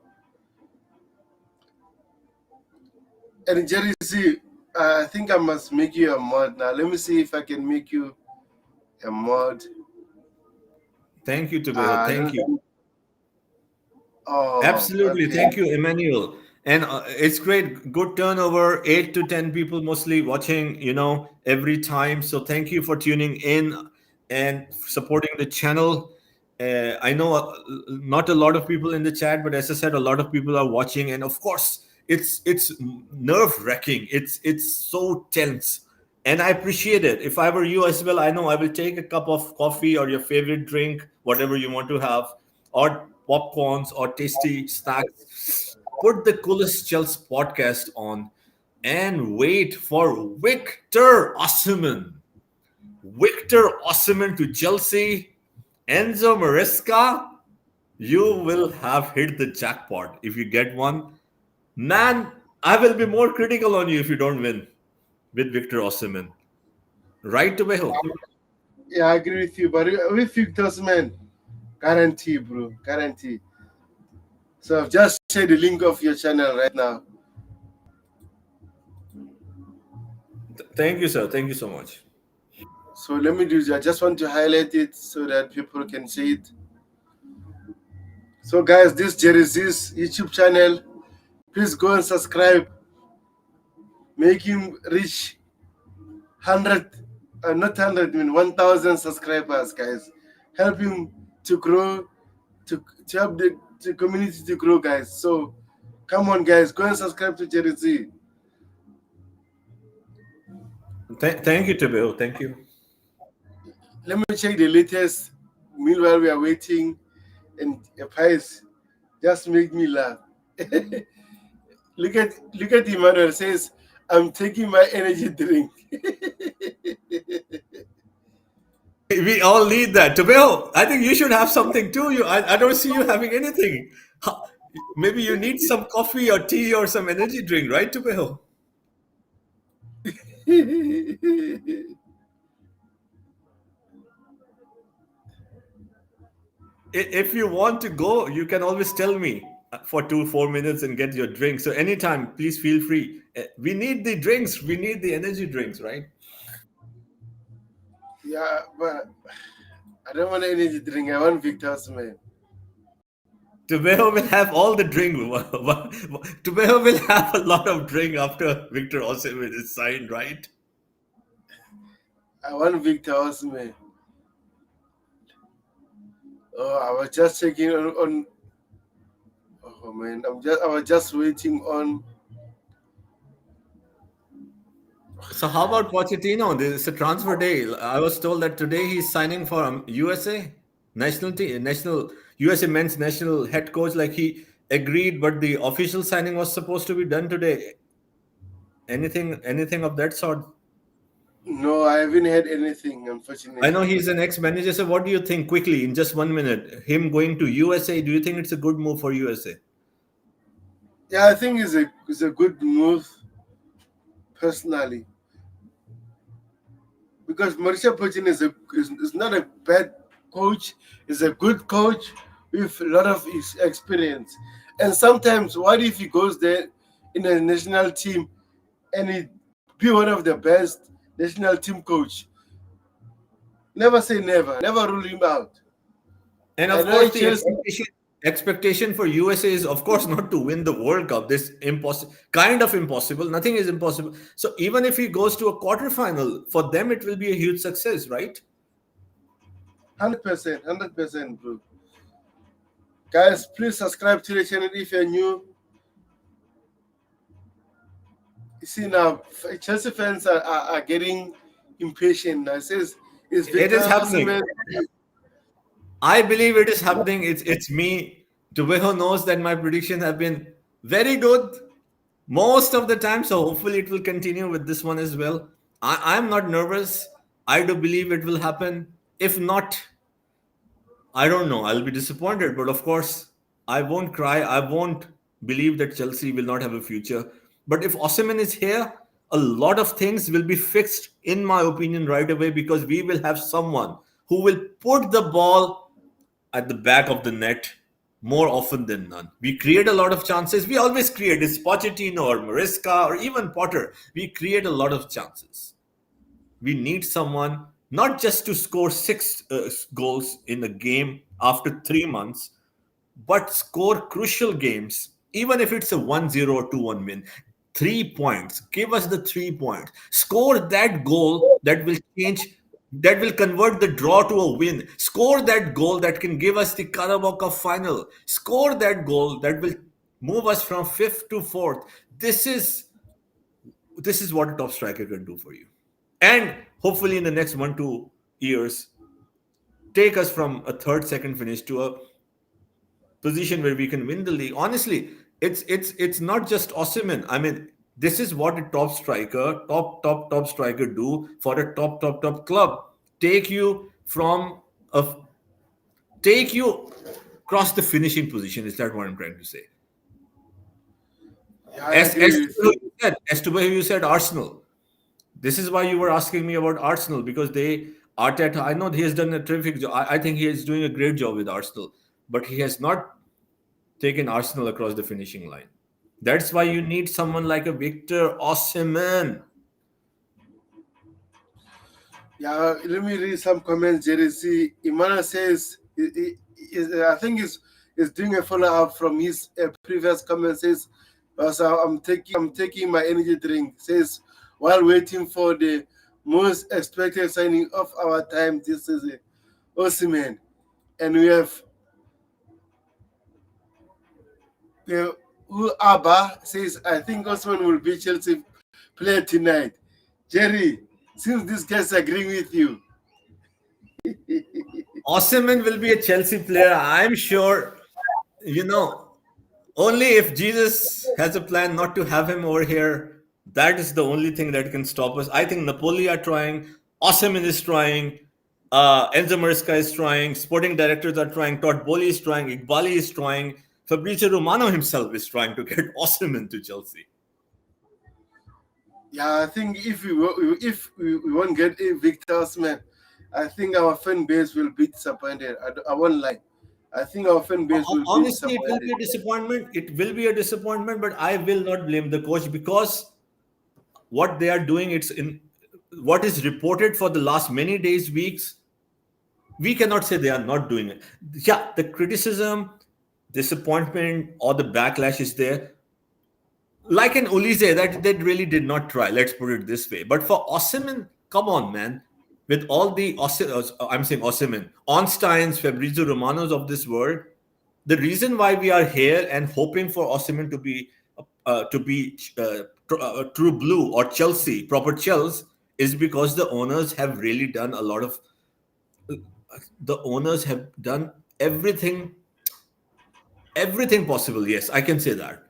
And Jerry Z, I think I must make you a mod now. Let me see if I can make you a mod. Thank you, Tobias. I Thank don't. you. Oh, Absolutely. okay. Thank you, Emmanuel. And it's great. Good turnover. 8 to 10 people mostly watching, every time. So thank you for tuning in and supporting the channel. I know not a lot of people in the chat, but as I said, a lot of people are watching. And of course, it's nerve wracking. It's so tense. And I appreciate it. If I were you as well, I know I will take a cup of coffee or your favorite drink, whatever you want to have, or popcorns or tasty snacks. Put the Coolest Chels podcast on and wait for Victor Osimhen. Victor Osimhen to Chelsea. Enzo Maresca, you will have hit the jackpot if you get one. Man, I will be more critical on you if you don't win with Victor Osimhen. Right, Tubeho? Yeah, I agree with you. But with Victor's man, guarantee, bro, guarantee. So I've just shared the link of your channel right now. Thank you, sir. Thank you so much. So let me do this. I just want to highlight it so that people can see it. So guys, this Jerry Z's YouTube channel, please go and subscribe. Make him reach 100, not 100, I mean 1,000 subscribers, guys. Help him to grow, to help the community to grow, guys. So come on, guys, go and subscribe to Jerry Z. Thank you, Tubeho. Thank you. Let me check the latest. Meanwhile, we are waiting, and a price just make me laugh. look at Emmanuel says, "I'm taking my energy drink." We all need that. Tubeho, I think you should have something too. I don't see you having anything. Maybe you need some coffee or tea or some energy drink, right, Tubeho? If you want to go, you can always tell me. for 2 4 minutes and get your drink. So anytime, please feel free. We need the drinks. We need the energy drinks, right? Yeah, but I don't want energy drink. I want Victor Osimhen. Tubeho will have all the drink. Tubeho will have a lot of drink after Victor Osimhen is signed, right? I want Victor Osimhen. Oh, I was just checking on. Oh man, I was just waiting on. So how about Pochettino? This is a transfer day. I was told that today he's signing for USA national team, national USA men's national head coach. Like he agreed, but the official signing was supposed to be done today. Anything of that sort? No, I haven't had anything, I know unfortunately. he's an ex-manager. So what do you think quickly in just 1 minute? Him going to USA? Do you think it's a good move for USA? Yeah, I think it's a good move personally because Mauricio Pochettino is not a bad coach. He's a good coach with a lot of experience. And sometimes, what if he goes there in a national team and he be one of the best national team coach? Never say never. Never rule him out. And I of know course, the Chelsea. expectation for USA is, of course, not to win the World Cup. This impossible, kind of impossible. Nothing is impossible. So even if he goes to a quarterfinal, for them it will be a huge success, right? 100%, 100%, bro. Guys, please subscribe to the channel if you're new. You see now, Chelsea fans are getting impatient now. It says, is It Victor is happening. Osimhen? I believe it is happening. It's me. Dubeho knows that my predictions have been very good most of the time. So hopefully it will continue with this one as well. I'm not nervous. I do believe it will happen. If not, I don't know. I'll be disappointed, but of course, I won't cry. I won't believe that Chelsea will not have a future. But if Osimhen is here, a lot of things will be fixed, in my opinion, right away because we will have someone who will put the ball at the back of the net more often than none. We create a lot of chances. We always create. It's Pochettino or Mariska or even Potter. We create a lot of chances. We need someone not just to score six goals in a game after 3 months, but score crucial games, even if it's a 1-0 or 2-1 win. 3 points. Give us the 3 points. Score that goal that will change, that will convert the draw to a win. Score that goal that can give us the Carabao Cup final. Score that goal that will move us from fifth to fourth. This is what a top striker can do for you. And hopefully in the next 1 2 years, take us from a third, second finish to a position where we can win the league. Honestly, it's not just Osimhen. I mean, this is what a top striker do for a top club. Take you from a take you across the finishing position. Is that what I'm trying to say? Yeah, I agree with you. As to where you said Arsenal. This is why you were asking me about Arsenal because Arteta. I know he has done a terrific job. I think he is doing a great job with Arsenal, but he has not taken Arsenal across the finishing line. That's why you need someone like a Victor Osimhen. Yeah, let me read some comments, Jerry. See, Imana says, I think is doing a follow up from his previous comment. Says, so I'm taking my energy drink. Says, while waiting for the most expected signing of our time this season, Osimhen, and we have who Abba says, I think Osimhen will be Chelsea player tonight. Jerry, since this guy's agreeing with you, Osimhen will be a Chelsea player. I'm sure, you know, only if Jesus has a plan not to have him over here, that is the only thing that can stop us. I think Napoli are trying, Osimhen is trying, Enzo Maresca is trying, sporting directors are trying, Todd Bowley is trying, Iqbali is trying, Fabrizio Romano himself is trying to get Osimhen to Chelsea. yeah, I think if we won't get a Victor Osimhen, I think our fan base will be disappointed. I won't lie. I think our fan base will be Honestly, it will disappointed. be a disappointment. It will be a disappointment, but I will not blame the coach because what they are doing, it's in what is reported for the last many days, weeks. We cannot say they are not doing it. Yeah, the criticism, disappointment, or the backlash is there. Like an Ulise, that they really did not try. Let's put it this way. But for Osimhen, come on, man. With all the I'm saying Osimhen, Onsteins, Fabrizio Romanos of this world, the reason why we are here and hoping for Osimhen to be true blue or Chelsea, proper Chelsea, is because the owners have really done a lot of. The owners have done everything possible. Yes, I can say that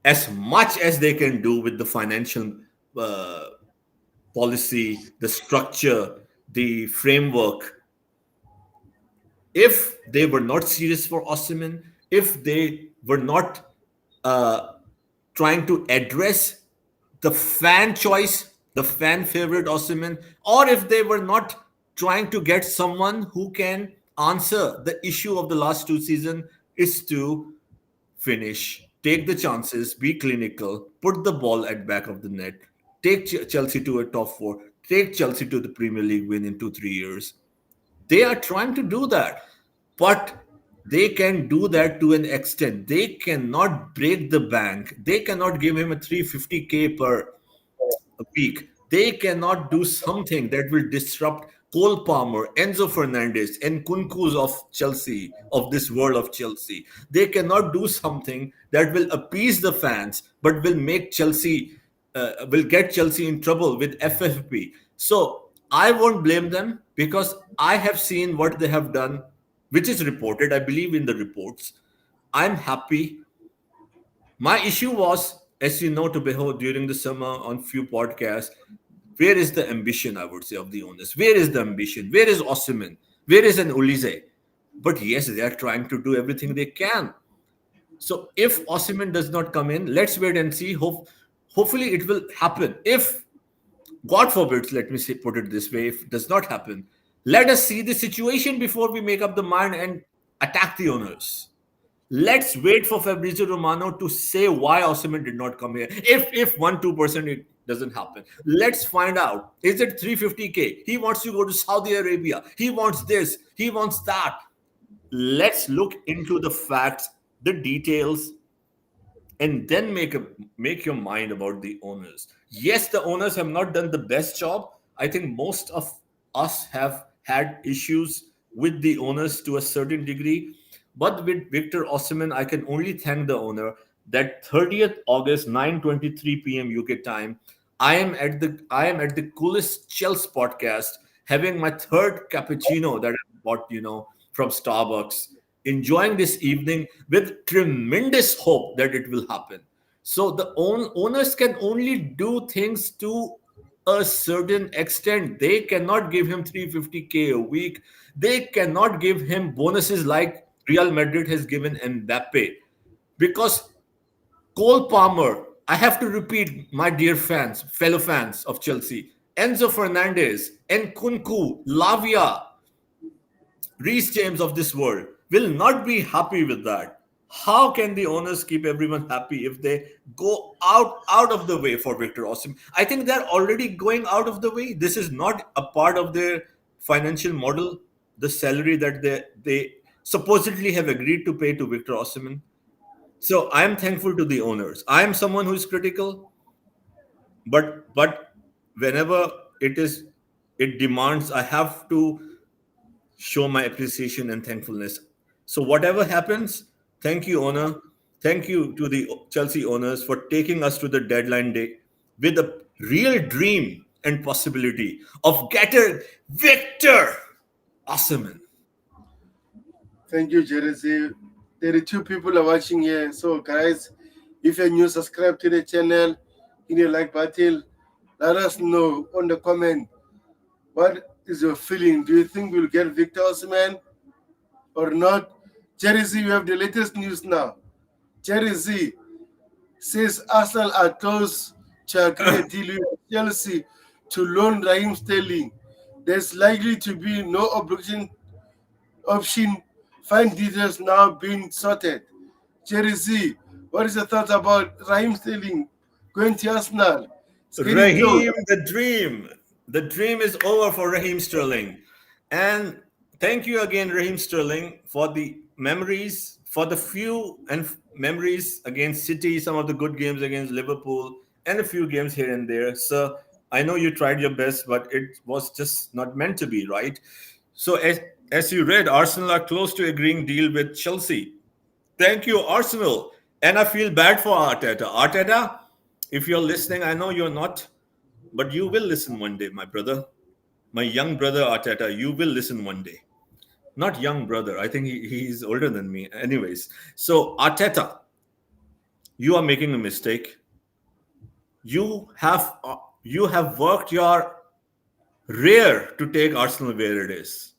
as much as they can do with the financial uh, policy, the structure, the framework. If they were not serious for Osimhen, if they were not uh, trying to address the fan choice, the fan favorite Osimhen, or if they were not trying to get someone who can answer the issue of the last two seasons, is to finish, take the chances, be clinical, put the ball at back of the net, take Chelsea to a top four, take Chelsea to the Premier League win in 2 3 years. They are trying to do that, but they can do that to an extent. They cannot break the bank. They cannot give him a 350K per a week. They cannot do something that will disrupt Cole Palmer, Enzo Fernandez, and Kunkus of Chelsea, of this world of Chelsea. They cannot do something that will appease the fans, but will get Chelsea in trouble with FFP. So I won't blame them because I have seen what they have done, which is reported. I believe in the reports. I'm happy. My issue was, as you know, to behold during the summer on few podcasts, where is the ambition, I would say, of the owners? Where is the ambition? Where is Osimhen? Where is an Ulise? But yes, they are trying to do everything they can. So if Osimhen does not come in, let's wait and see. Hopefully it will happen. If God forbid, let me say, put it this way, if it does not happen, let us see the situation before we make up the mind and attack the owners. Let's wait for Fabrizio Romano to say why Osimhen did not come here. If 1 2% it doesn't happen, let's find out. Is it 350K? He wants to go to Saudi Arabia. He wants this. He wants that. Let's look into the facts, the details, and then make your mind about the owners. Yes, the owners have not done the best job. I think most of us have had issues with the owners to a certain degree, but with Victor Osimhen, I can only thank the owner that 30th August 9:23 p.m. UK time, I am at the coolest Chelsea podcast, having my third cappuccino that I bought, from Starbucks, enjoying this evening with tremendous hope that it will happen. So the owners can only do things to a certain extent. They cannot give him 350K a week. They cannot give him bonuses like Real Madrid has given Mbappe, because Cole Palmer, I have to repeat, my dear fans, fellow fans of Chelsea, Enzo Fernandez, Nkunku, Lavia, Reece James of this world will not be happy with that. How can the owners keep everyone happy if they go out of the way for Victor Osimhen? I think they're already going out of the way. This is not a part of their financial model. The salary that they supposedly have agreed to pay to Victor Osimhen. So I am thankful to the owners. I am someone who is critical, but whenever it demands, I have to show my appreciation and thankfulness. So whatever happens, thank you, owner. Thank you to the Chelsea owners for taking us to the deadline day with a real dream and possibility of getting Victor Osimhen. Thank you, Jersey. There are two people are watching here. So, guys, if you're new, subscribe to the channel, hit the like button. Let us know on the comment what is your feeling. Do you think we'll get Victor Osimhen or not? Jersey, you have the latest news now. Jersey says Arsenal are close to agree a deal with Chelsea to loan Raheem Sterling. There's likely to be no option Fine details now being sorted. Jerry Z, what is your thoughts about Raheem Sterling going to Arsenal? It's getting close. Raheem, the dream. The dream is over for Raheem Sterling. And thank you again, Raheem Sterling, for the memories, for the few memories against City, some of the good games against Liverpool, and a few games here and there. So I know you tried your best, but it was just not meant to be, right? So as you read, Arsenal are close to agreeing deal with Chelsea. Thank you, Arsenal. And I feel bad for Arteta. Arteta, if you're listening, I know you're not, but you will listen one day, my brother. My young brother Arteta, you will listen one day. Not young brother. I think he's older than me. Anyways, so Arteta, you are making a mistake. You have worked your rear to take Arsenal where it is.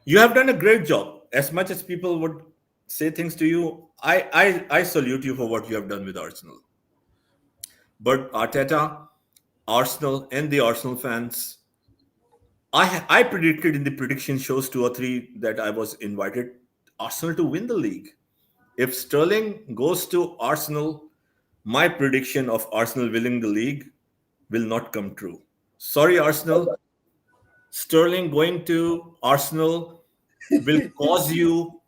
You have done a great job. As much as people would say things to you, I salute you for what you have done with Arsenal. But Arteta, Arsenal, and the Arsenal fans, I predicted in the prediction shows 2 or 3 that I was invited Arsenal to win the league. If Sterling goes to Arsenal, my prediction of Arsenal winning the league will not come true. Sorry, Arsenal. Sterling going to Arsenal will cause you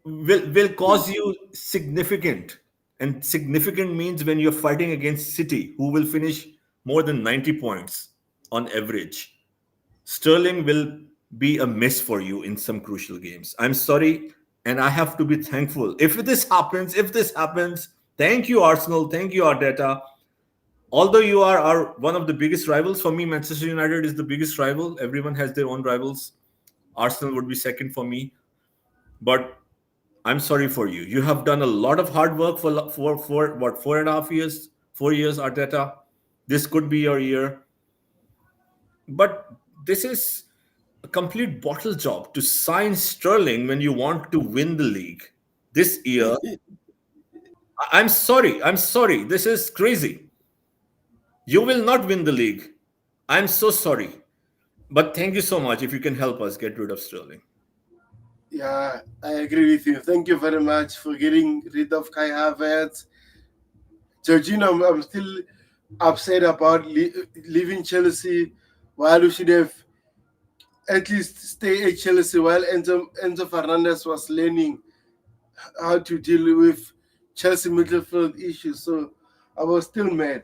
will cause you significant, and significant means when you're fighting against City, who will finish more than 90 points on average. Sterling will be a miss for you in some crucial games. I'm sorry, and I have to be thankful. If this happens, thank you, Arsenal. Thank you, Arteta. Although you are one of the biggest rivals, for me, Manchester United is the biggest rival. Everyone has their own rivals. Arsenal would be second for me. But I'm sorry for you. You have done a lot of hard work for what, 4.5 years, 4 years, Arteta. This could be your year. But this is a complete bottle job to sign Sterling when you want to win the league this year. I'm sorry. I'm sorry. This is crazy. You will not win the league. I'm so sorry. But thank you so much if you can help us get rid of Sterling. Yeah, I agree with you. Thank you very much for getting rid of Kai Havertz. Georgina, I'm still upset about leaving Chelsea while we should have at least stay at Chelsea while Enzo Fernandez was learning how to deal with Chelsea midfield issues. So I was still mad.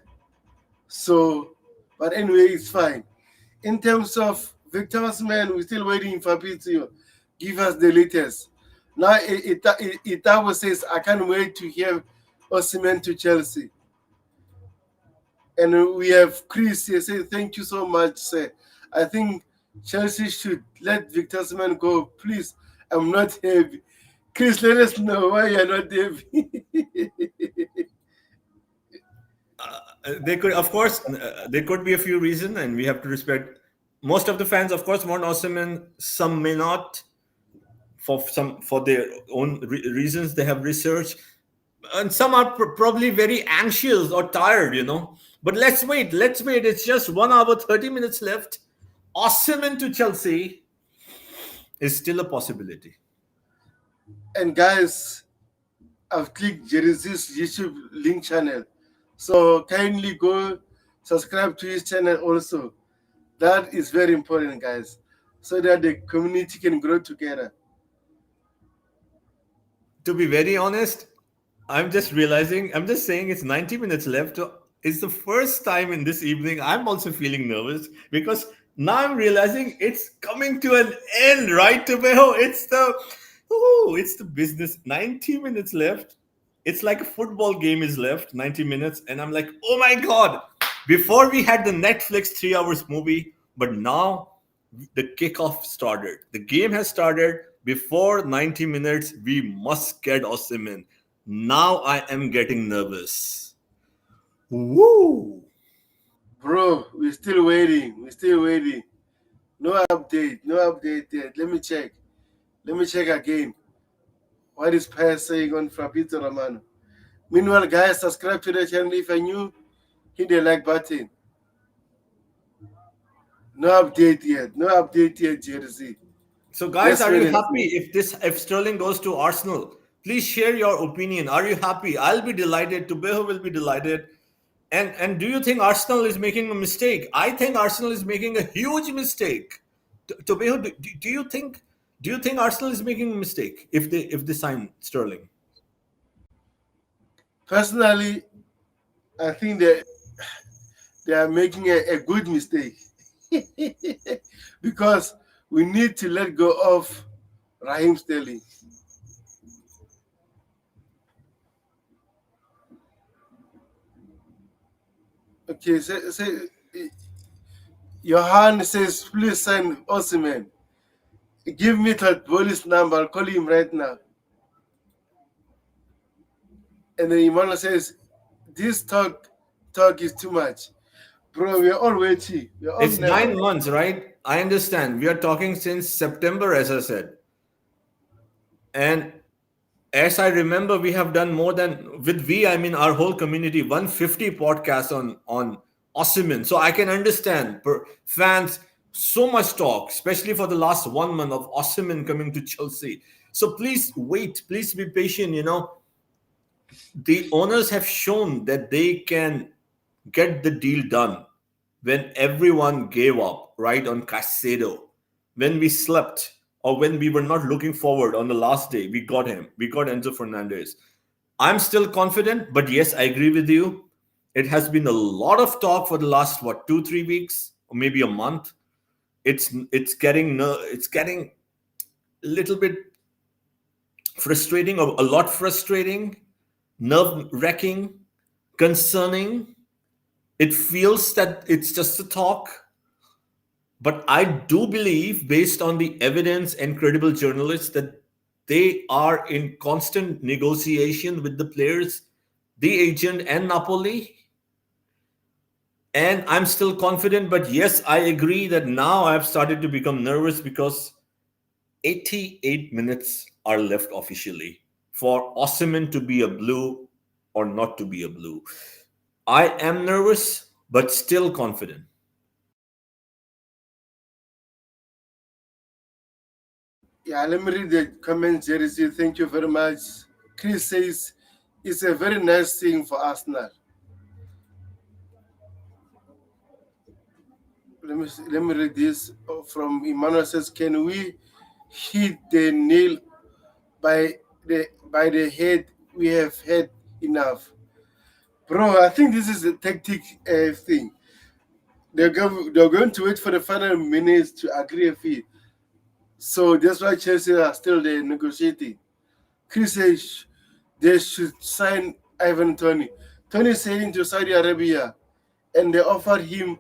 So, but anyway, it's fine. In terms of Victor Osimhen, we're still waiting for Pete to give us the latest. Now, Itawa says, I can't wait to hear Osimhen to Chelsea. And we have Chris here saying, thank you so much, sir. I think Chelsea should let Victor Osimhen go. Please, I'm not happy. Chris, let us know why you're not happy. They could, of course, there could be a few reasons, and we have to respect. Most of the fans, of course, want Osimhen. Some may not, for their own reasons. They have research, and some are probably very anxious or tired. But let's wait. Let's wait. It's just 1 hour, 30 minutes left. Osimhen to Chelsea is still a possibility. And guys, I've clicked Jerry's YouTube link channel. So kindly go subscribe to his channel also. That is very important, guys, so that the community can grow together. To be very honest, I'm just realizing, I'm just saying it's 90 minutes left. It's the first time in this evening I'm also feeling nervous because now I'm realizing it's coming to an end, right, Tobeo? It's the business. 90 minutes left. It's like a football game is left, 90 minutes. And I'm like, oh my God. Before we had the Netflix 3 hours movie, but now the kickoff started. The game has started. Before 90 minutes, we must get Osimhen. Now I am getting nervous. Woo! Bro, we're still waiting. We're still waiting. No update. No update yet. Let me check. Let me check again. What is Per saying on Fabrizio Romano? Meanwhile, guys, subscribe to the channel if you're new. Hit the like button. No update yet. No update yet, Jersey. So, guys, That's are you really happy if Sterling goes to Arsenal? Please share your opinion. Are you happy? I'll be delighted. Tubeho will be delighted. And do you think Arsenal is making a mistake? I think Arsenal is making a huge mistake. Tubeho, do you think Arsenal is making a mistake if they sign Sterling? personally, I think that they are making a good mistake because we need to let go of Raheem Sterling. Okay, Johan says, please sign Osimhen. Give me that police number. I'll call him right now. And then Emmanuel says, this talk is too much. Bro, we're all waiting. We're all It's never. 9 months, right? I understand. We are talking since September, as I said. And as I remember, we have done more than with we, I mean our whole community, 150 podcasts on Osimhen. So I can understand fans so much talk, especially for the last 1 month of Osimhen coming to Chelsea. So please wait, please be patient. The owners have shown that they can get the deal done when everyone gave up, right, on Caicedo. When we slept or when we were not looking forward on the last day, we got him. We got Enzo Fernandez. I'm still confident, but yes, I agree with you. It has been a lot of talk for the last, what, 2 3 weeks or maybe a month. It's getting a little bit frustrating, or a lot frustrating, nerve wracking, concerning. It feels that it's just a talk, but I do believe, based on the evidence and credible journalists, that they are in constant negotiation with the players, the agent, and Napoli. And I'm still confident, but yes, I agree that now I've started to become nervous because 88 minutes are left officially for Osimhen to be a blue or not to be a blue. I am nervous, but still confident. Yeah, let me read the comments, Jerry. Thank you very much. Chris says, it's a very nice thing for Arsenal. Let me read this from Emmanuel says, can we hit the nail by the head? We have had enough. Bro, I think this is a tactic thing. They're going to wait for the final minutes to agree a fee. So that's why Chelsea are still there negotiating. Chris says they should sign Ivan Toney. Toney is sailing to Saudi Arabia and they offered him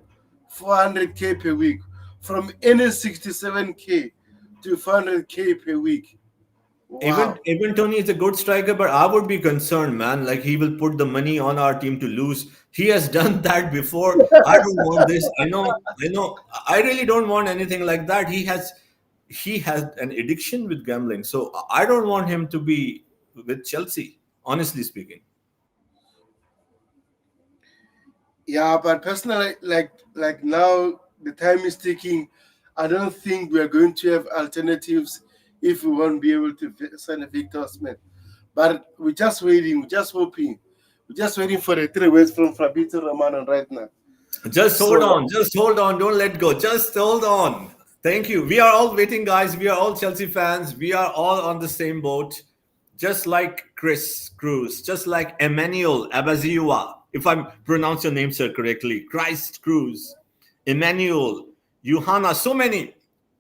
400k per week, from any 67k to 400k per week. Even Wow. even Tony is a good striker, but I would be concerned, man. Like he will put the money on our team to lose. He has done that before. I don't want this. I know. I really don't want anything like that. He has an addiction with gambling, so I don't want him to be with Chelsea. Honestly speaking, Yeah, but personally, like now the time is ticking. I don't think we are going to have alternatives if we won't be able to sign a Victor Osimhen. But we're just waiting. We're just hoping. We're just waiting for the 3 words from Fabrizio Romano right now. just hold So on. Just hold on. Don't let go. Just hold on. Thank you. We are all waiting, guys. We are all Chelsea fans. We are all on the same boat. Just like Chris Cruz, just like Emmanuel Abaziua, if I pronounce your name, sir, correctly, Christ Cruz, Emmanuel, Johanna, so many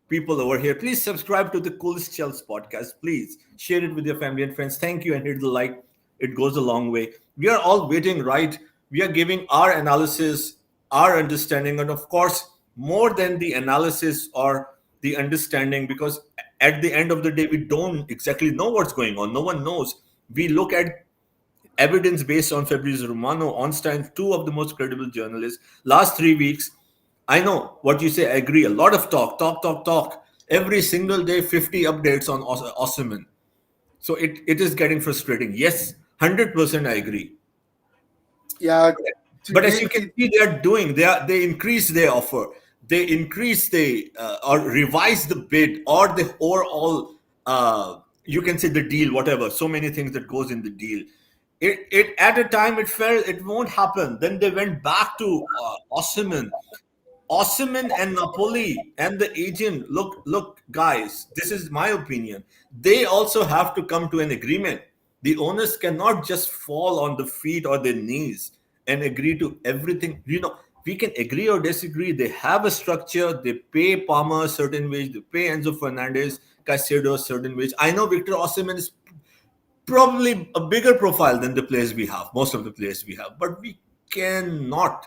people over here. Please subscribe to the Coolest Chelsea podcast. Please share it with your family and friends. Thank you, and hit the like. It goes a long way. We are all waiting, right? We are giving our analysis, our understanding, and of course, more than the analysis or the understanding, because at the end of the day, we don't exactly know what's going on. No one knows. We look at evidence based on Fabrizio Romano, Onstein, two of the most credible journalists. Last 3 weeks, I know what you say. I agree. A lot of talk, talk, talk, talk. Every single day, 50 updates on Osimhen. So it is getting frustrating. Yes, 100% I agree. yeah, But as you can see, they increase their offer. they increase the or revise the bid or the overall you can say the deal, whatever, so many things that goes in the deal. It at a time it felt it won't happen, then they went back to Osimhen and Napoli and the agent. Look, guys, this is my opinion. They also have to come to an agreement. The owners cannot just fall on the feet or their knees and agree to everything. We can agree or disagree. They have a structure. They pay Palmer a certain wage. They pay Enzo Fernandez, Caicedo a certain wage. I know Victor Osimhen is probably a bigger profile than the players we have, most of the players we have, but we cannot,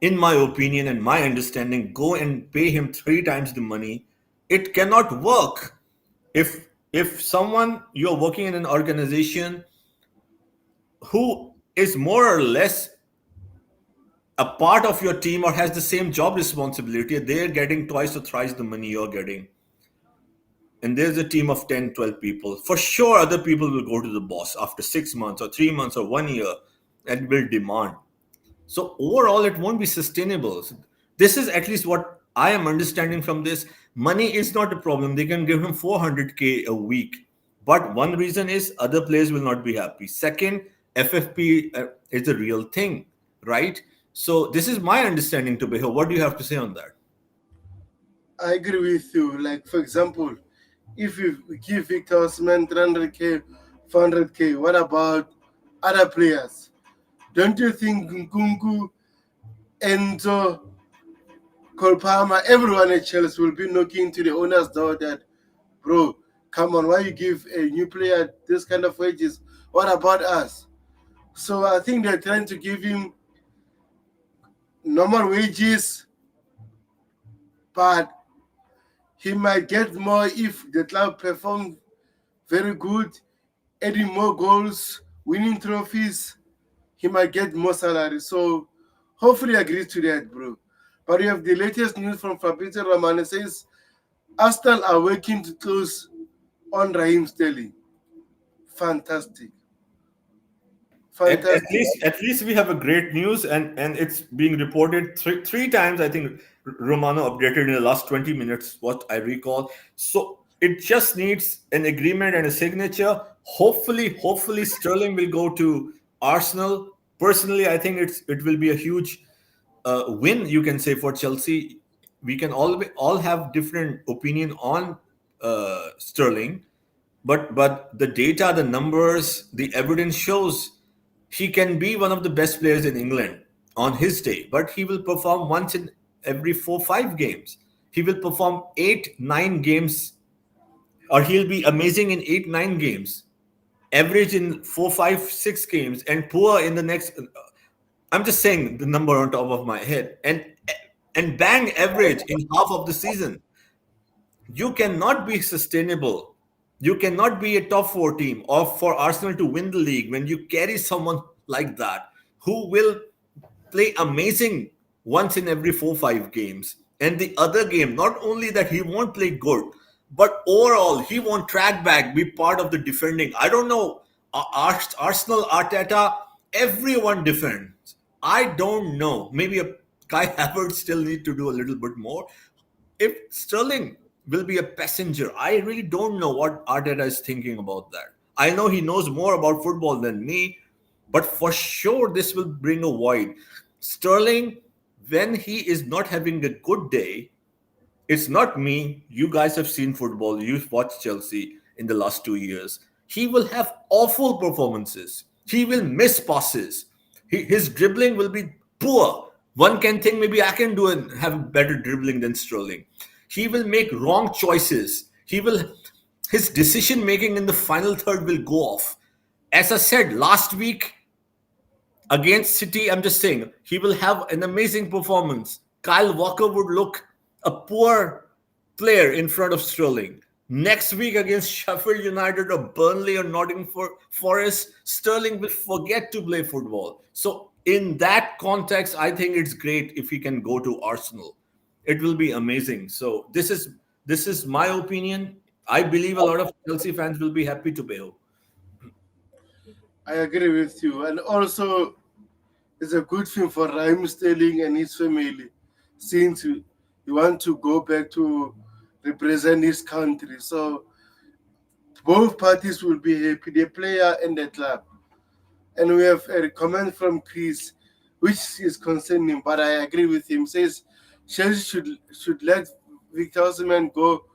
in my opinion and my understanding, go and pay him three times the money. It cannot work. If someone, you're working in an organization who is more or less a part of your team or has the same job responsibility, they're getting twice or thrice the money you're getting, and there's a team of 10, 12 people, for sure other people will go to the boss after 6 months or 3 months or 1 year and will demand. So overall, it won't be sustainable. So this is at least what I am understanding from this. Money is not a problem. They can give him 400K a week. But one reason is other players will not be happy. Second, FFP is a real thing, right? So this is my understanding to Beho. What do you have to say on that? I agree with you. Like, for example, if you give Victor Osimhen 300K, 400K, what about other players? Don't you think Nkunku, Enzo, Cole Palmer, everyone at Chelsea will be knocking to the owner's door that, bro, come on, why you give a new player this kind of wages? What about us? So I think they're trying to give him normal wages, but he might get more if the club performs very good, adding more goals, winning trophies. He might get more salary. So hopefully agrees to that, bro. But we have the latest news from Fabrizio Romano says Arsenal are working to close on Raheem Sterling. Fantastic. At Fantastic. least we have a great news, and it's being reported three times. I think Romano updated in the last 20 minutes, what I recall. So it just needs an agreement and a signature. Hopefully Sterling will go to Arsenal. Personally, I think it will be a huge win, you can say, for Chelsea. We can all have different opinion on Sterling, but the data, the numbers, the evidence shows he can be one of the best players in England on his day, but he will perform once in every 4, 5 games. He will perform 8, 9 games, or he'll be amazing in 8, 9 games, average in 4, 5, 6 games, and poor in the next. I'm just saying the number on top of my head, and bang average in half of the season. You cannot be sustainable. You cannot be a top four team or for Arsenal to win the league when you carry someone like that who will play amazing once in every 4, 5 games. And the other game, not only that he won't play good, but overall he won't track back, be part of the defending. I don't know. Arsenal, Arteta, everyone defends. I don't know. Maybe a Kai Havertz still need to do a little bit more. If Sterling will be a passenger, I really don't know what Arteta is thinking about that. I know he knows more about football than me, but for sure this will bring a void. Sterling, when he is not having a good day, it's not me. You guys have seen football. You've watched Chelsea in the last 2 years. He will have awful performances. He will miss passes. His dribbling will be poor. One can think maybe I can do and have better dribbling than Sterling. He will make wrong choices. His decision making in the final third will go off. As I said last week, against City, I'm just saying he will have an amazing performance. Kyle Walker would look a poor player in front of Sterling. Next week against Sheffield United or Burnley or Nottingham Forest, Sterling will forget to play football. So in that context, I think it's great if he can go to Arsenal. It will be amazing. So this is my opinion. I believe a lot of Chelsea fans will be happy to pay. I agree with you. And also, it's a good thing for Raheem Sterling and his family, since He wants to go back to represent his country. So both parties will be happy, the player and the club. And we have a comment from Chris, which is concerning, but I agree with him. Says Chelsea should let Victor Osimhen go.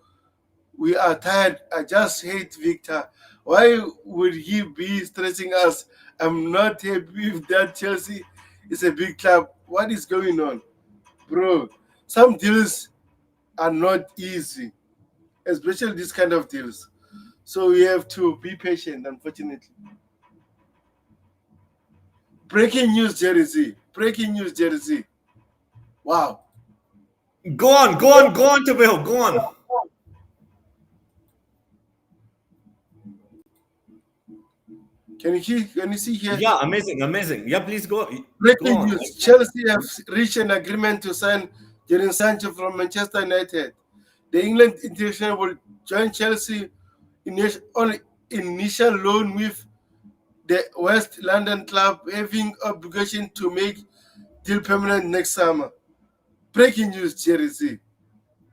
We are tired. I just hate Victor. Why would he be stressing us? I'm not happy with that. Chelsea is a big club. What is going on, bro? Some deals are not easy, especially this kind of deals. So we have to be patient. Unfortunately, breaking news, Jersey. Breaking news, Jersey. Wow. Go on, go on, go on, Tobeho, go on. Can you see here? Yeah, amazing, amazing. Yeah, please go Breaking on. news: Chelsea have reached an agreement to sign Jadon Sancho from Manchester United. The England international will join Chelsea on initial loan with the West London club having obligation to make deal permanent next summer. Breaking news, Chelsea.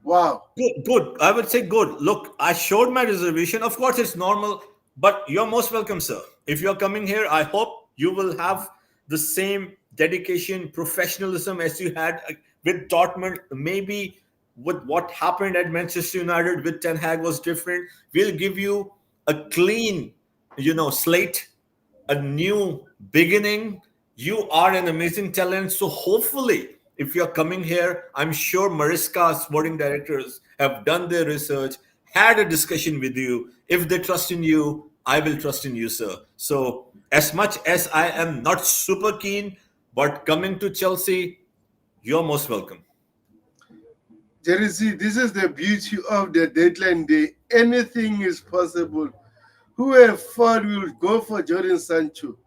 Wow. Good, good. I would say good. Look, I showed my reservation. Of course, it's normal, but you're most welcome, sir. If you're coming here, I hope you will have the same dedication, professionalism as you had with Dortmund. Maybe with what happened at Manchester United with Ten Hag was different. We'll give you a clean, slate, a new beginning. You are an amazing talent. So hopefully, if you're coming here, I'm sure Mariska sporting directors have done their research, had a discussion with you. If they trust in you, I will trust in you, sir. So as much as I am not super keen, but coming to Chelsea, you're most welcome. Jersey, this is the beauty of the deadline day. Anything is possible. Who have thought we would go for Jordan Sancho?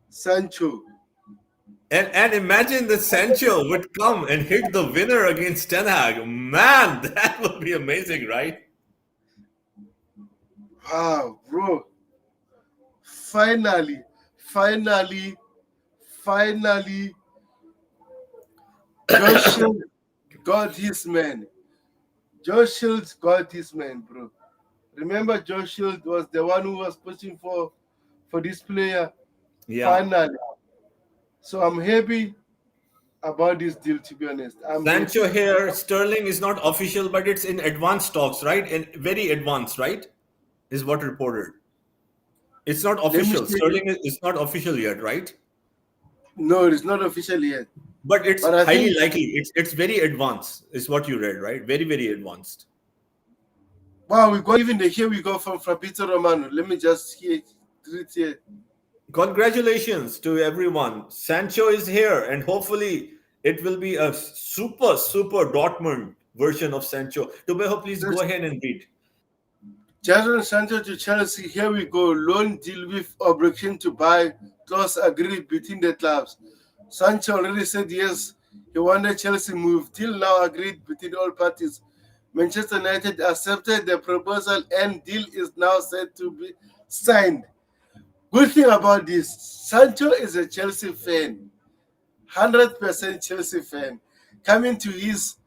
Sancho. And imagine that Sancho would come and hit the winner against Ten Hag. Man, that would be amazing, right? Wow, bro. Finally, finally, finally, Josh Shields got his man. Josh Shields got his man, bro. Remember, Josh Shields was the one who was pushing for this player. Yeah. Finally, so I'm happy about this deal. To be honest, I'm happy. Sancho here, Sterling is not official, but it's in advanced talks, right? And very advanced, right? Is what reported. It's not Let me official. see. Sterling is not official yet, right? No, it's not official yet, But it's but I highly think. likely. It's very advanced, is what you read, right? Very, very advanced. Wow, we got even the here we go from Fabrizio Romano. Let me just hear it here. Congratulations to everyone. Sancho is here, and hopefully it will be a super, super Dortmund version of Sancho. Tubeho, please go Just ahead and read. Jadon Sancho to Chelsea. Here we go. Loan deal with obligation to buy. Clause agreed between the clubs. Sancho already said yes. He wanted Chelsea move. Deal now agreed between all parties. Manchester United accepted the proposal and deal is now set to be signed. Good thing about this, Sancho is a Chelsea fan, 100% Chelsea fan, coming to his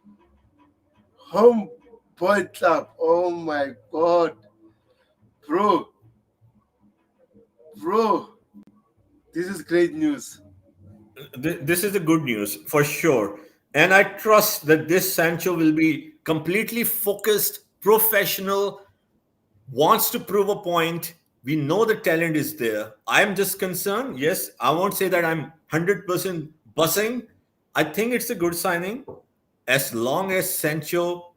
home boy club. Oh my God, bro, bro, this is great news. This is the good news for sure. And I trust that this Sancho will be completely focused, professional, wants to prove a point. We know the talent is there. I'm just concerned. Yes, I won't say that I'm 100% buzzing. I think it's a good signing as long as Sancho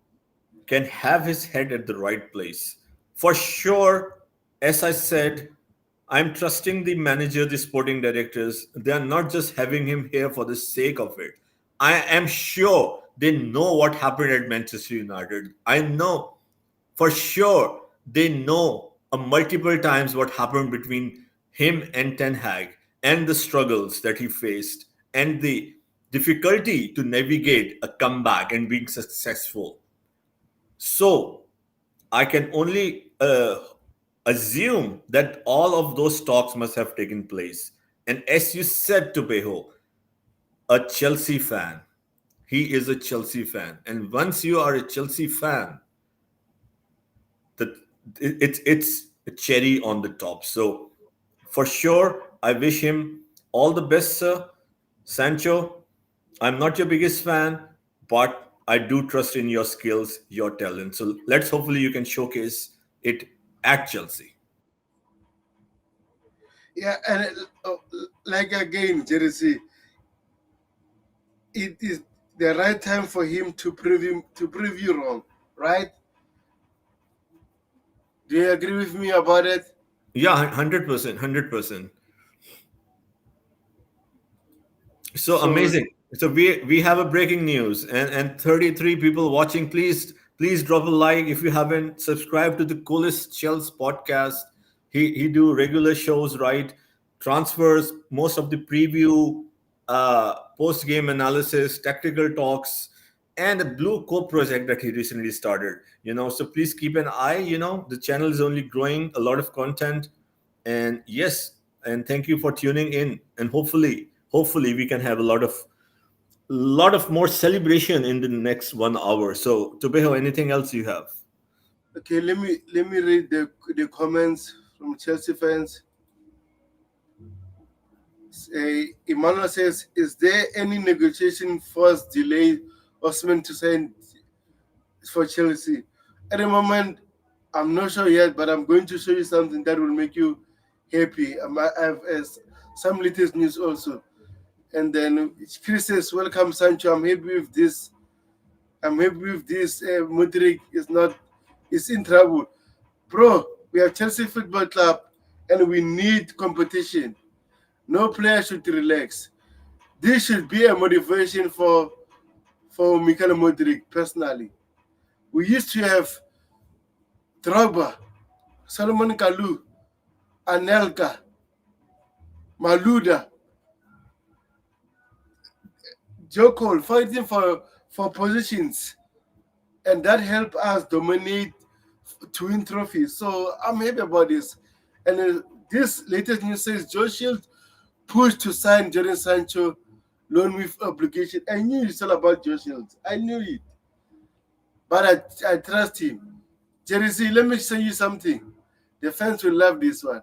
can have his head at the right place. For sure, as I said, I'm trusting the manager, the sporting directors. They are not just having him here for the sake of it. I am sure they know what happened at Manchester United. I know for sure they know multiple times what happened between him and Ten Hag and the struggles that he faced and the difficulty to navigate a comeback and being successful. So I can only assume that all of those talks must have taken place. And as you said to Beho, a Chelsea fan, he is a Chelsea fan. And once you are a Chelsea fan, that it's a cherry on the top. So for sure, I wish him all the best, sir. Sancho, I'm not your biggest fan, but I do trust in your skills, your talent. So let's hopefully you can showcase it at Chelsea. Yeah, and like again, Jersey, it is the right time for him to prove you wrong, right? Do you agree with me about it? Yeah, 100%, 100%. So So amazing. So we have a breaking news, and 33 people watching. Please drop a like if you haven't subscribed to the Coolest Shells podcast. He do regular shows, right? Transfers, most of the preview, post game analysis, tactical talks, and a Blue Co project that he recently started. So please keep an eye. The channel is only growing, a lot of content, and yes, and thank you for tuning in, and hopefully we can have a lot of more celebration in the next 1 hour. So Tubeho, anything else you have? okay, let me read the comments from Chelsea fans. Emmanuel says, "Is there any negotiation force delay Osimhen to sign for Chelsea?" At the moment, I'm not sure yet, but I'm going to show you something that will make you happy. I have some latest news also. And then Chris says, "Welcome, Sancho. I'm happy with this. I'm happy with this. Mudrik is in trouble, bro. We have Chelsea Football Club, and we need competition. No player should relax. This should be a motivation for Mikel Mudrik personally. We used to have Drogba, Solomon Kalou, Anelka, Maluda, Joko fighting for positions, and that helped us dominate to win trophies. So I'm happy about this. And this latest news says Joe Shield pushed to sign Jadon Sancho loan with obligation. I knew it's all about Joe Shield. I knew it, but I trust him. Jersey, let me show you something. The fans will love this one.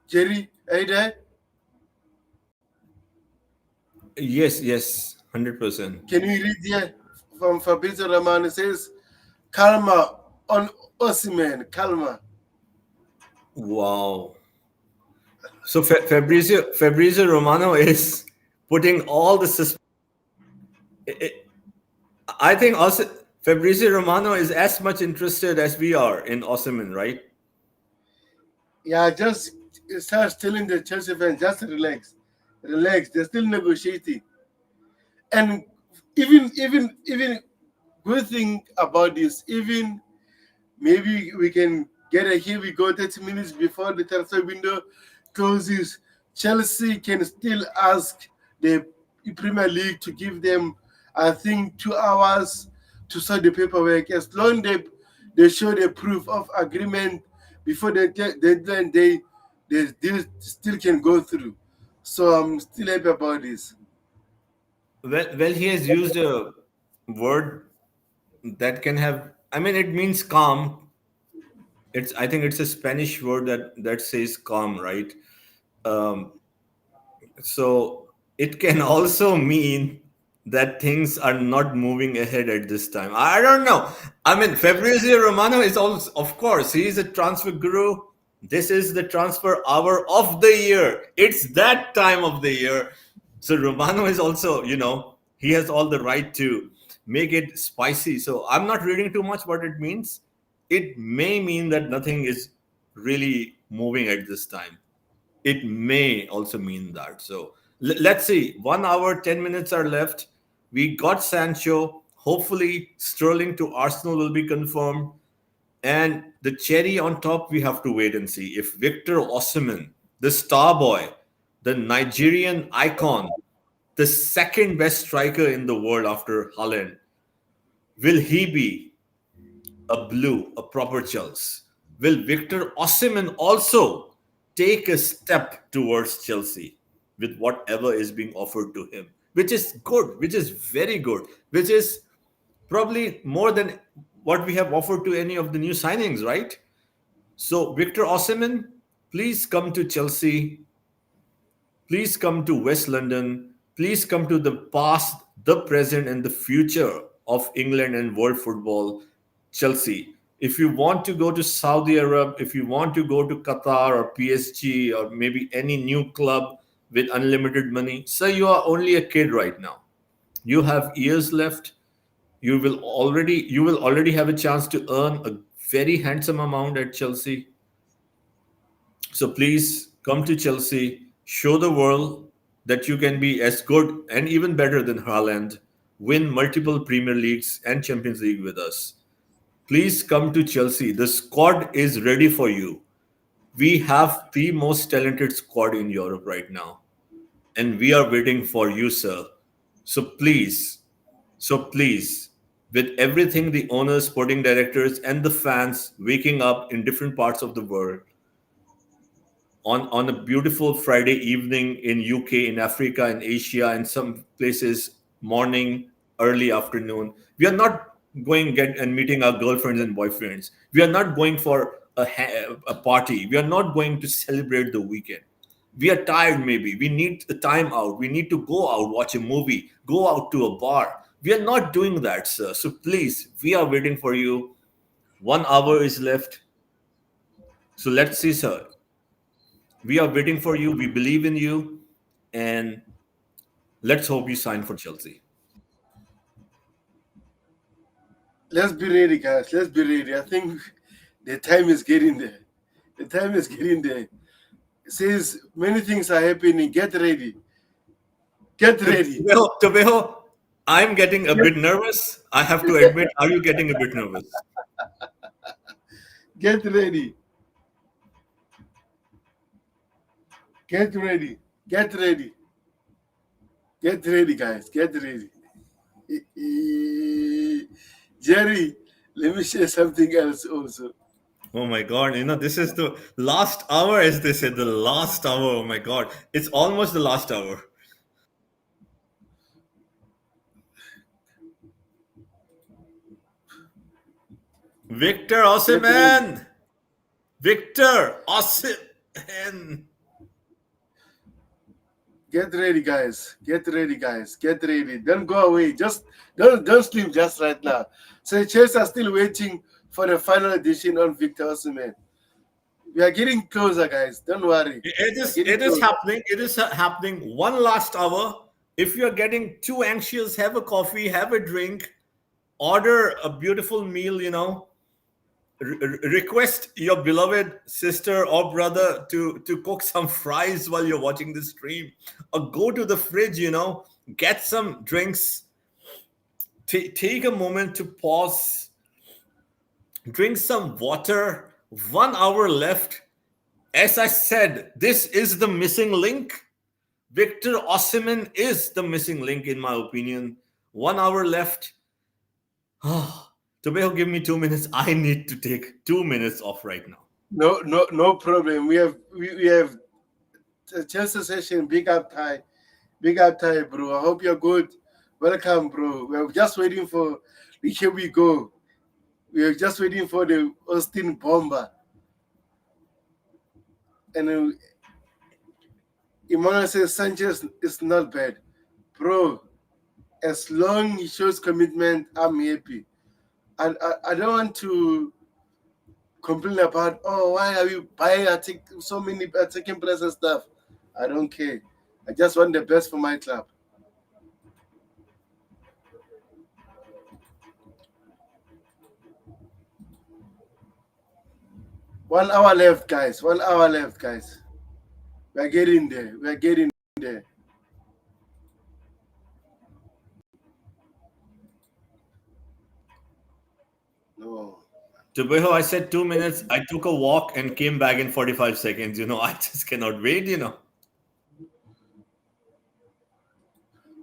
Jerry, are you there? Yes, 100%. Can you read here from Fabrizio Romano? It says, Calma on Osimhen, Calma. Wow. So Fabrizio Romano is putting all the I think also Fabrizio Romano is as much interested as we are in Osimhen, right? Yeah, just start telling the Chelsea fans, just relax. Relax. They're still negotiating. And even good thing about this, even maybe we can get a here we go 30 minutes before the transfer window closes. Chelsea can still ask the Premier League to give them, I think, 2 hours to sort the paperwork. As long they show the proof of agreement before the deadline day, they still can go through. So I'm still happy about this. Well, he has used a word that can have. I mean, it means calm. I think it's a Spanish word that says calm, right? Um, So it can also mean that things are not moving ahead at this time. I don't know. I mean, Fabrizio Romano is also, of course, he is a transfer guru. This is the transfer hour of the year. It's that time of the year. So Romano is also, he has all the right to make it spicy. So I'm not reading too much what it means. It may mean that nothing is really moving at this time. It may also mean that. So let's see. 1 hour, 10 minutes are left. We got Sancho. Hopefully, Sterling to Arsenal will be confirmed. And the cherry on top, we have to wait and see if Victor Osimhen, the star boy, the Nigerian icon, the second best striker in the world after Haaland, will he be a blue, a proper Chelsea? Will Victor Osimhen also take a step towards Chelsea with whatever is being offered to him, which is good, which is very good, which is probably more than what we have offered to any of the new signings, right? So, Victor Osimhen, please come to Chelsea. Please come to West London. Please come to the past, the present, and the future of England and world football, Chelsea. If you want to go to Saudi Arab, if you want to go to Qatar or PSG or maybe any new club with unlimited money, sir, you are only a kid right now. You have years left. You will already have a chance to earn a very handsome amount at Chelsea. So please come to Chelsea, show the world that you can be as good and even better than Haaland, win multiple Premier Leagues and Champions League with us. Please come to Chelsea. The squad is ready for you. We have the most talented squad in Europe right now, and we are waiting for you, sir. So please, so please, with everything the owners, sporting directors, and the fans waking up in different parts of the world, on a beautiful Friday evening in UK, in Africa, in Asia, in some places morning, early afternoon. We are not going get and meeting our girlfriends and boyfriends. We are not going for a party. We are not going to celebrate the weekend. We are tired maybe. We need a time out. We need to go out, watch a movie, go out to a bar. We are not doing that, sir. So please, we are waiting for you. 1 hour is left. So let's see, sir. We are waiting for you. We believe in you. And let's hope you sign for Chelsea. Let's be ready, guys. Let's be ready. I think the time is getting there. The time is getting there. It says many things are happening. Get ready. Get ready. Tobeho, I'm getting a bit nervous. I have to admit, are you getting a bit nervous? Get ready. Get ready. Get ready. Get ready, guys. Get ready. Jerry, let me share something else also. Oh my God. This is the last hour, as they said, the last hour. Oh my God. It's almost the last hour. Victor Get ready. Osimhen. Victor Osimhen. Get ready, guys. Get ready, guys. Get ready. Don't go away. Just don't sleep just right now. So Chelsea are still waiting for the final edition on Victor Osimhen. We are getting closer, guys. Don't worry. It We are is getting it is closer. happening. It is happening. One last hour. If you're getting too anxious, have a coffee, have a drink, order a beautiful meal, request your beloved sister or brother to cook some fries while you're watching the stream, or go to the fridge, get some drinks. Take a moment to pause, drink some water. 1 hour left. As I said, this is the missing link. Victor Osimhen is the missing link, in my opinion. 1 hour left. Tobeho, give me 2 minutes. I need to take 2 minutes off right now. No problem. We have a Chelsea session. Big up Thai, bro. I hope you're good. Welcome, bro. We're just waiting for. Here we go. We're just waiting for the Austin bomber. And Emmanuel says Sanchez is not bad, bro. As long he shows commitment, I'm happy. I don't want to complain about, oh, why are you buying so many attacking players and stuff. I don't care. I just want the best for my club. One hour left, guys. 1 hour left, guys. We're getting there. We're getting there. No. Tobeho, I said 2 minutes. I took a walk and came back in 45 seconds. I just cannot wait.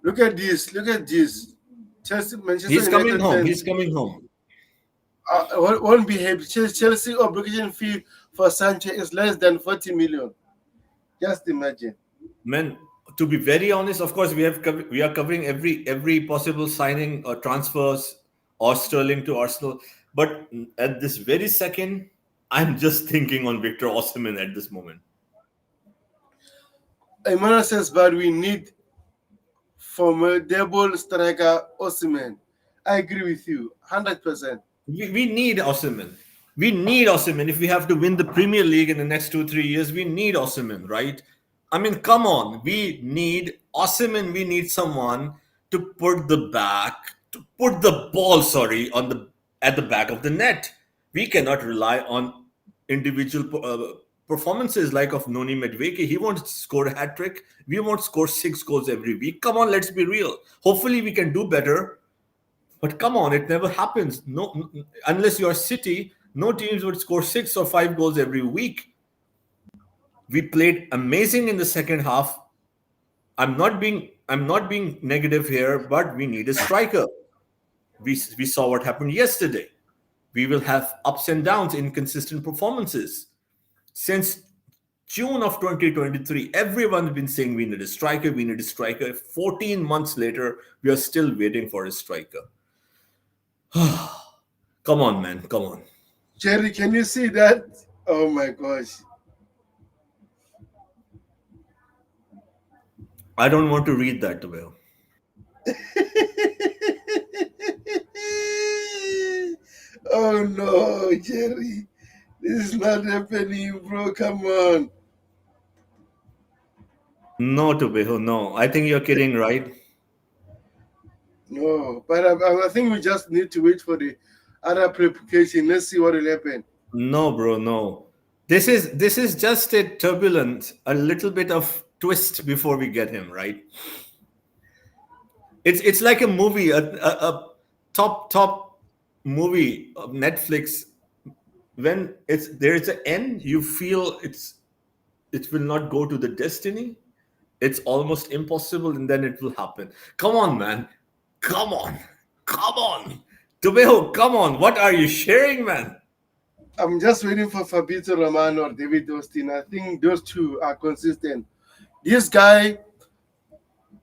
Look at this. Look at this. Chelsea, Manchester He's coming United home. He's fans. coming home. won't be happy. Chelsea obligation fee for Sancho is less than 40 million. Just imagine. Man, to be very honest, of course, we are covering every possible signing or transfers or Sterling to Arsenal. But at this very second, I'm just thinking on Victor Osimhen at this moment. Emmanuel says, but we need formidable striker Osimhen. I agree with you, 100%. We need Osimhen. We need Osimhen. If we have to win the Premier League in the next 2 3 years, we need Osimhen, right? I mean, come on. We need Osimhen. We need someone to put the ball, sorry, on the at the back of the net. We cannot rely on individual performances like of Noni Medveke. He won't score a hat trick. We won't score 6 goals every week. Come on, let's be real. Hopefully, we can do better. But come on, it never happens. No, unless you are City, no teams would score 6 or 5 goals every week. We played amazing in the second half. I'm not being negative here, but we need a striker. We saw what happened yesterday. We will have ups and downs, inconsistent performances. Since June of 2023, everyone's been saying we need a striker, we need a striker. 14 months later, we are still waiting for a striker. Come on, man. Come on. Jerry, can you see that? Oh my gosh. I don't want to read that, well. Oh no, Jerry. This is not happening, bro. Come on. No, Tubeho, no. I think you're kidding, right? No, but I think we just need to wait for the other application. Let's see what will happen. No, bro, no. This is just a turbulent, a little bit of twist before we get him, right? It's like a movie, a top movie of Netflix. When it's there is an end, you feel it will not go to the destiny. It's almost impossible, and then it will happen. Come on, man. Come on. Come on. Tubeho, come on. What are you sharing, man? I'm just waiting for Fabrizio Romano or David Austin. I think those two are consistent. This guy,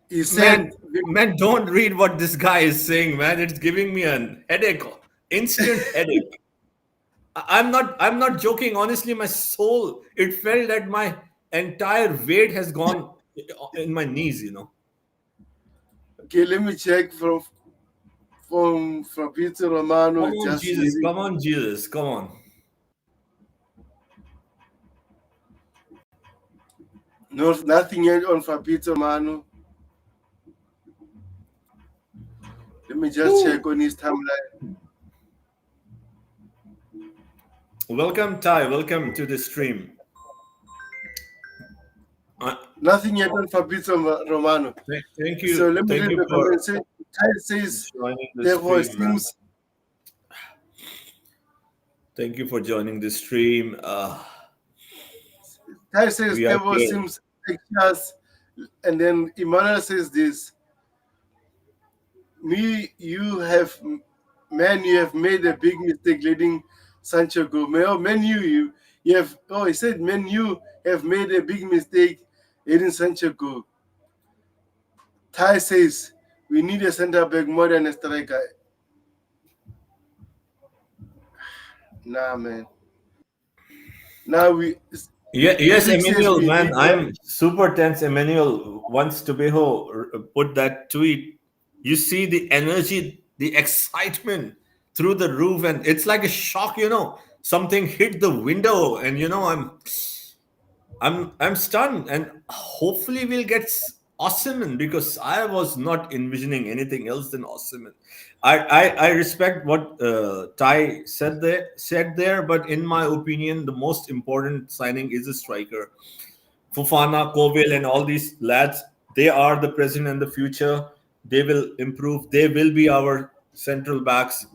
he said, Man, don't read what this guy is saying, man. It's giving me an headache, instant headache. I'm not joking. Honestly, my soul, it felt that my entire weight has gone in my knees. okay, let me check from Fabrizio Romano. Come on, Just Jesus. leaving. Come on, Jesus. Come on. No, nothing yet on Fabrizio Romano. Let me just check on his timeline. Welcome, Ty. Welcome to the stream. Nothing yet on Fabrizio Romano. Thank you. So let me Thank read you the for comment. Ty says joining the there was stream, man. teams. Thank you for joining the stream. Ty says We are there was here. teams fixtures, and then Emmanuel says this. You have made a big mistake letting Sancho go. You have. Oh, he said, man, you have made a big mistake letting Sancho go. Ty says we need a centre back more than a striker. Nah, man. Now Yes, Eric says Emmanuel, we man, need. I'm super tense. Emmanuel, once Tubeho put that tweet, you see the energy, the excitement through the roof, and it's like a shock. Something hit the window, and I'm stunned, and hopefully we'll get Osimhen because I was not envisioning anything else than Osimhen. I respect what Ty said there, but in my opinion, the most important signing is a striker. Fofana, Koval, and all these lads, they are the present and the future. They will improve. They will be our central backs.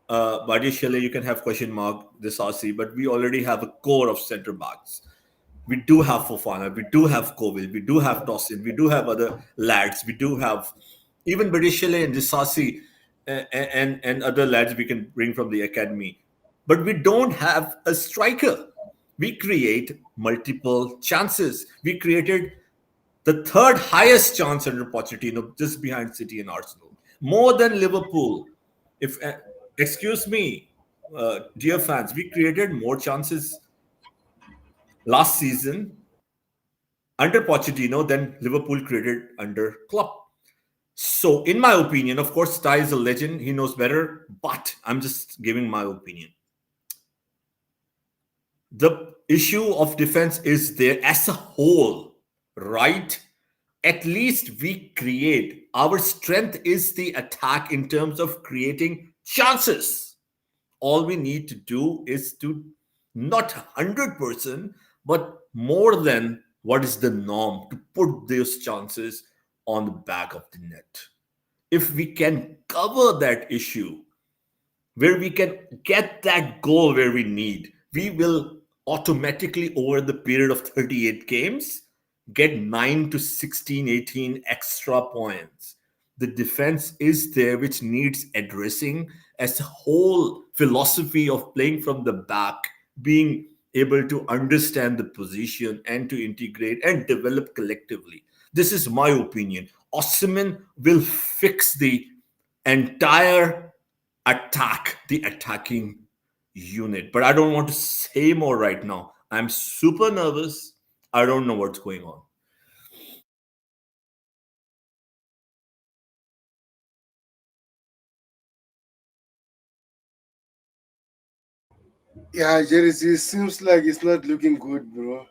Badiashile, you can have question mark Disasi, but we already have a core of center backs. We do have Fofana, we do have Koval, we do have Tosin, we do have other lads, we do have even Badiashile and Disasi and other lads we can bring from the academy. But we don't have a striker. We create multiple chances. We created the third highest chance under Pochettino, just behind City and Arsenal, more than Liverpool. If excuse me, dear fans, we created more chances last season under Pochettino than Liverpool created under Klopp. So, in my opinion, of course, Ty is a legend. He knows better, but I'm just giving my opinion. The issue of defense is there as a whole, right? At least we create. Our strength is the attack in terms of creating chances. All we need to do is to not 100%, but more than what is the norm to put those chances on the back of the net. If we can cover that issue, where we can get that goal where we need, we will automatically, over the period of 38 games, get 9 to 16, 18 extra points. The defense is there, which needs addressing as a whole philosophy of playing from the back, being able to understand the position and to integrate and develop collectively. This is my opinion. Osimhen will fix the entire attack, the attacking unit. But I don't want to say more right now. I'm super nervous. I don't know what's going on. Yeah, Jerry, it seems like it's not looking good, bro.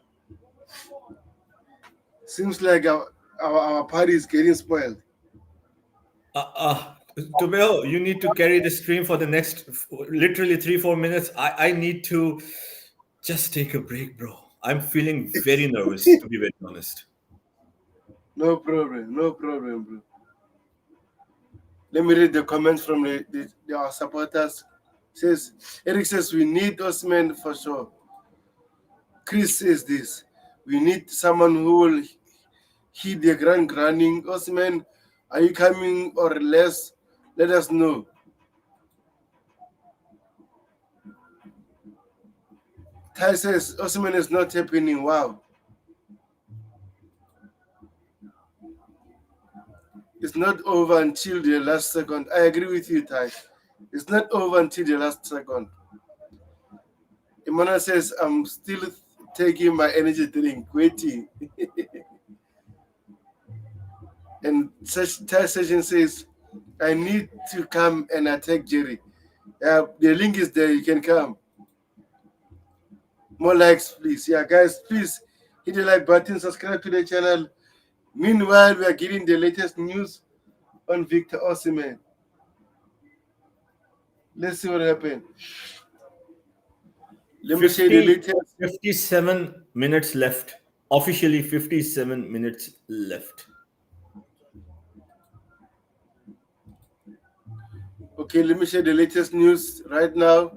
Seems like our party is getting spoiled. Uh, uh, Tomeo, you need to carry the stream for the next literally 3 4 minutes. I need to just take a break, bro. I'm feeling very nervous, to be very honest. No problem, no problem, bro. Let me read the comments from our supporters. Says Eric says we need Osimhen for sure. Chris says this. We need someone who will hit the ground running. Osimhen, are you coming or less? Let us know. Ty says Osimhen is not happening. Wow. It's not over until the last second. I agree with you, Ty. It's not over until the last second. Imana says, I'm still taking my energy drink, waiting. And such Ty session says, I need to come and attack Jerry. The link is there. You can come. More likes, please. Yeah, guys, please hit the like button, subscribe to the channel. Meanwhile, we are getting the latest news on Victor Osimhen. Let's see what happened. Let me share the 50, latest. 57 minutes left. Officially 57 minutes left. Okay, let me share the latest news right now.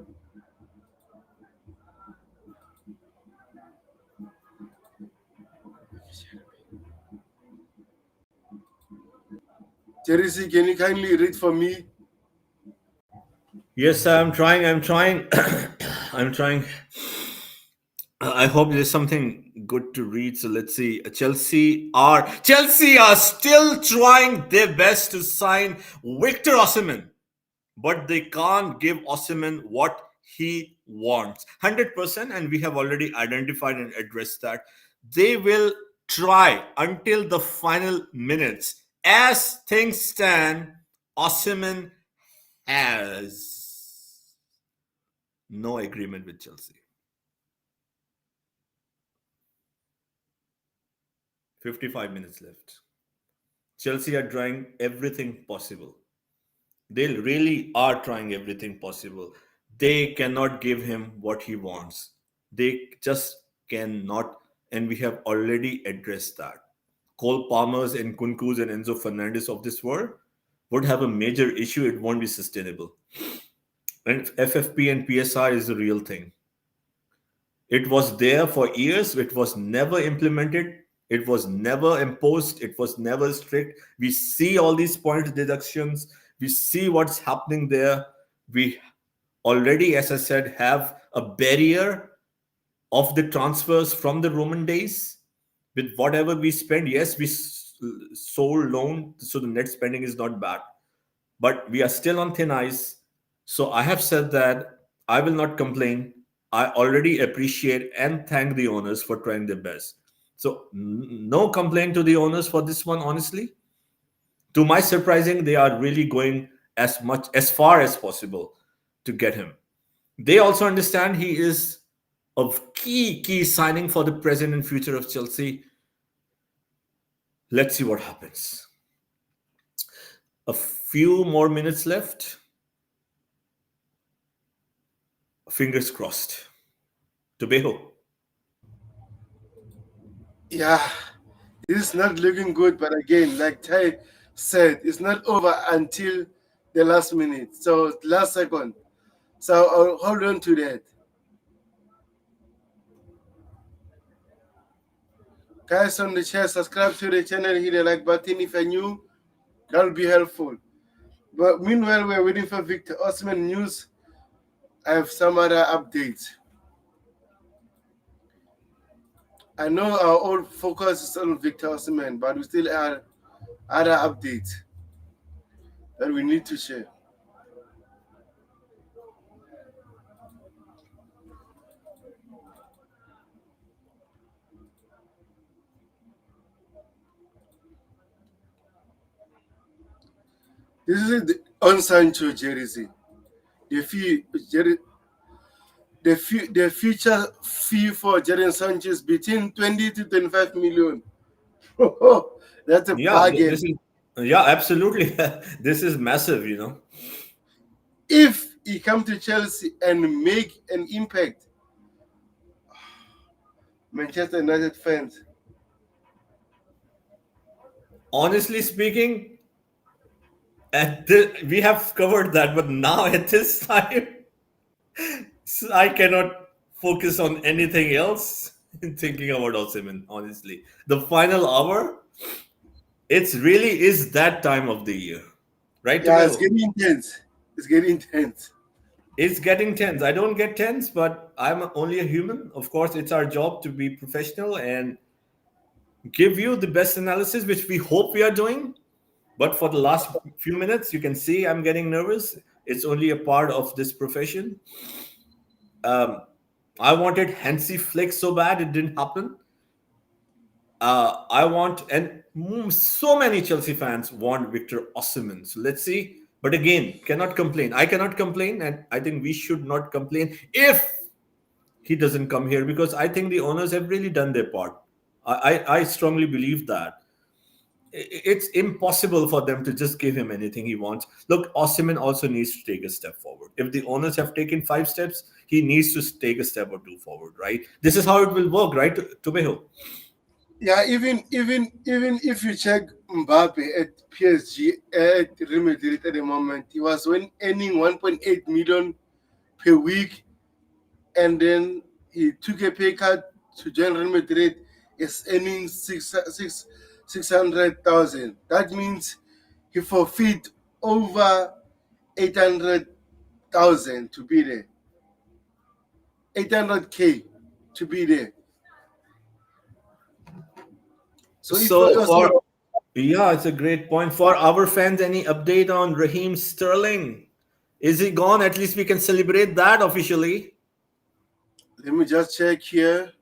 Teresi, can you kindly read for me? Yes, I'm trying. I'm trying. I'm trying. I hope there's something good to read. So let's see. Chelsea are still trying their best to sign Victor Osimhen, but they can't give Osimhen what he wants 100%, and we have already identified and addressed that. They will try until the final minutes. As things stand, Osimhen has no agreement with Chelsea. 55 minutes left. Chelsea are trying everything possible. They really are trying everything possible. They cannot give him what he wants. They just cannot, and we have already addressed that. Cole Palmers and Kunkus and Enzo Fernandez of this world would have a major issue. It won't be sustainable. And FFP and PSR is a real thing. It was there for years. It was never implemented. It was never imposed. It was never strict. We see all these point deductions. We see what's happening there. We already, as I said, have a barrier of the transfers from the Roman days. With whatever we spend, yes, we sold loan, so the net spending is not bad, but we are still on thin ice. So I have said that I will not complain. I already appreciate and thank the owners for trying their best. So no complaint to the owners for this one, honestly. To my surprising, they are really going as far as possible to get him. They also understand he is a key signing for the present and future of Chelsea. Let's see what happens. A few more minutes left. Fingers crossed. Tobeho. Yeah, this is not looking good, but again, like Ty said, it's not over until the last minute. So last second. So I'll hold on to that. Guys on the chat, subscribe to the channel, hit the like button if you're new. That'll be helpful. But meanwhile, we're waiting for Victor Osimhen news. I have some other updates. I know our old focus is on Victor Osimhen, but we still have other updates that we need to share. This is on Sancho jersey. The fee, the future fee for Jadon Sanchez between 20 to 25 million. That's a Yeah, bargain. this is yeah, absolutely. This is massive, If he come to Chelsea and make an impact, Manchester United fans. Honestly speaking, we have covered that, but now at this time, I cannot focus on anything else in thinking about Osimhen. Honestly, the final hour, it's really is that time of the year, right, Yeah, it's Tobeho? getting intense. It's getting intense. It's getting tense. I don't get tense, but I'm only a human. Of course, it's our job to be professional and give you the best analysis, which we hope we are doing. But for the last few minutes, you can see I'm getting nervous. It's only a part of this profession. Um, I wanted Hansi Flick so bad, it didn't happen. I want, and so many Chelsea fans want Victor Osimhen. So let's see. But again, cannot complain. I cannot complain, and I think we should not complain if he doesn't come here because I think the owners have really done their part. I strongly believe that it's impossible for them to just give him anything he wants. Look, Osimhen also needs to take a step forward. If the owners have taken 5 steps, he needs to take a step or two forward, right? This is how it will work, right, Tubeho? Yeah, even if you check Mbappe at PSG at Real Madrid at the moment, he was earning 1.8 million per week, and then he took a pay cut to join Real Madrid. Is earning 600,000. That means he forfeit over 800,000 to be there. 800k to be there. So if So also, for yeah, it's a great point. For our fans, any update on Raheem Sterling? Is he gone? At least we can celebrate that officially. let me just check here.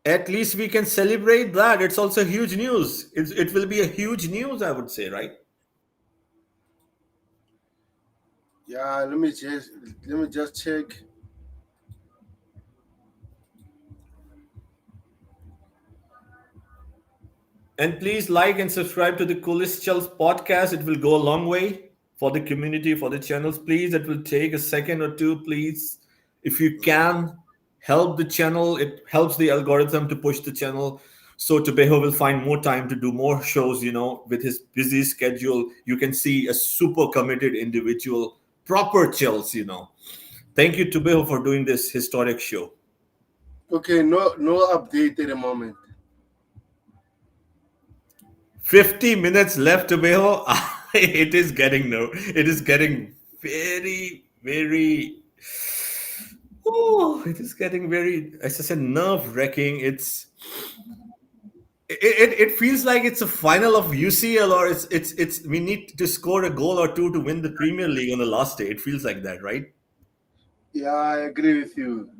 At least we can celebrate that. It's also huge news. It will be a huge news, I would say, right? Yeah, let me just check. And please like and subscribe to the Coolest Chels podcast. It will go a long way for the community, for the channels. Please, it will take a second or two. Please, if you can help the channel, it helps the algorithm to push the channel. So Tobeho will find more time to do more shows, with his busy schedule. You can see a super committed individual, proper Chels. Thank you, Tobeho, for doing this historic show. Okay, no update at the moment. 50 minutes left, Tobeho. It is getting no. It is getting very, very. Oh, it is getting very, as I said, nerve wracking. It feels like it's a final of UCL, or it's we need to score a goal or two to win the Premier League on the last day. It feels like that, right? Yeah, I agree with you.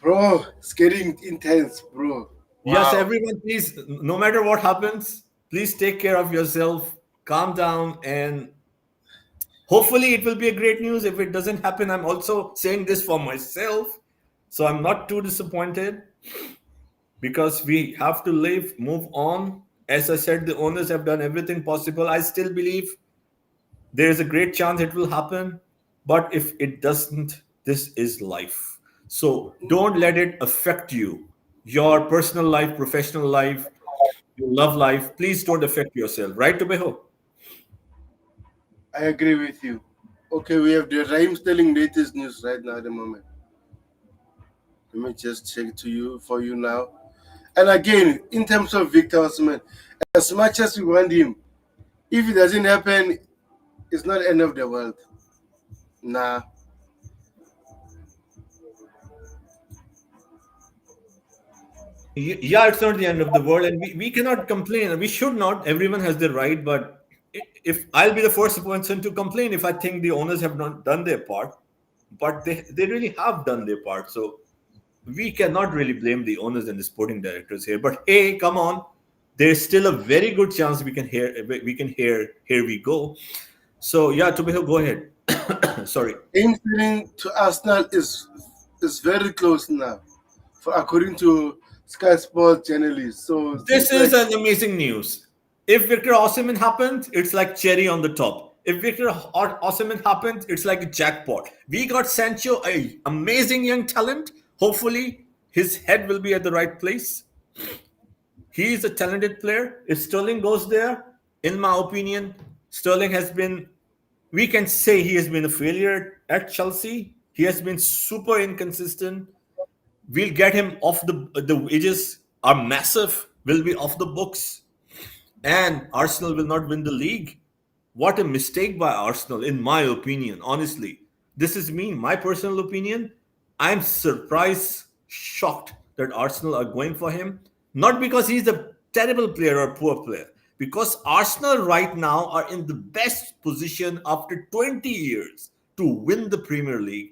Bro, it's getting intense, bro. Yes, Wow. everyone, please, no matter what happens, please take care of yourself, calm down, and hopefully it will be a great news. If it doesn't happen, I'm also saying this for myself, so I'm not too disappointed because we have to live, move on. As I said, the owners have done everything possible. I still believe there is a great chance it will happen, but if it doesn't, this is life. So don't let it affect you, your personal life, professional life, your love life. Please don't affect yourself, right, Tubeho? I agree with you. Okay, we have the Raheem Sterling latest news right now at the moment. Let me just check to you for you now. And again, in terms of Victor Osimhen, as much as we want him, if it doesn't happen, it's not end of the world. Nah. Yeah, it's not the end of the world, and we cannot complain. We should not. Everyone has the right, but if I'll be the first person to complain if I think the owners have not done their part, but they really have done their part. So we cannot really blame the owners and the sporting directors here. But hey, come on, there's still a very good chance we can hear here we go. So yeah, Tubeho, go ahead. Sorry. Raheem Sterling to Arsenal is very close now, for according to Sky Sports journalists. So it This seems is like an amazing news. If Victor Osimhen happens, it's like cherry on the top. If Victor Osimhen happens, it's like a jackpot. We got Sancho, a amazing young talent. Hopefully, his head will be at the right place. He is a talented player. If Sterling goes there, in my opinion, Sterling has been, we can say he has been a failure at Chelsea. He has been super inconsistent. We'll get him off the wages are massive, will be off the books, and Arsenal will not win the league. What a mistake by Arsenal, in my opinion. Honestly, this is me, my personal opinion. I'm surprised, shocked that Arsenal are going for him. Not because he's a terrible player or poor player, because Arsenal right now are in the best position after 20 years to win the Premier League.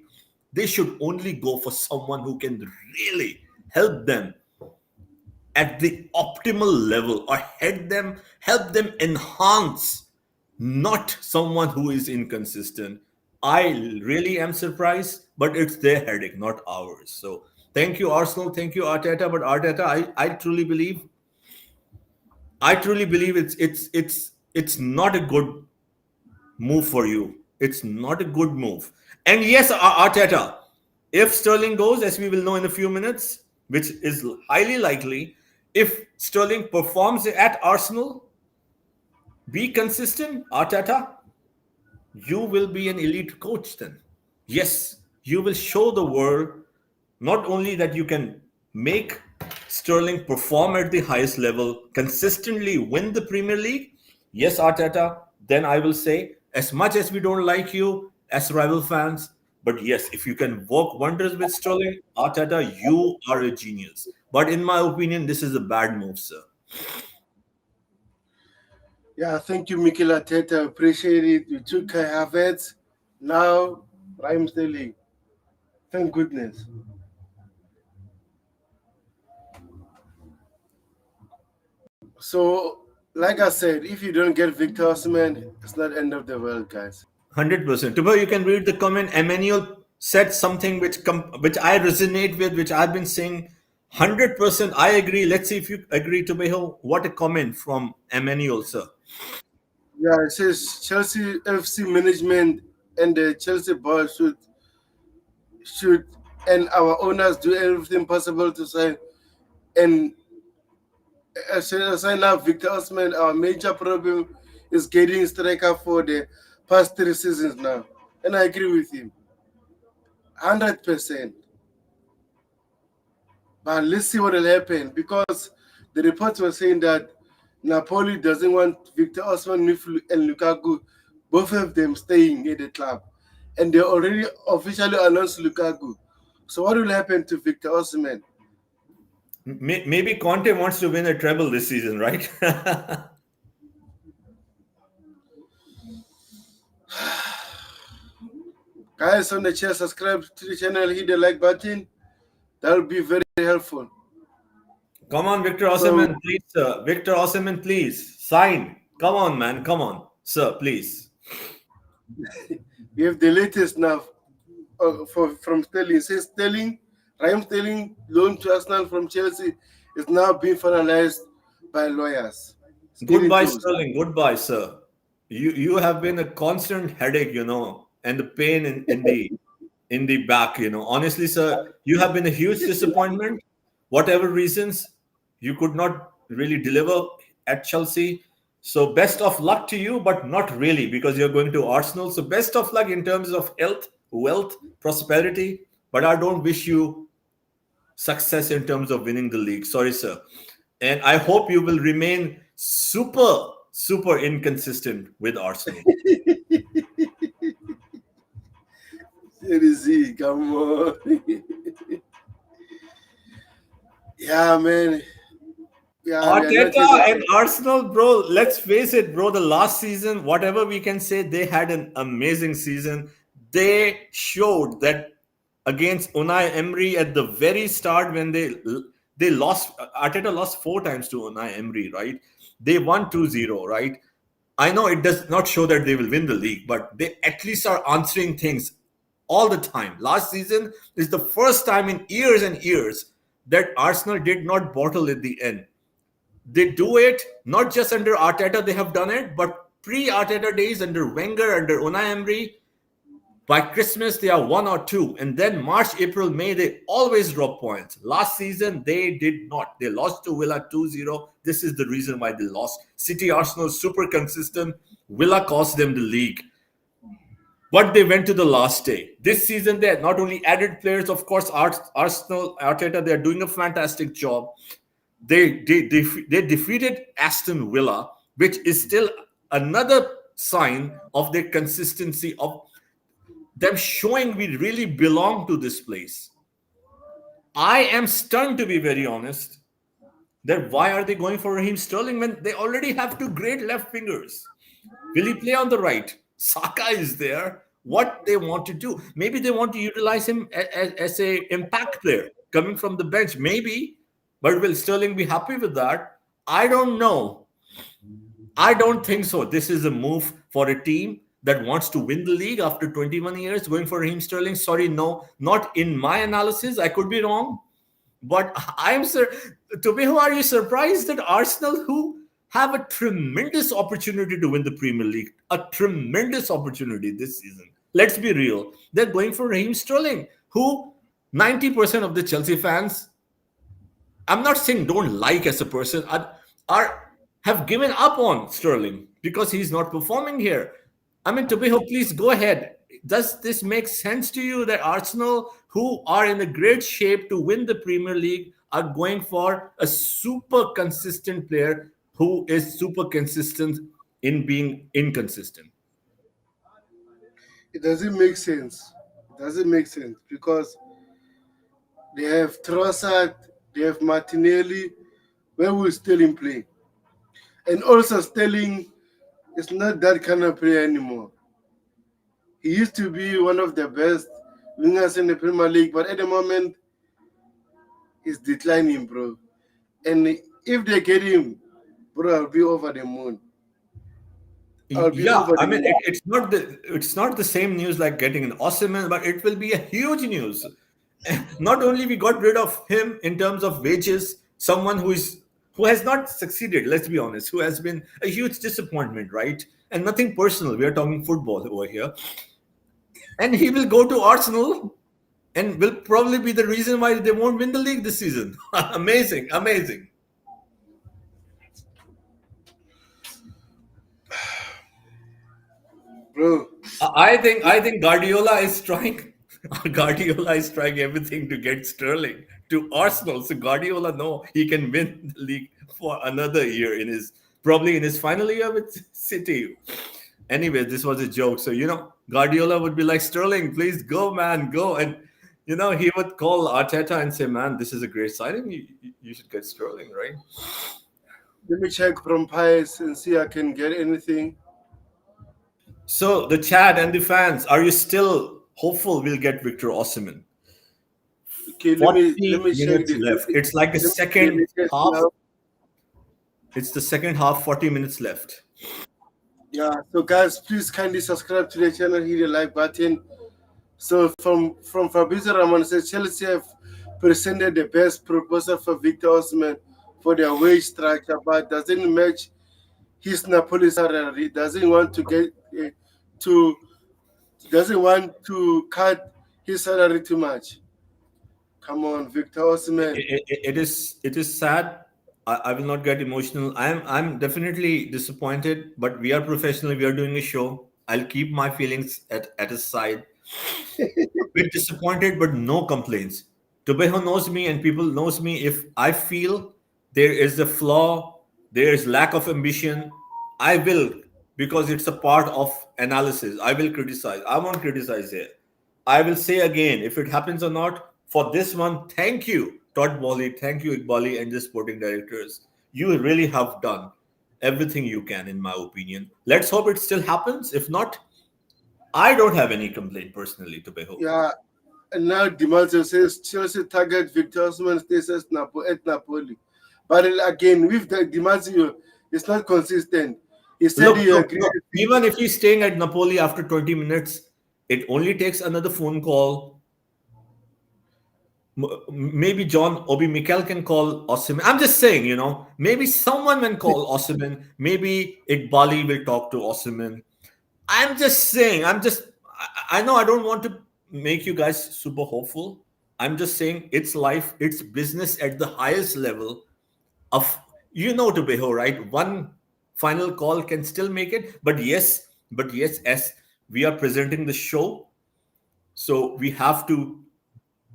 They should only go for someone who can really help them at the optimal level or help them enhance, not someone who is inconsistent. I really am surprised, but it's their headache, not ours. So thank you, Arsenal, thank you, Arteta. But Arteta, I truly believe it's not a good move for you. It's not a good move. And yes, Arteta, if Sterling goes, as we will know in a few minutes, which is highly likely, if Sterling performs at Arsenal, be consistent, Arteta, you will be an elite coach then. Yes, you will show the world not only that you can make Sterling perform at the highest level, consistently win the Premier League. Yes, Arteta, then I will say, as much as we don't like you as rival fans, but yes, if you can work wonders with Sterling, Arteta, you are a genius. But in my opinion, this is a bad move, sir. yeah, thank you, Mikel Arteta. Appreciate it. You took Kai Havertz. Now Raheem Sterling. Thank goodness. So, like I said, if you don't get Victor Osimhen, it's not end of the world, guys. 100%. Tuba, you can read the comment. Emmanuel said something which I resonate with, which I've been saying. 100%. I agree. Let's see if you agree, Tubeho. What a comment from Emmanuel, sir. Yeah, it says Chelsea FC management and the Chelsea board should and our owners do everything possible to sign and sign up Victor Osimhen. Our major problem is getting striker for the past 3 seasons now, and I agree with him, 100%. But let's see what will happen because the reports were saying that Napoli doesn't want Victor Osimhen and Lukaku, both of them staying at the club, and they already officially announced Lukaku. So what will happen to Victor Osimhen? Maybe Conte wants to win a treble this season, right? Guys on the channel, subscribe to the channel, hit the like button. That will be very helpful. Come on, Victor So Osimhen, please, sir. Victor Osimhen, please sign. Come on, man. Come on, sir, please. we have the latest now from Sterling. It says Raheem Sterling, loan to Arsenal from Chelsea, is now being finalized by lawyers. It's getting Goodbye, close. Sterling. Goodbye, sir. You have been a constant headache, and the pain in the back, Honestly, sir, you have been a huge disappointment. Whatever reasons, you could not really deliver at Chelsea. So best of luck to you, but not really because you're going to Arsenal. So best of luck in terms of health, wealth, prosperity. But I don't wish you success in terms of winning the league. Sorry, sir. And I hope you will remain super, super inconsistent with Arsenal. Seriously, come on. Yeah, man. Yeah, we are not yet Arteta and there. Arsenal, bro, let's face it, bro. The last season, whatever we can say, they had an amazing season. They showed that against Unai Emery at the very start when they lost. Arteta lost 4 times to Unai Emery, right? They won 2-0, right? I know it does not show that they will win the league, but they at least are answering things all the time. Last season is the first time in years and years that Arsenal did not bottle at the end. They do it not just under Arteta, they have done it, but pre-Arteta days under Wenger, under Unai Emery. By Christmas, they are 1 or 2, and then March, April, May, they always drop points. Last season, they did not. They lost to Villa 2-0. This is the reason why they lost. City, Arsenal, super consistent. Villa cost them the league. But they went to the last day. This season, they had not only added players, of course, Arsenal, Arteta, they are doing a fantastic job. They defeated Aston Villa, which is still another sign of their consistency of them showing we really belong to this place. I am stunned, to be very honest, that why are they going for Raheem Sterling when they already have two great left fingers? Will he play on the right? Saka is there. What they want to do? Maybe they want to utilize him as a impact player coming from the bench. Maybe, but will Sterling be happy with that? I don't know. I don't think so. This is a move for a team that wants to win the league after 21 years, going for Raheem Sterling. Sorry, no, not in my analysis. I could be wrong. But I'm sir. To be who are you surprised that Arsenal, who have a tremendous opportunity to win the Premier League, a tremendous opportunity this season. Let's be real. They're going for Raheem Sterling, who 90% of the Chelsea fans, I'm not saying don't like as a person, are have given up on Sterling because he's not performing here. I mean, Tobiho, please go ahead. Does this make sense to you that Arsenal, who are in a great shape to win the Premier League, are going for a super consistent player who is super consistent in being inconsistent? It doesn't make sense. It doesn't make sense because they have Trossard, they have Martinelli. Where will Sterling play? And also, Sterling is not that kind of player anymore. He used to be one of the best wingers in the Premier League, but at the moment, he's declining, bro. And if they get him, bro, I'll be over the moon. I'll be Yeah, over I the mean moon. it's not the same news like getting an Osimhen, but it will be a huge news. Not only we got rid of him in terms of wages, someone who has not succeeded. Let's be honest, who has been a huge disappointment, right? And nothing personal. We are talking football over here, and he will go to Arsenal and will probably be the reason why they won't win the league this season. Amazing, amazing. Bro, I think Guardiola is trying. Guardiola is trying everything to get Sterling to Arsenal. So Guardiola know he can win the league for another year in his probably in his final year with City. Anyway, this was a joke. So, Guardiola would be like, Sterling, please go, man, go. And, he would call Arteta and say, man, this is a great signing. You should get Sterling, right? Let me check from Pies and see I can get anything. So, the chat and the fans, are you still hopeful we'll get Victor Osimhen? Okay, let me 40 check minutes the let left. me, It's like the let me check the second latest half. now. It's the second half, 40 minutes left. Yeah, so guys, please kindly subscribe to the channel, hit the like button. So from Fabrizio Ramon says Chelsea have presented the best proposal for Victor Osimhen for their wage structure, but doesn't match his Napoli salary. To doesn't want to cut his salary too much. Come on, Victor Osimhen. It is sad. I will not get emotional. I'm definitely disappointed, but we are professional. We are doing a show. I'll keep my feelings at a side. A bit disappointed, but no complaints. Tobeho knows me, and people knows me. If I feel there is a flaw, there is lack of ambition, I will, because it's a part of analysis. I will criticize. I won't criticize here. I will say again, if it happens or not, for this one, thank you, Todd Bowley, thank you, Iqbali, and the sporting directors. You really have done everything you can, in my opinion. Let's hope it still happens. If not, I don't have any complaint personally, to Beho. Yeah, and now Dimaggio says Chelsea target Victor Osimhen stays at Napoli. But again, with the Dimaggio, it's not consistent. He said Look, he look, agreed. look. Even if he's staying at Napoli after 20 minutes, it only takes another phone call. Maybe John Obi Mikel can call Osimhen. I'm just saying, maybe someone can call Osimhen. Maybe Iqbali will talk to Osimhen. I'm just saying. I know I don't want to make you guys super hopeful. I'm just saying it's life, it's business at the highest level of, to Beho, right? One final call can still make it. But yes, as we are presenting the show, so we have to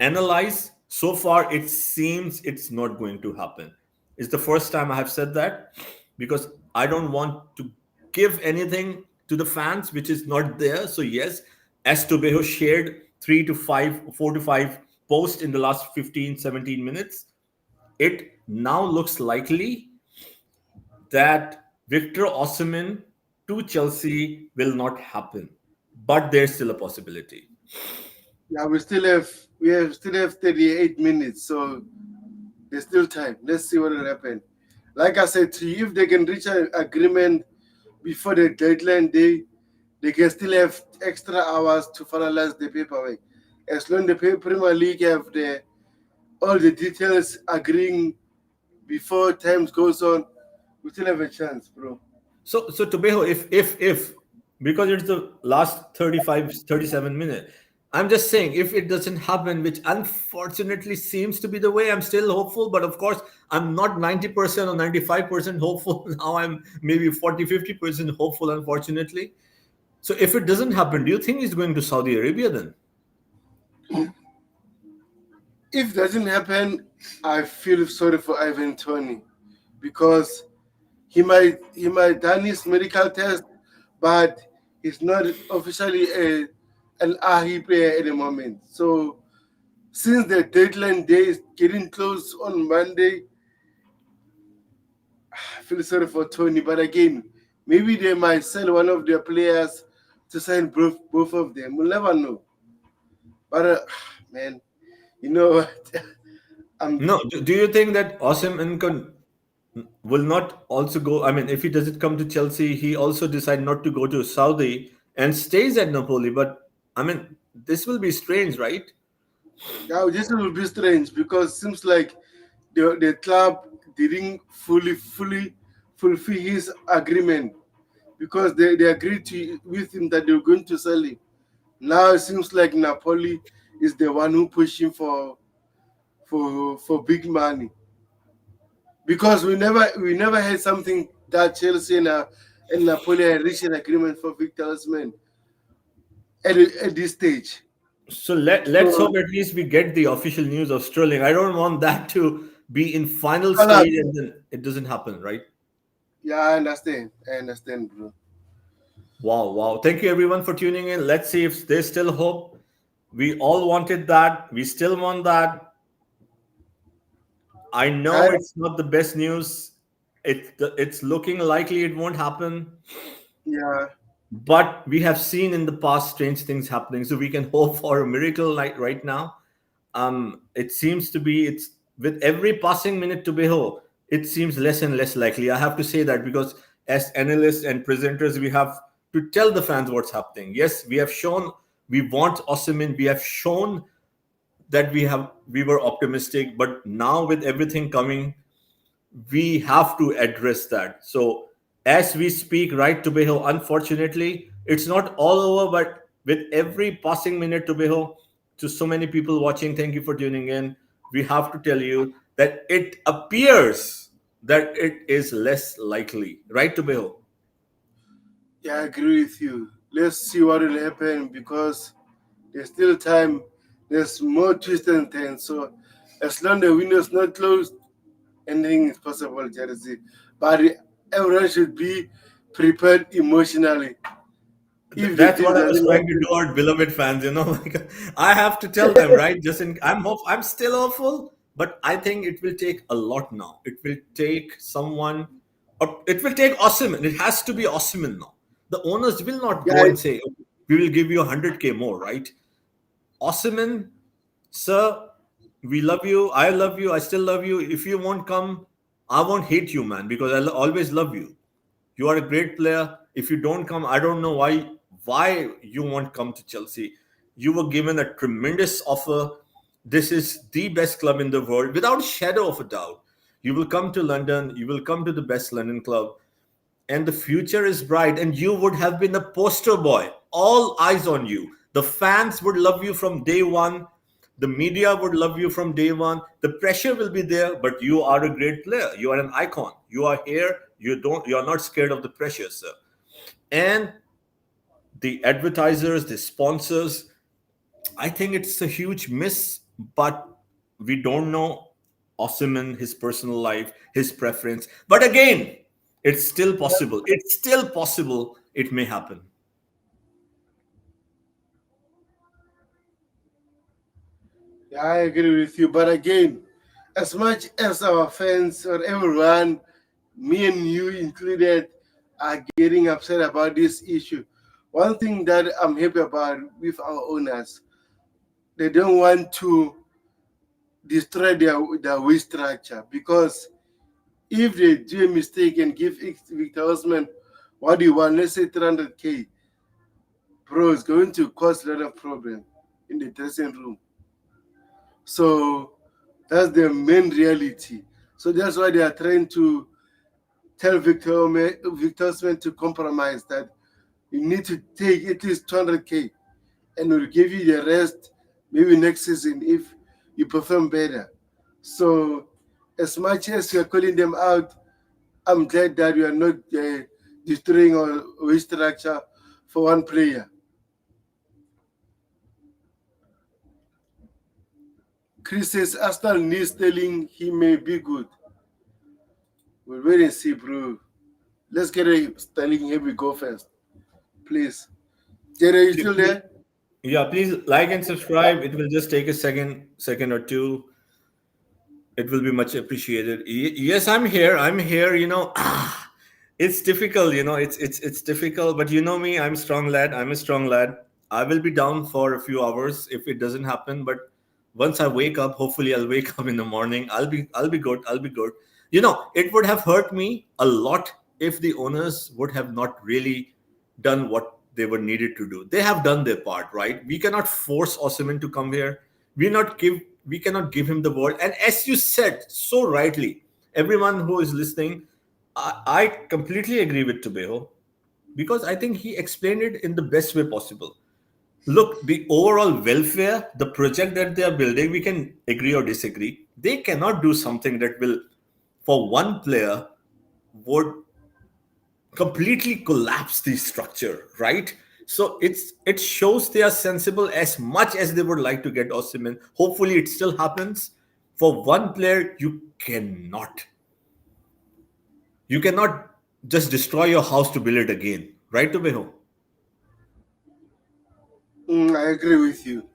analyze. So far it seems it's not going to happen. It's the first time I have said that, because I don't want to give anything to the fans which is not there. So yes, as Tobeho shared 4 to 5 posts in the last 15-17 minutes, it now looks likely that Victor Osimhen to Chelsea will not happen, but there's still a possibility. Yeah, we still have 38 minutes, so there's still time. Let's see what will happen. Like I said to you, if they can reach an agreement before the deadline day, they can still have extra hours to finalize the paperwork. As long as the Premier League have all the details agreeing before time goes on, we still have a chance, bro. So Tobeho, if because it's the last 35-37 minutes, I'm just saying, if it doesn't happen, which unfortunately seems to be the way, I'm still hopeful. But of course, I'm not 90% or 95% hopeful. Now I'm maybe 40-50% hopeful, unfortunately. So if it doesn't happen, do you think he's going to Saudi Arabia then? If it doesn't happen, I feel sorry for Ivan Toney because he might done his medical test, but he's not officially an AHI player at the moment. So since the deadline day is getting close on Monday, I feel sorry for Tony. But again, maybe they might sell one of their players to sign both of them. We'll never know. But man, you know what? I'm No. Do you think that Osimhen will not also go? I mean, if he doesn't come to Chelsea, he also decide not to go to Saudi and stays at Napoli. But I mean, this will be strange, right? Yeah, this will be strange because seems like the club didn't fully fulfill his agreement because they agreed with him that they were going to sell him. Now it seems like Napoli is the one who pushing for big money because we never had something that Chelsea and Napoli had reached an agreement for Victor Osimhen at this stage. So let's So hope at least we get the official news of Sterling. I don't want that to be in final Salah, stage and then it doesn't happen, right? Yeah, I understand. I understand, bro. Wow, wow. Thank you everyone for tuning in. Let's see if there's still hope. We all wanted that. We still want that. I I, know it's not the best news. It's looking likely it won't happen, yeah, but we have seen in the past strange things happening. So we can hope for a miracle like right now. It seems to be it's with every passing minute to Beho, it seems less and less likely. I have to say that because as analysts and presenters, we have to tell the fans what's happening. Yes, we have shown we want Osimhen. We have shown that we were optimistic, but now with everything coming, we have to address that. So as we speak right to Beho, unfortunately, it's not all over, but with every passing minute to Beho, to so many people watching, thank you for tuning in. We have to tell you that it appears that it is less likely. Right to Beho. yeah, I agree with you. Let's see what will happen because there's still time. There's more twists and turns. So as long the window's not closed, anything is possible, Chelsea. But everyone should be prepared emotionally. If the That's deal what I was doesn't trying to happen, do, our beloved fans. Like, I have to tell them, right? I'm still hopeful, but I think it will take a lot now. It will take someone, or it will take Osimhen. It has to be Osimhen now. The owners will not yeah, go and say, "Okay, we will give you 100K more," right? Osimhen, sir, we love you. I love you. I still love you. If you won't come, I won't hate you, man, because always love you. You are a great player. If you don't come, I don't know why you won't come to Chelsea. You were given a tremendous offer. This is the best club in the world, without a shadow of a doubt. You will come to London. You will come to the best London club, and the future is bright. And you would have been a poster boy. All eyes on you. The fans would love you from day one. The media would love you from day one. The pressure will be there, but you are a great player. You are an icon. You are here. You are not scared of the pressure, sir. And the advertisers, the sponsors, I think it's a huge miss, but we don't know Osimhen, his personal life, his preference. But again, it's still possible. It's still possible it may happen. yeah, I agree with you. But again, as much as our fans or everyone, me and you included, are getting upset about this issue, one thing that I'm happy about with our owners, they don't want to destroy their wage structure because if they do a mistake and give Victor Osman what do you want, let's say 300K, bro, it's going to cause a lot of problem in the dressing room. So that's the main reality. So that's why they are trying to tell Victor Osman to compromise that you need to take at least 200K and we'll give you the rest maybe next season if you perform better. So as much as we are calling them out, I'm glad that we are not destroying our wage structure for one player. Chris says Arsenal needs Sterling. He may be good. We'll wait and see, bro. Let's get a Sterling. Here we go first, please. Jerry, you still there? Yeah, please like and subscribe. It will just take a second or two. It will be much appreciated. Yes, I'm here. I'm here. It's difficult. It's difficult. But you know me. I'm a strong lad. I'm a strong lad. I will be down for a few hours if it doesn't happen. But once I wake up, hopefully I'll wake up in the morning. I'll be good. I'll be good. It would have hurt me a lot if the owners would have not really done what they were needed to do. They have done their part, right? We cannot force Osimhen to come here. We cannot give him the world. And as you said so rightly, everyone who is listening, I completely agree with Tubeho because I think he explained it in the best way possible. Look, the overall welfare, the project that they are building, we can agree or disagree. They cannot do something that will, for one player, would completely collapse the structure, right? So it shows they are sensible as much as they would like to get Osimhen. Hopefully, it still happens. For one player, you cannot just destroy your house to build it again, right, Tubeho? I agree with you.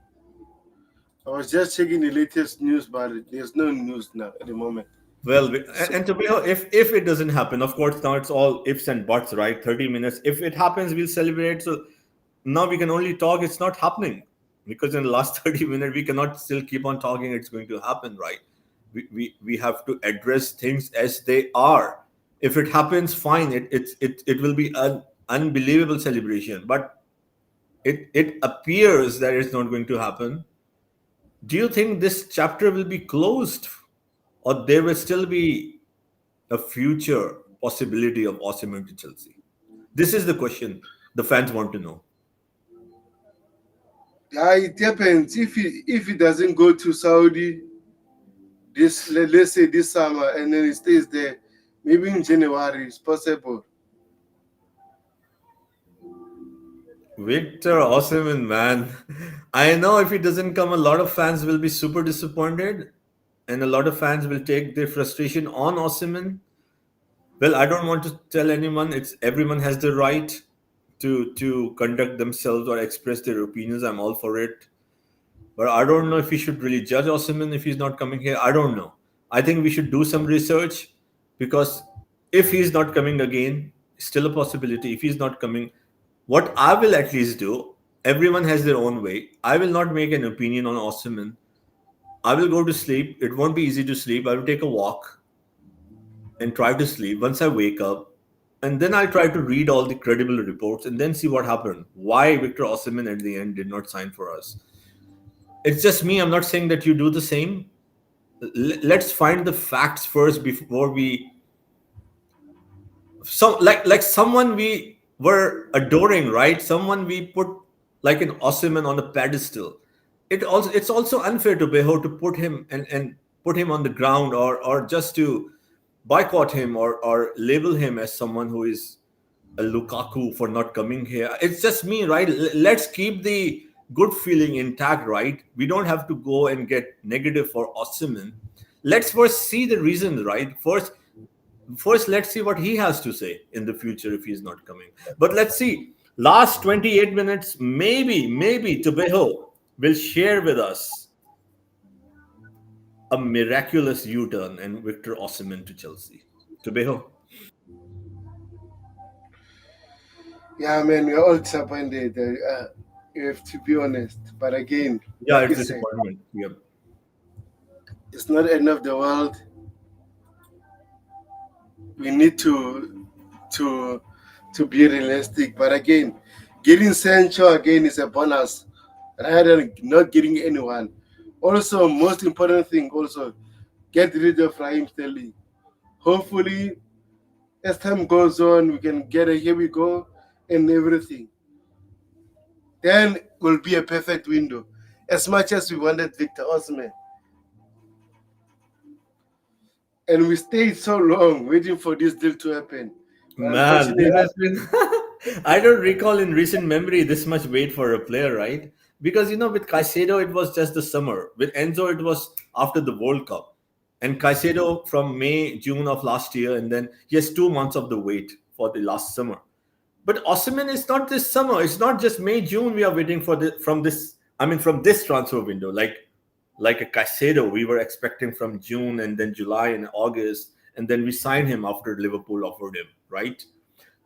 I was just checking the latest news, but there's no news now at the moment. Well, So and Tubeho, if it doesn't happen, of course, now it's all ifs and buts, right? 30 minutes. If it happens, we'll celebrate. So now we can only talk. It's not happening because in the last 30 minutes we cannot still keep on talking. It's going to happen, right? We have to address things as they are. If it happens, fine. It will be an unbelievable celebration. But it appears that it's not going to happen. Do you think this chapter will be closed, or there will still be a future possibility of Osimhen to Chelsea? This is the question the fans want to know. yeah, it depends. If it doesn't go to Saudi let's say this summer and then it stays there, maybe in January it's possible. Victor Osimhen, man. I know if he doesn't come, a lot of fans will be super disappointed, and a lot of fans will take their frustration on Osimhen. Well, I don't want to tell anyone. It's everyone has the right to conduct themselves or express their opinions. I'm all for it. But I don't know if we should really judge Osimhen if he's not coming here. I don't know. I think we should do some research because if he's not coming again, still a possibility. If he's not coming, what I will at least do, everyone has their own way. I will not make an opinion on Osimhen. I will go to sleep. It won't be easy to sleep. I will take a walk and try to sleep. Once I wake up, and then I'll try to read all the credible reports and then see what happened. Why Victor Osimhen at the end did not sign for us. It's just me. I'm not saying that you do the same. Let's find the facts first before we like someone we were adoring, right? Someone we put like an Osimhen on a pedestal. It's also unfair to Beho to put him and put him on the ground or just to boycott him or label him as someone who is a Lukaku for not coming here. It's just me, right? Let's keep the good feeling intact, right? We don't have to go and get negative for Osimhen. Let's first see the reasons, right? First let's see what he has to say in the future if he's not coming. But let's see. Last 28 minutes, maybe Tobeho will share with us a miraculous U-turn and Victor Osimhen to Chelsea. Tobeho. Yeah, man, we're all disappointed. You have to be honest. But again, Yeah, like you it's said, disappointment. Yep. it's not end of the world. We need to to be realistic. But again, getting Sancho again is a bonus rather than not getting anyone. Also, most important thing, also get rid of Raheem Sterling. Hopefully, as time goes on, we can get a here we go and everything. Then will be a perfect window. As much as we wanted Victor Osimhen, and we stayed so long waiting for this deal to happen. But Man, this unfortunately, has been. I don't recall in recent memory this much wait for a player, right? Because with Caicedo it was just the summer. With Enzo it was after the World Cup, and Caicedo from May June of last year, and then he has 2 months of the wait for the last summer. But Osimhen is not this summer. It's not just May June we are waiting for from this. I mean from this transfer window, like a Caicedo we were expecting from June and then July and August, and then we signed him after Liverpool offered him, right?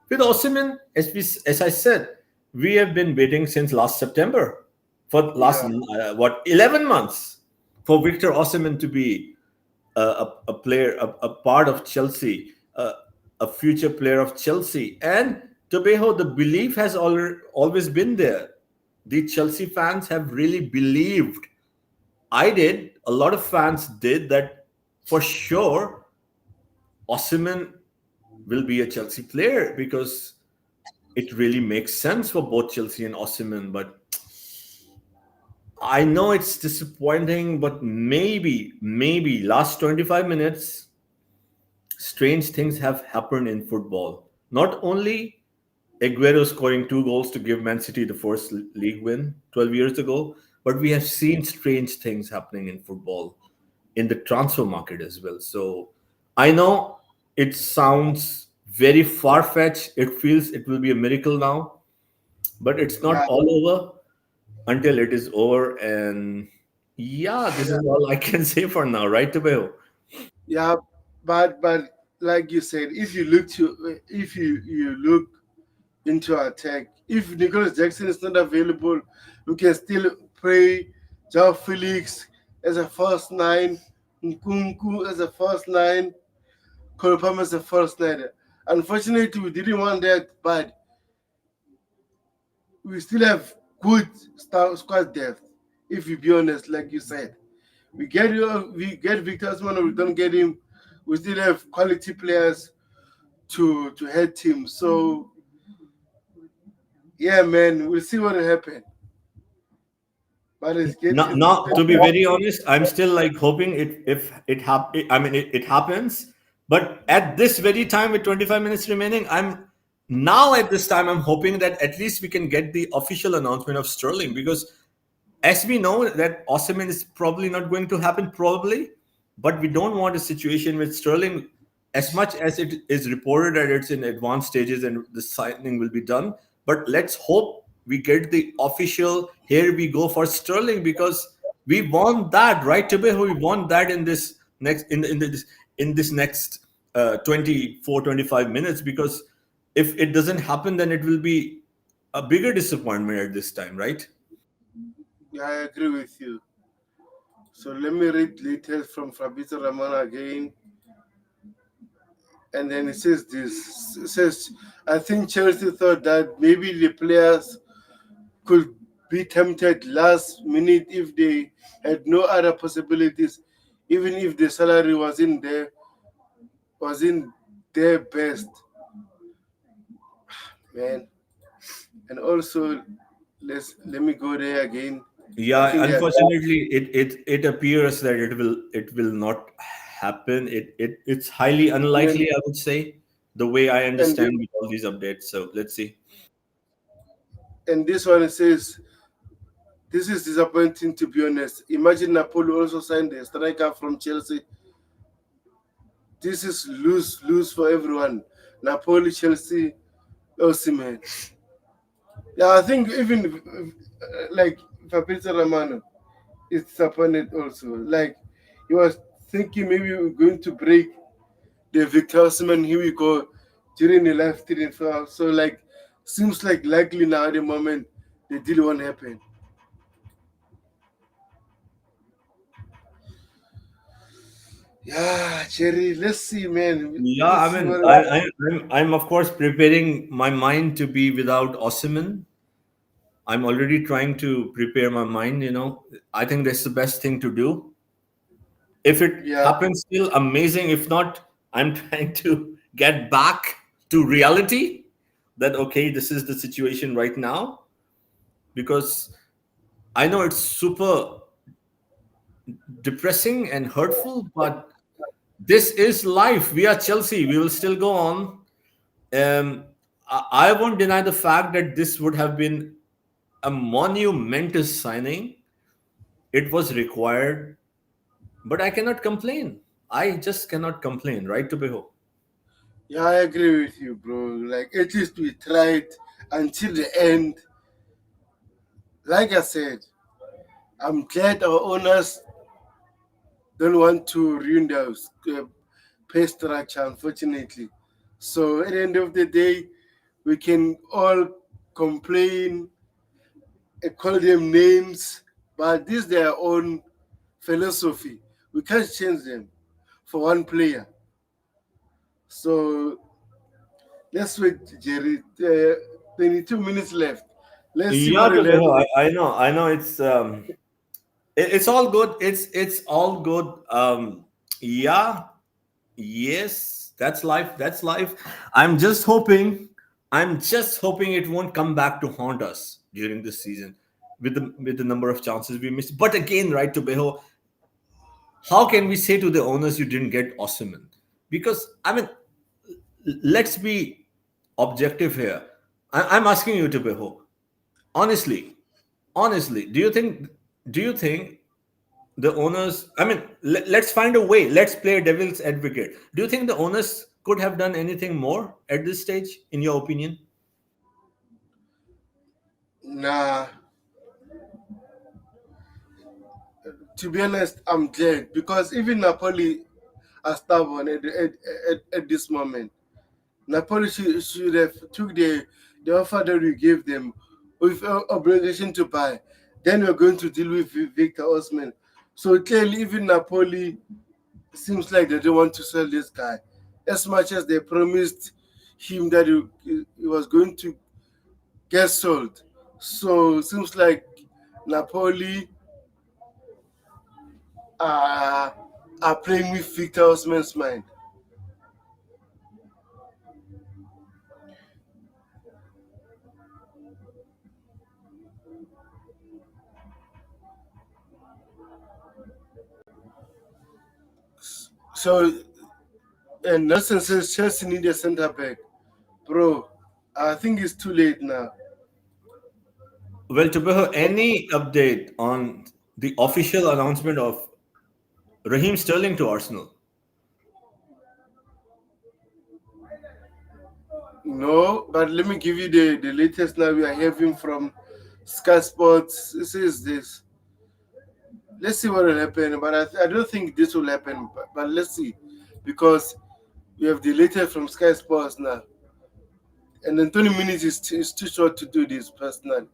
With Osimhen, as I said, we have been waiting since last September for last yeah, 11 months for Victor Osimhen to be a player, a part of Chelsea, a future player of Chelsea. And Tobeho, the belief has always been there. The Chelsea fans have really believed. I did. A lot of fans did that for sure. Osimhen will be a Chelsea player because it really makes sense for both Chelsea and Osimhen. But I know it's disappointing, but maybe last 25 minutes, strange things have happened in football. Not only Aguero scoring 2 goals to give Man City the first league win 12 years ago, but we have seen strange things happening in football in the transfer market as well. So I know it sounds very far fetched. It feels it will be a miracle now, but it's not Yeah, all over until it is over. And yeah, this yeah, is all I can say for now, right, Tobeo? yeah. But like you said, if you look into attack, if Nicholas Jackson is not available, we can still play João Felix as a first nine, Nkunku as a first nine, Cole as a first nine. Unfortunately, we didn't want that, but we still have good squad depth. If you be honest, like you said, we get Victor Osimhen or we don't get him, we still have quality players to head team. So yeah, man, we'll see what will happen. But it's get Now, it's now, to be very honest, I'm still like hoping it if it I mean, it happens. But at this very time, with 25 minutes remaining, I'm now at this time I'm hoping that at least we can get the official announcement of Sterling, because as we know that Osimhen is probably not going to happen, probably, but we don't want a situation with Sterling. As much as it is reported that it's in advanced stages and the signing will be done, but let's hope we get the official here we go for Sterling, because we want that, right, Tibe? We want that in this next in this next 24 25 minutes, because if it doesn't happen, then it will be a bigger disappointment at this time, right? yeah, I agree with you. So let me read details from Fabrizio Ramon again. And then it says this. It says, I think Chelsea thought that maybe the players could be tempted last minute if they had no other possibilities, even if the salary was in their best, man. And also, let me go there again. I Yeah, think that unfortunately, it appears that it will not happen. It's highly and unlikely, I would say, the way I and understand with all these updates. So let's see. and this one says this is disappointing to be honest. Imagine Napoli also signed a striker from Chelsea. This is lose for everyone. Napoli, Chelsea, Osimhen. Yeah, I think even like Fabrizio Romano is disappointed also. Like he was thinking maybe we are going to break the Victor Osimhen. Here we go during the live stream. So like seems like likely now at the moment the deal won't happen. Yeah, Cherry. Let's see, man. Yeah, Let's I see mean, what. I'm of course preparing my mind to be without Osimhen. I'm already trying to prepare my mind. I think that's the best thing to do. If it Yeah, happens, still amazing. If not, I'm trying to get back to reality, that okay, this is the situation right now, because I know it's super depressing and hurtful, but this is life. We are Chelsea, we will still go on. I won't deny the fact that this would have been a monumentous signing. It was required, but I cannot complain. I just cannot complain, right, Tubeho? yeah, I agree with you, bro. Like at least we tried until the end. Like I said, I'm glad our owners don't want to ruin their pay structure, unfortunately. So at the end of the day, we can all complain and call them names, but this is their own philosophy. We can't change them for one player. So let's wait, Jerry. 22 minutes left. Let's see Yeah, what will Tubeho, happen. I know it's all good. It's all good. Yeah, yes, that's life. That's life. I'm just hoping. I'm just hoping it won't come back to haunt us during this season, with the number of chances we missed. But again, right, to Beho, how can we say to the owners you didn't get Osimhen? Because I mean, let's be objective here. I'm asking you, to Beho, honestly, honestly, do you think the owners, I mean, let's find a way, let's play devil's advocate. Do you think the owners could have done anything more at this stage, in your opinion? Nah, to be honest, I'm glad because even Napoli are stubborn at this moment. Napoli should have took the offer that we gave them with obligation to buy. Then we're going to deal with Victor Osman. So clearly, even Napoli seems like they don't want to sell this guy as much as they promised him that he was going to get sold. So it seems like Napoli are, are playing with Victor Osman's mind. So, and Nelson says Chelsea need a centre back. Bro, I think it's too late now. Well, Tubeho, any update on the official announcement of Raheem Sterling to Arsenal? No, but let me give you the latest now we are having from Sky Sports. This is this. Let's see what will happen, but I don't think this will happen. But let's see, because we have the latest from Sky Sports now, and then 20 minutes is too short to do this personally.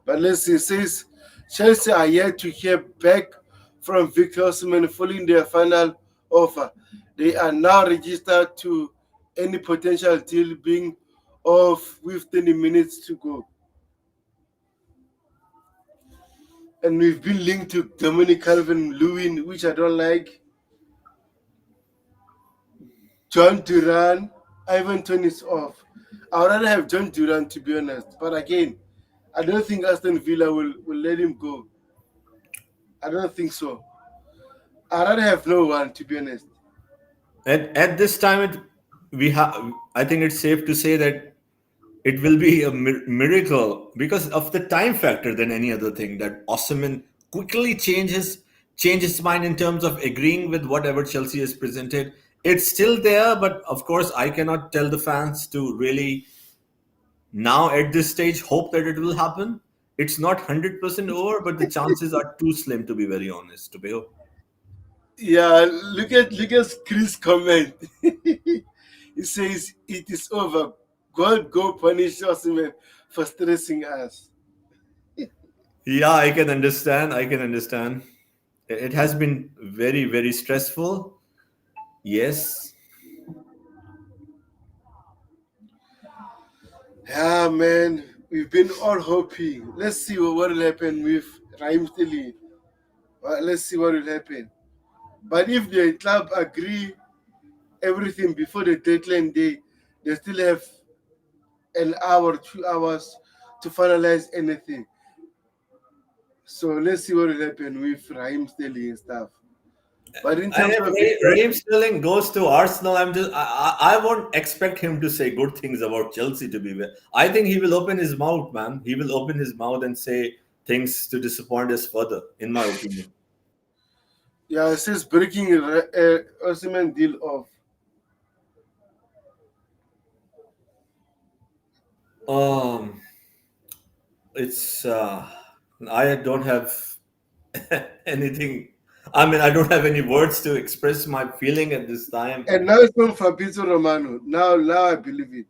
But let's see. It says Chelsea are yet to hear back from Victor Osimhen following their final offer. They are now registered to any potential deal being off with 20 minutes to go. And we've been linked to Dominic Calvin Lewin, which I don't like. John Duran, Ivan Toney's off. I would rather have John Duran to be honest. But again, I don't think Aston Villa will let him go. I don't think so. I'd rather have no one to be honest. At this time, we have. I think it's safe to say that it will be a miracle because of the time factor than any other thing that Osimhen quickly change his mind in terms of agreeing with whatever Chelsea has presented. It's still there, but of course I cannot tell the fans to really now at this stage hope that it will happen. It's not 100% over, but the chances are too slim to be very honest. To be Yeah, look at Chris' comment. He says it is over. God go punish Osimhen for stressing us. Yeah, I can understand. I can understand. It has been very, very stressful. Yes. Yeah, man, we've been all hoping. Let's see what will happen with Raheem Sterling. Let's see what will happen. But if the club agree everything before the deadline day, they still have an hour, 2 hours to finalize anything. So let's see what will happen with Raheem Sterling and stuff. But in And terms if of the Raheem Sterling goes to Arsenal, I won't expect him to say good things about Chelsea. To be fair, I think he will open his mouth, man. He will open his mouth and say things to disappoint us further, in my opinion. yeah, it says breaking Osimhen deal off. Um, it's I don't have anything. I mean, I don't have any words to express my feeling at this time. And now it's from Fabrizio Romano. Now I believe it.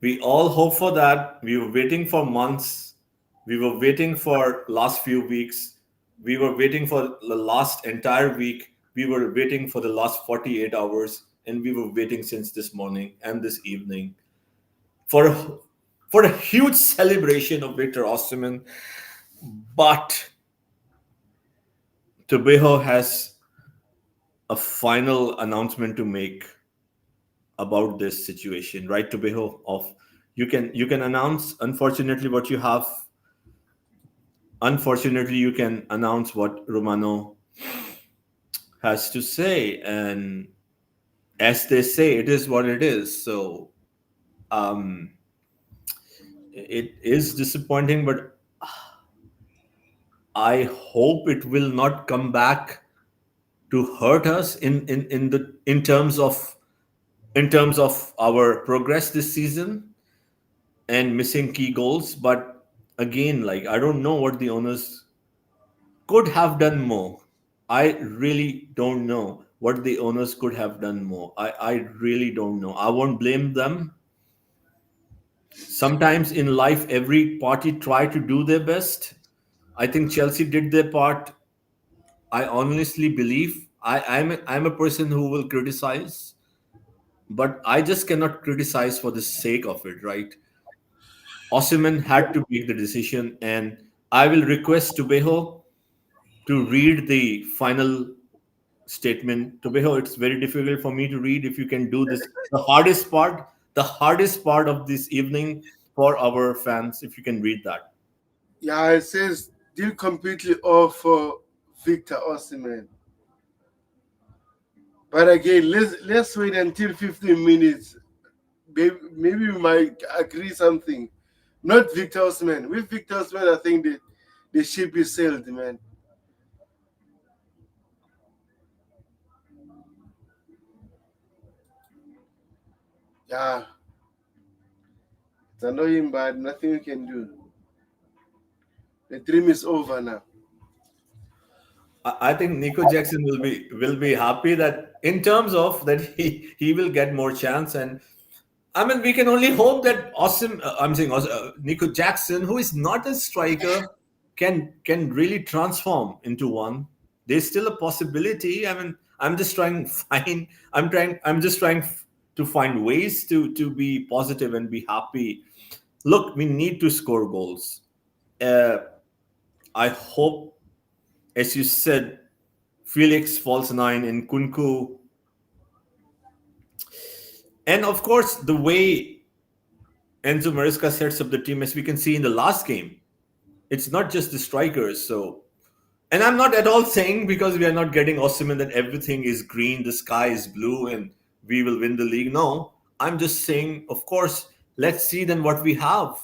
We all hope for that. We were waiting for months. We were waiting for last few weeks. We were waiting for the last entire week. We were waiting for the last 48 hours, and we were waiting since this morning and this evening for for a huge celebration of Victor Osimhen. But Tobeho has a final announcement to make about this situation, right, Tobeho? Of you can announce. Unfortunately, you can announce what Romano has to say, and as they say, it is what it is. So um, it is disappointing, but I hope it will not come back to hurt us in terms of our progress this season and missing key goals. But again, like, I don't know what the owners could have done more. I really don't know what the owners could have done more. I really don't know. I won't blame them. Sometimes in life, every party try to do their best. I think Chelsea did their part. I honestly believe I'm a person who will criticize, but I just cannot criticize for the sake of it, right? Osimhen had to make the decision, and I will request Tubeho to read the final statement. Tubeho, it's very difficult for me to read. If you can do this, the hardest part of this evening for our fans, if you can read that. Yeah, it says deal completely off for Victor Osimhen. But again, let's wait until 15 minutes. Maybe we might agree something. Not Victor Osimhen. With Victor Osimhen, I think the ship is sailed, man. Yeah, it's annoying, but nothing we can do. The dream is over now. I think Nico Jackson will be happy that in terms of that he will get more chance. And I mean, we can only hope that Nico Jackson, who is not a striker, can really transform into one. There's still a possibility. I mean, I'm just trying to find ways to be positive and be happy. Look, we need to score goals. Uh, I hope, as you said, Felix falls nine in Kunku, and of course the way Enzo Maresca sets up the team, as we can see in the last game, it's not just the strikers. So, and I'm not at all saying because we are not getting Osimhen that everything is green, the sky is blue, and we will win the league. No, I'm just saying, of course, let's see then what we have.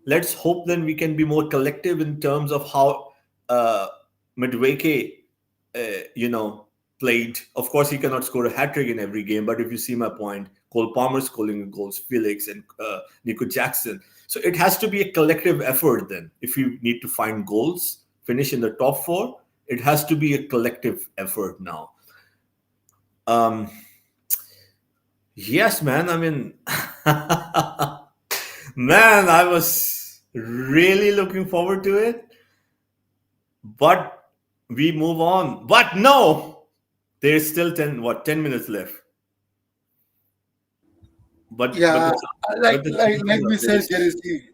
Let's hope then we can be more collective in terms of how uh, Madueke, you know, played. Of course, he cannot score a hat trick in every game, but if you see my point, Cole Palmer scoring goals, Felix and Nico Jackson. So it has to be a collective effort then. If you need to find goals, finish in the top four, it has to be a collective effort now. Um, yes, man. I mean, man, I was really looking forward to it, but we move on. But no, there's still 10 minutes left. But Yeah, the like but the like chances like are we very said, slim. Jersey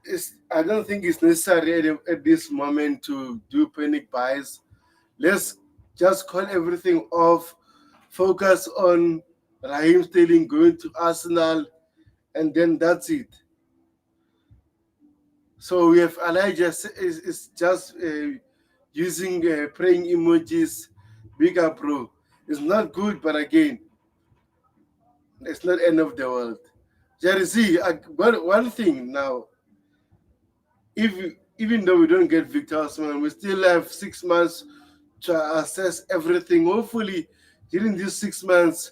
is I don't think it's necessary at this moment to do panic buys. Let's just call everything off. Focus on Raheem Sterling going to Arsenal, and then that's it. So we have Elijah is just using praying emojis. Bigger bro, it's not good, but again, it's not end of the world. Jersey, one thing now, if even though we don't get Victor Osman, we still have 6 months to assess everything. Hopefully, during these 6 months,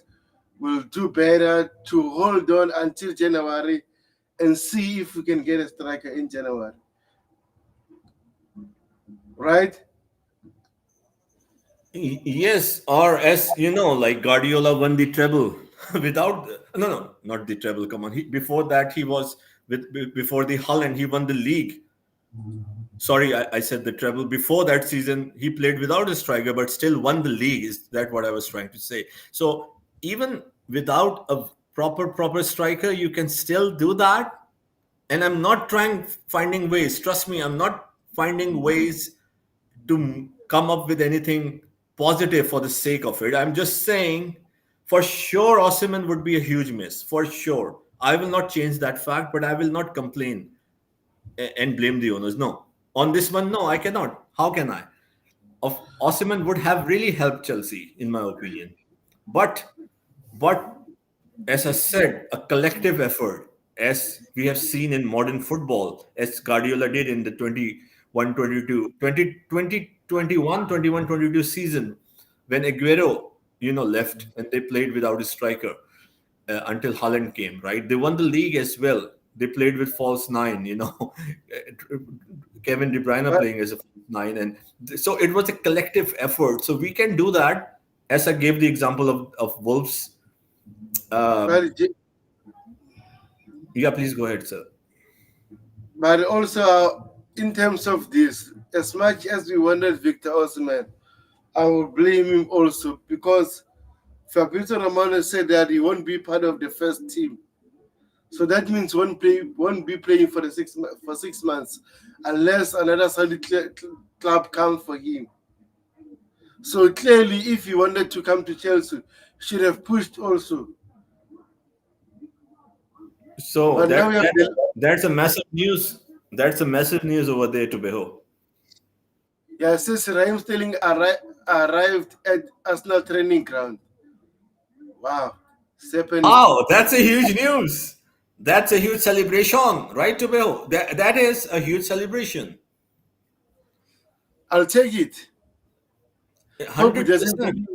we'll do better to hold on until January and see if we can get a striker in January. Right? Yes, or as you know, like Guardiola won the treble without no, not the treble. Come on, before that he was before the Hull and he won the league. Sorry, I said the treble. Before that season, he played without a striker, but still won the league. Is that what I was trying to say? So even without a proper striker, you can still do that. And I'm not trying finding ways. Trust me, I'm not finding ways to come up with anything positive for the sake of it. I'm just saying, for sure, Osimhen would be a huge miss. For sure, I will not change that fact, but I will not complain and blame the owners. No, on this one, no, I cannot. How can I? Of Osimhen would have really helped Chelsea, in my opinion. But but as I said, a collective effort, as we have seen in modern football, as Guardiola did in the 21-22 season. when Aguero, left and they played without a striker until Haaland came, right? They won the league as well. They played with false nine, Kevin De Bruyne But playing as a false nine, and so it was a collective effort. So we can do that. As I gave the example of Wolves. Um, but J- yeah, please go ahead, sir. but also in terms of this, as much as we wanted Victor Osimhen, I will blame him also because Fabrizio Romano said that he won't be part of the first team. So that means won't be playing for for 6 months unless another Saudi club comes for him. So clearly, if he wanted to come to Chelsea, should have pushed also. So But now we have the that's a massive news. That's a massive news over there to Beho. yeah since Raheem Sterling arrived at Arsenal training ground. Wow, Sepen, Oh, that's a huge news. That's a huge celebration, right, to Beho? That is a huge celebration. I'll take it. Hope it doesn't. 100%.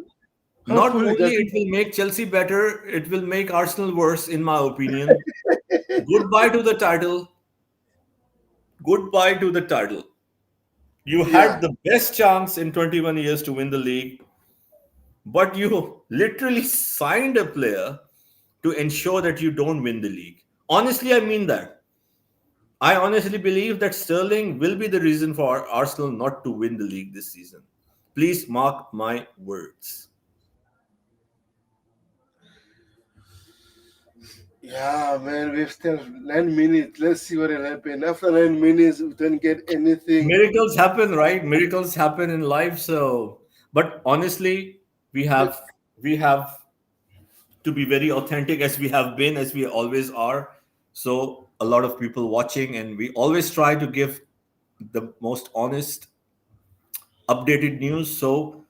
Not Hopefully it only it doesn't. will make Chelsea better, it will make Arsenal worse, in my opinion. Goodbye to the title. Goodbye to the title. You Yeah, had the best chance in 21 years to win the league, but you literally signed a player to ensure that you don't win the league. Honestly, I mean that. I honestly believe that Sterling will be the reason for Arsenal not to win the league this season. Please mark my words. yeah, man. We've still 9 minutes. Let's see what will happen. After 9 minutes, we don't get anything. Miracles happen, right? Miracles happen in life. So, but honestly, we Let, have we have to be very authentic, as we have been, as we always are. So, a lot of people watching, and we always try to give the most honest, updated news. So,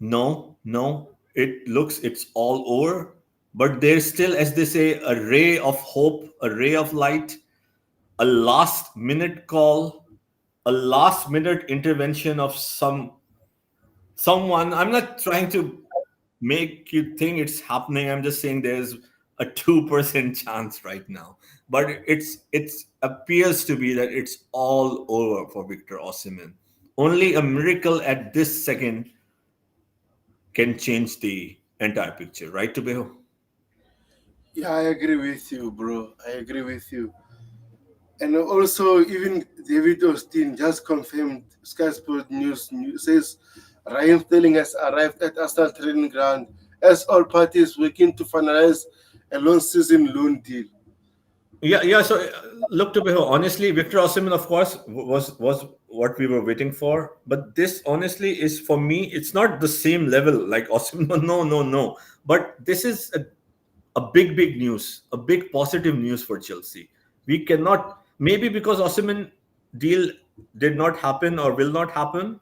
no, no, it looks it's all over, but there's still, as they say, a ray of hope, a ray of light, a last minute call, a last minute intervention of someone. I'm not trying to make you think it's happening. I'm just saying there's a 2% chance right now, but it's appears to be that it's all over for Victor Osimhen. Only a miracle at this second can change the entire picture, right, Tubeho? yeah, I agree with you, bro. I agree with you. And also, even David Austin just confirmed Sky Sports News says Ryan Sterling has arrived at Arsenal training ground as all parties working to finalize a long season loan deal. Yeah, yeah. So look, to be honestly, Victor Osimhen, of course, was what we were waiting for. But this, honestly, is for me. It's not the same level like Osimhen. No, no, no. But this is a big news, a big positive news for Chelsea. We cannot, maybe because Osimhen deal did not happen or will not happen,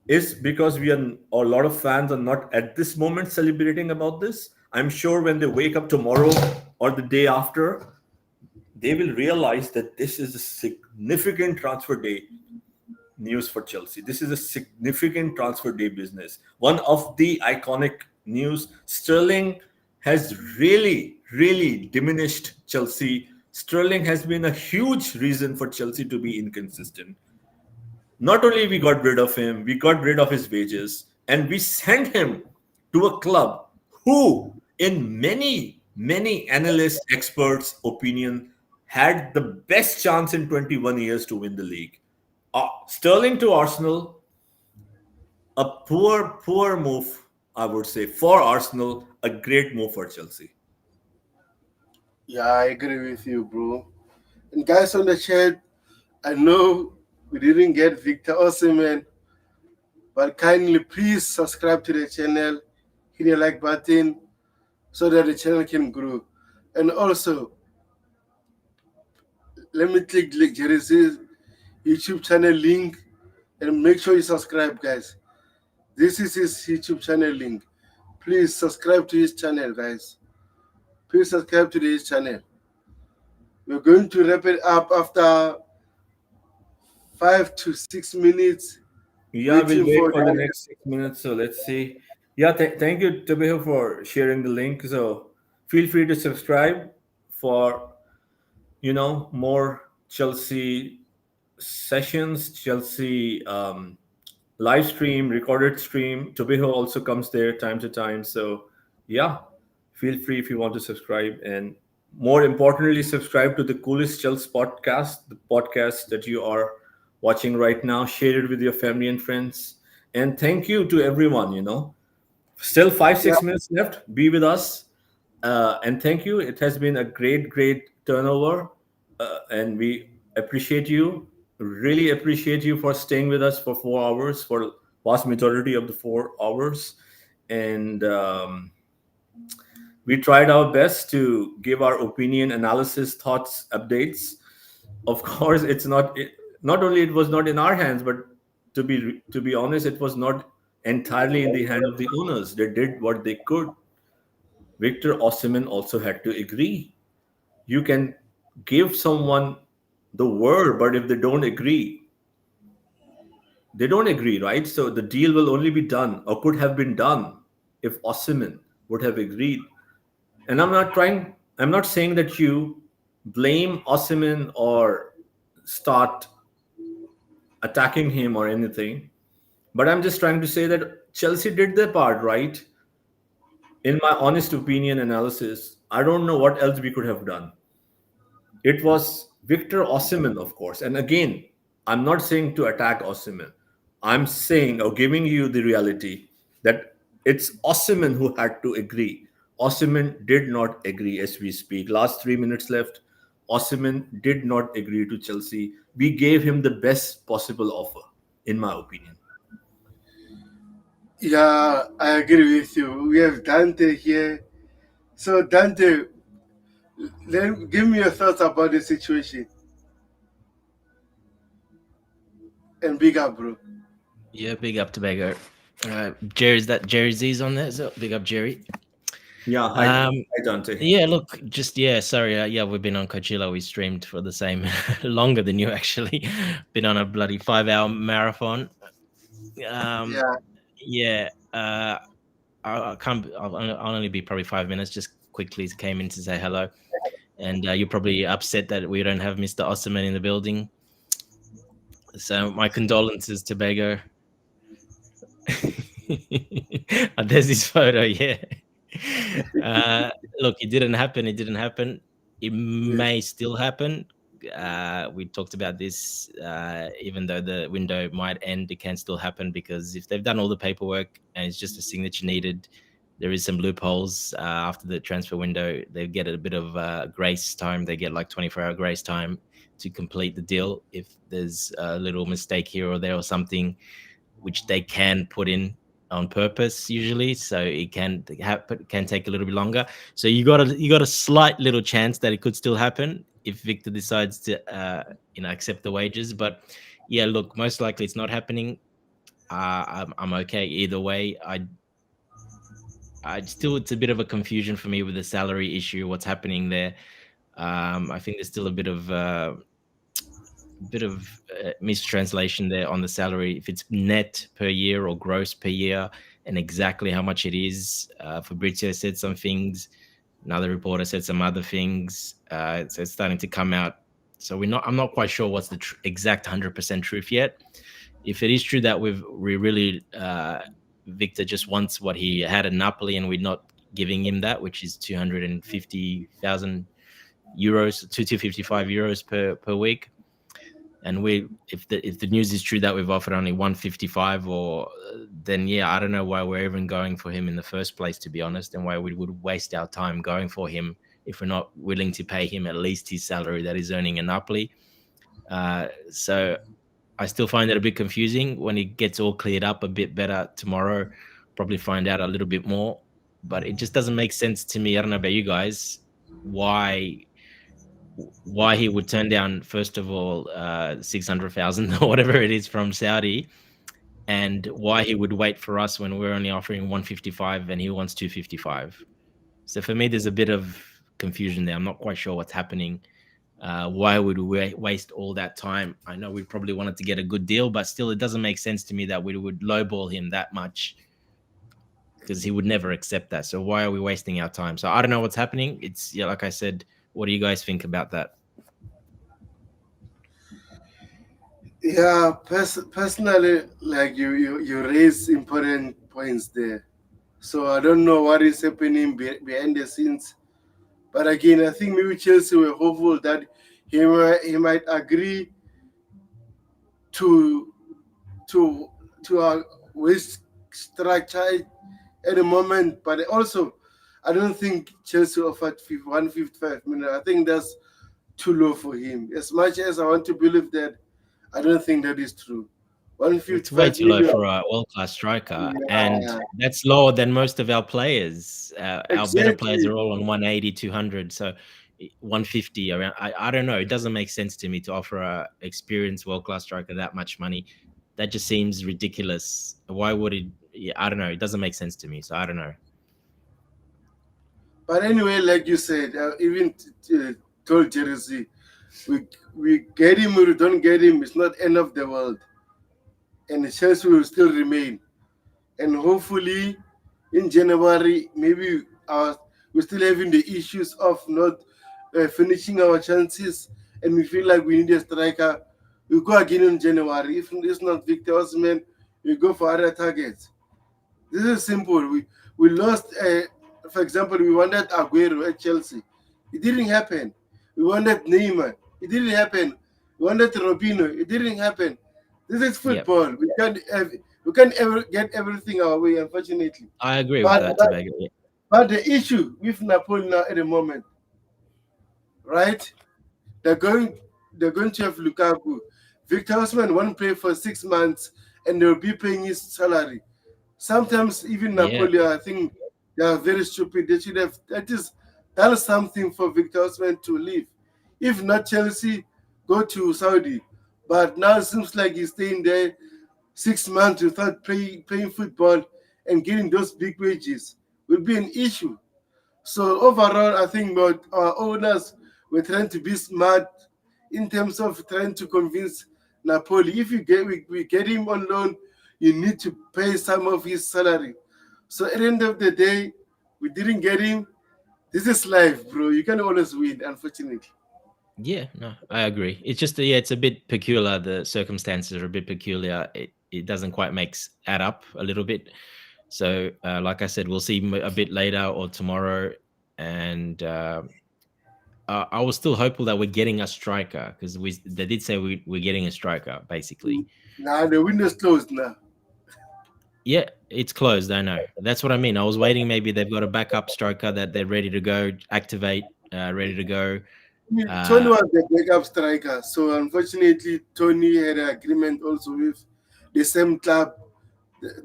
is because we are, or a lot of fans are not at this moment celebrating about this. I'm sure when they wake up tomorrow or the day after, they will realize that this is a significant transfer day news for Chelsea. This is a significant transfer day business. One of the iconic news. Sterling has really diminished Chelsea. Sterling has been a huge reason for Chelsea to be inconsistent. Not only we got rid of him, we got rid of his wages, and we sent him to a club who, in many analysts, experts' opinion, had the best chance in 21 years to win the league. Sterling to Arsenal, a poor move, I would say, for Arsenal, a great move for Chelsea. Yeah, I agree with you, bro. And guys on the chat, I know we didn't get Victor Osimhen, but kindly please subscribe to the channel, hit the like button so that the channel can grow. And also, let me click Jerry's YouTube channel link and make sure you subscribe, guys. This is his YouTube channel link. Please subscribe to his channel, guys. Please subscribe to his channel. We're going to wrap it up after 5 to 6 minutes Yeah, we'll waiting wait for for the the next 6 minutes. So let's see. Yeah, thank you, Tabeho, for sharing the link. So feel free to subscribe for more Chelsea sessions, Chelsea live stream, recorded stream. Tobiho also comes there time to time. So yeah, feel free if you want to subscribe, and more importantly, subscribe to the coolest Chelsea podcast, the podcast that you are watching right now. Share it with your family and friends. And thank you to everyone. Still five, Yeah, 6 minutes left. Be with us. And thank you. It has been a great, great turnover. And we appreciate you. Really appreciate you for staying with us for 4 hours, for vast majority of the 4 hours. And we tried our best to give our opinion, analysis, thoughts, updates. Of course, not only it was not in our hands, but to be honest, it was not entirely in the hand of the owners. They did what they could. Victor Osimhen also had to agree. You can give someone the word, but if they don't agree, right? So the deal will only be done or could have been done if Osimhen would have agreed. And I'm not saying that you blame Osimhen or start attacking him or anything, but I'm just trying to say that Chelsea did their part, right? In my honest opinion analysis, I don't know what else we could have done. It was Victor Osimhen, of course. And again, I'm not saying to attack Osimhen. I'm saying or giving you the reality that it's Osimhen who had to agree. Osimhen did not agree as we speak. Last 3 minutes left. Osimhen did not agree to Chelsea. We gave him the best possible offer, in my opinion. yeah, I agree with you. We have Dante here. So Dante, then give me your thoughts about the situation and big up, bro. Yeah, big up Tobago. Jerry's that Jerry Z's on there, so big up Jerry. Yeah, Um, hi Dante. yeah, look, just yeah, sorry, yeah, we've been on Coachella. We streamed for the same longer than you actually. Been on a bloody 5 hour marathon. Um, Yeah, yeah, I can't. I'll only be probably 5 minutes. Just quickly came in to say hello, and you're probably upset that we don't have Mr. Osterman in the building. So my condolences, Tobago. There's his photo, yeah. Look, it didn't happen. It didn't happen. It yeah. may still happen. We talked about this. Even though the window might end, it can still happen because if they've done all the paperwork and it's just a signature needed, there is some loopholes after the transfer window. They get a bit of grace time. They get like 24-hour grace time to complete the deal if there's a little mistake here or there or something which they can put in on purpose usually, so it can take a little bit longer. So you got a slight little chance that it could still happen if Victor decides to accept the wages. But yeah, look, most likely it's not happening. I'm okay either way. I still, it's a bit of a confusion for me with the salary issue. What's happening there? I think there's still a bit of mistranslation there on the salary. If it's net per year or gross per year, and exactly how much it is. Fabrizio said some things. Another reporter said some other things. So it's starting to come out. So I'm not quite sure what's the exact 100% truth yet. If it is true that we really Victor just wants what he had at Napoli, and we're not giving him that, which is 250,000 euros, 255 euros per week. And if the news is true that we've offered only 155, or then yeah, I don't know why we're even going for him in the first place, to be honest, and why we would waste our time going for him if we're not willing to pay him at least his salary that he's earning in Napoli. So I still find it a bit confusing. When it gets all cleared up a bit better tomorrow, probably find out a little bit more. But it just doesn't make sense to me. I don't know about you guys. Why he would turn down, first of all, 600,000 or whatever it is from Saudi, and why he would wait for us when we're only offering 155 and he wants 255. So for me, there's a bit of confusion there. I'm not quite sure what's happening. Why would we waste all that time? I know we probably wanted to get a good deal, but still, it doesn't make sense to me that we would lowball him that much. because he would never accept that. So why are we wasting our time? So I don't know what's happening. It's yeah, like I said. What do you guys think about that? Yeah, personally, like you raise important points there. So I don't know what is happening behind the scenes. But again, I think maybe Chelsea were hopeful that he might agree to to to a wage structure at the moment. But also, I don't think Chelsea offered 155 million. I think that's too low for him. As much as I want to believe that, I don't think that is true. It's way 155 too low million. for a world class striker, and Yeah, that's lower than most of our players. Our better players exactly. are all on 180, 200. So 150 around. I don't know. It doesn't make sense to me to offer a experienced world class striker that much money. That just seems ridiculous. Why would it? Yeah, I don't know. It doesn't make sense to me. So I don't know. But anyway, like you said, even told Jersey, we we get him or we don't get him, it's not end of the world, and Chelsea will still remain. And hopefully, in January, maybe we're still having the issues of not finishing our chances, and we feel like we need a striker. We go again in January. If it's not Victor Osimhen, we go for other targets. This is simple. We lost. For example, we wanted Aguero at Chelsea. It didn't happen. We wanted Neymar. It didn't happen. We wanted Robinho. It didn't happen. This is Yep, football. We can't ever get everything our way, unfortunately. I agree with But that, but, Tobago. Yeah. but the issue with Napoli now at the moment, right? They're going they're going to have Lukaku. Victor Osimhen won't play for 6 months, and they'll be paying his salary. Sometimes even Yeah. Napoli, I think they are very stupid. They should have at least done something for Victor Osimhen to leave. If not Chelsea, go to Saudi. But now it seems like he's staying there 6 months without playing football and getting those big wages will be an issue. So overall, I think about our owners were trying to be smart in terms of trying to convince Napoli. If we get him on loan, you need to pay some of his salary. So at the end of the day, we didn't get him. This is life, bro. You can always win, unfortunately. Yeah, no, I agree. It's just yeah, it's a bit peculiar. The circumstances are a bit peculiar. It doesn't quite add up a little bit. So, like I said, we'll see a bit later or tomorrow. And I was still hopeful that we're getting a striker because they did say we're getting a striker basically. Nah, the window's closed now. Yeah, it's closed. I know. That's what I mean. I was waiting. Maybe they've got a backup striker that they're ready to go activate, ready to go. Tony Uh, was the backup striker, so unfortunately, Tony had an agreement also with the same club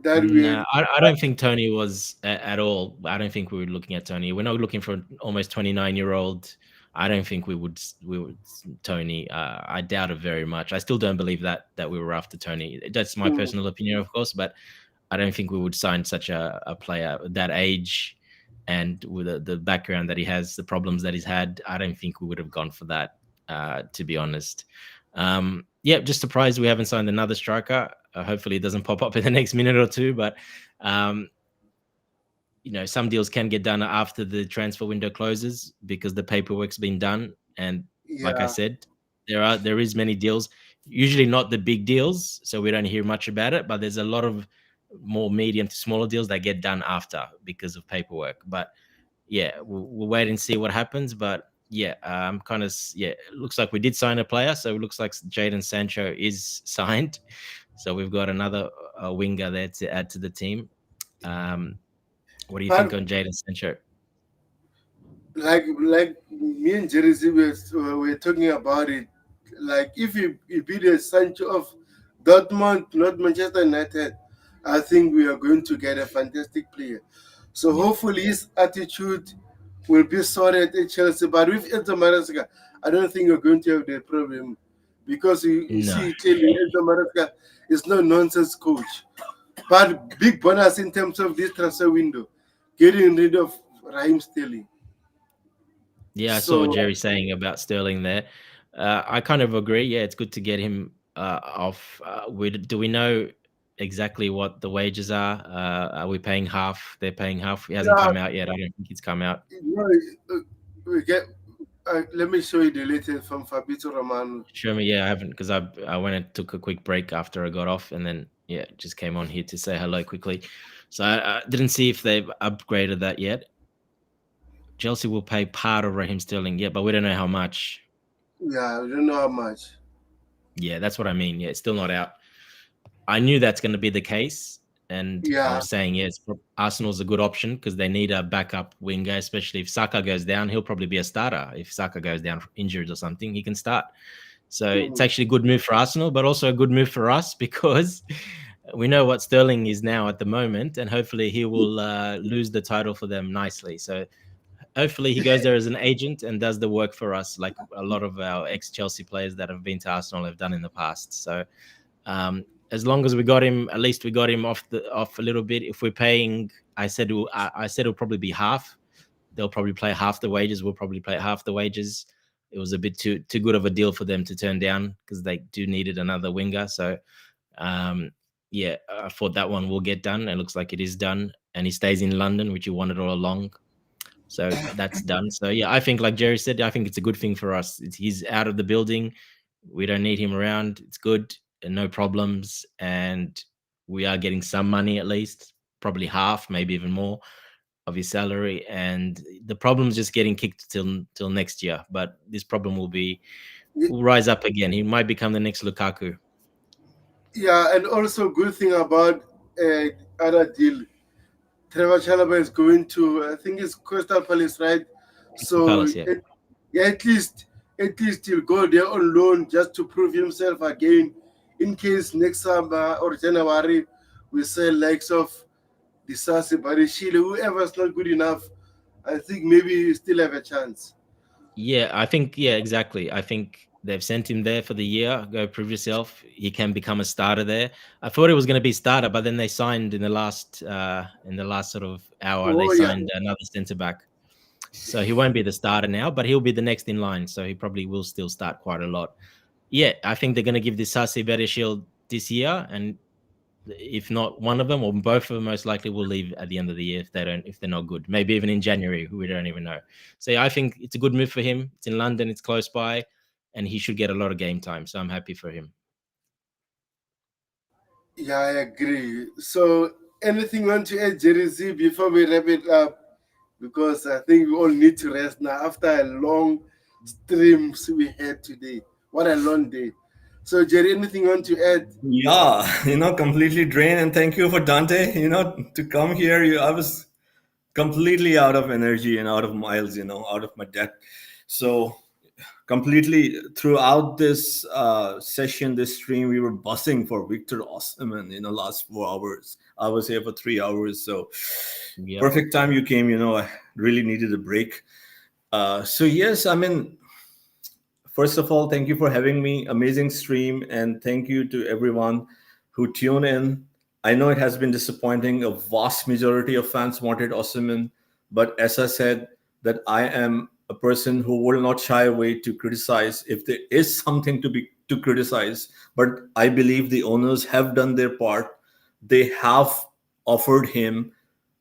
that we. No, I don't think Tony was at all. I don't think we were looking at Tony. We're not looking for an almost 29-year-old. I don't think we would Tony. I doubt it very much. I still don't believe that we were after Tony. That's my Hmm. personal opinion, of course, but I don't think we would sign such a player that age and with the background that he has, the problems that he's had. I don't think we would have gone for that, to be honest. Yeah, just surprised we haven't signed another striker. Hopefully, it doesn't pop up in the next minute or two. But um, some deals can get done after the transfer window closes because the paperwork's been done. And like I Yeah, said, there is many deals. Usually not the big deals, so we don't hear much about it. But there's a lot of more medium to smaller deals that get done after because of paperwork. But yeah, we'll wait and see what happens. But yeah, kind of yeah. It looks like we did sign a player, so it looks like Jadon Sancho is signed. So we've got another winger there to add to the team. Um, what do you think but on Jadon Sancho? like me and Jersey were talking about it. Like if you beat the Sancho of Dortmund, not Manchester United, I think we are going to get a fantastic player. So Yeah, hopefully his attitude will be sorted at Chelsea. But with Enzo Maresca, I don't think you're going to have the problem because you no, see clearly Enzo Maresca is no nonsense coach. But big bonus in terms of this transfer window, getting rid of Raheem Sterling. yeah, I saw what So Jerry's saying about Sterling there. I kind of agree. Yeah, it's good to get him off. Do we know? exactly what the wages are. Are we paying half? They're paying half. It hasn't Yeah, come out yet. I don't think it's come out. you know, we get. Let me show you the latest from Fabrizio Romano. Show me. Yeah, I haven't because I went and took a quick break after I got off, and then yeah, just came on here to say hello quickly. So I didn't see if they've upgraded that yet. Chelsea will pay part of Raheem Sterling, yeah, but we don't know how much. Yeah, I don't know how much. Yeah, that's what I mean. Yeah, it's still not out. I knew that's going to be the case, and I Yeah. was saying yes, Arsenal's a good option because they need a backup winger, especially if Saka goes down. He'll probably be a starter. If Saka goes down injured or something, he can start. So it's Mm. actually a good move for Arsenal, but also a good move for us because we know what Sterling is now at the moment, and hopefully he will lose the title for them nicely. So hopefully he goes there as an agent and does the work for us, like a lot of our ex-Chelsea players that have been to Arsenal have done in the past. So as long as we got him, at least we got him off a little bit. If we're paying, I said it'll probably be half. They'll probably play half the wages. We'll probably play half the wages. It was a bit too good of a deal for them to turn down because they do needed another winger. So um, yeah, I thought that one will get done. It looks like it is done, and he stays in London, which you wanted all along. So that's done. So yeah, I think like Jerry said, I think it's a good thing for us. He's out of the building. We don't need him around. It's good and no problems. And we are getting some money at least, probably half, maybe even more of his salary. And the problem's just getting kicked till next year. But this problem will rise up again. He might become the next Lukaku. Yeah, and also good thing about other deal. Trevor Chalobah is going to, I think it's Crystal Palace, right? Crystal So Palace, yeah. yeah, at least he'll go there on loan just to prove himself again. In case next summer or January we sell likes of the Sassi Barishile, whoever's not good enough, I think maybe you still have a chance. Yeah, I think yeah, exactly. I think they've sent him there for the year. Go prove yourself. He can become a starter there. I thought it was going to be starter, but then they signed in the last sort of hour. They Oh yeah, signed another centre back, so he won't be the starter now, but he'll be the next in line. So he probably will still start quite a lot. Yeah, I think they're going to give this Sassi better shield this year, and if not one of them or both of them, most likely will leave at the end of the year if they're not good. Maybe even in January, we don't even know. So yeah, I think it's a good move for him. It's in London, it's close by, and he should get a lot of game time. So I'm happy for him. yeah, I agree. So anything you want to add, Jerry Z, before we wrap it up? Because I think we all need to rest now after a long streams we had today. What a long day. So, Jerry, anything you want to add? Yeah, completely drained. And thank you for Dante, to come here. I was completely out of energy and out of miles, out of my depth. So completely throughout this session, this stream, we were buzzing for Victor Osimhen. Last 4 hours. I was here for 3 hours. So Yeah. perfect time you came. I really needed a break. So yes, I mean, first of all, thank you for having me. Amazing stream, and thank you to everyone who tuned in. I know it has been disappointing. A vast majority of fans wanted Osimhen, but as I said, that I am a person who will not shy away to criticize if there is something to criticize. But I believe the owners have done their part. They have offered him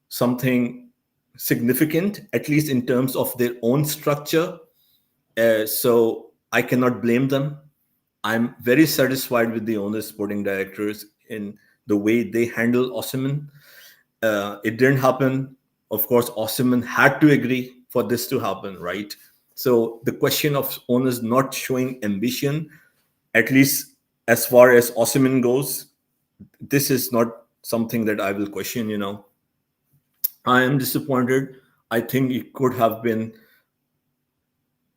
something significant, at least in terms of their own structure. So I cannot blame them. I'm very satisfied with the owners, sporting directors, in the way they handle Osimhen. It didn't happen. Of course, Osimhen had to agree for this to happen, right? So the question of owners not showing ambition, at least as far as Osimhen goes, this is not something that I will question. I am disappointed. I think it could have been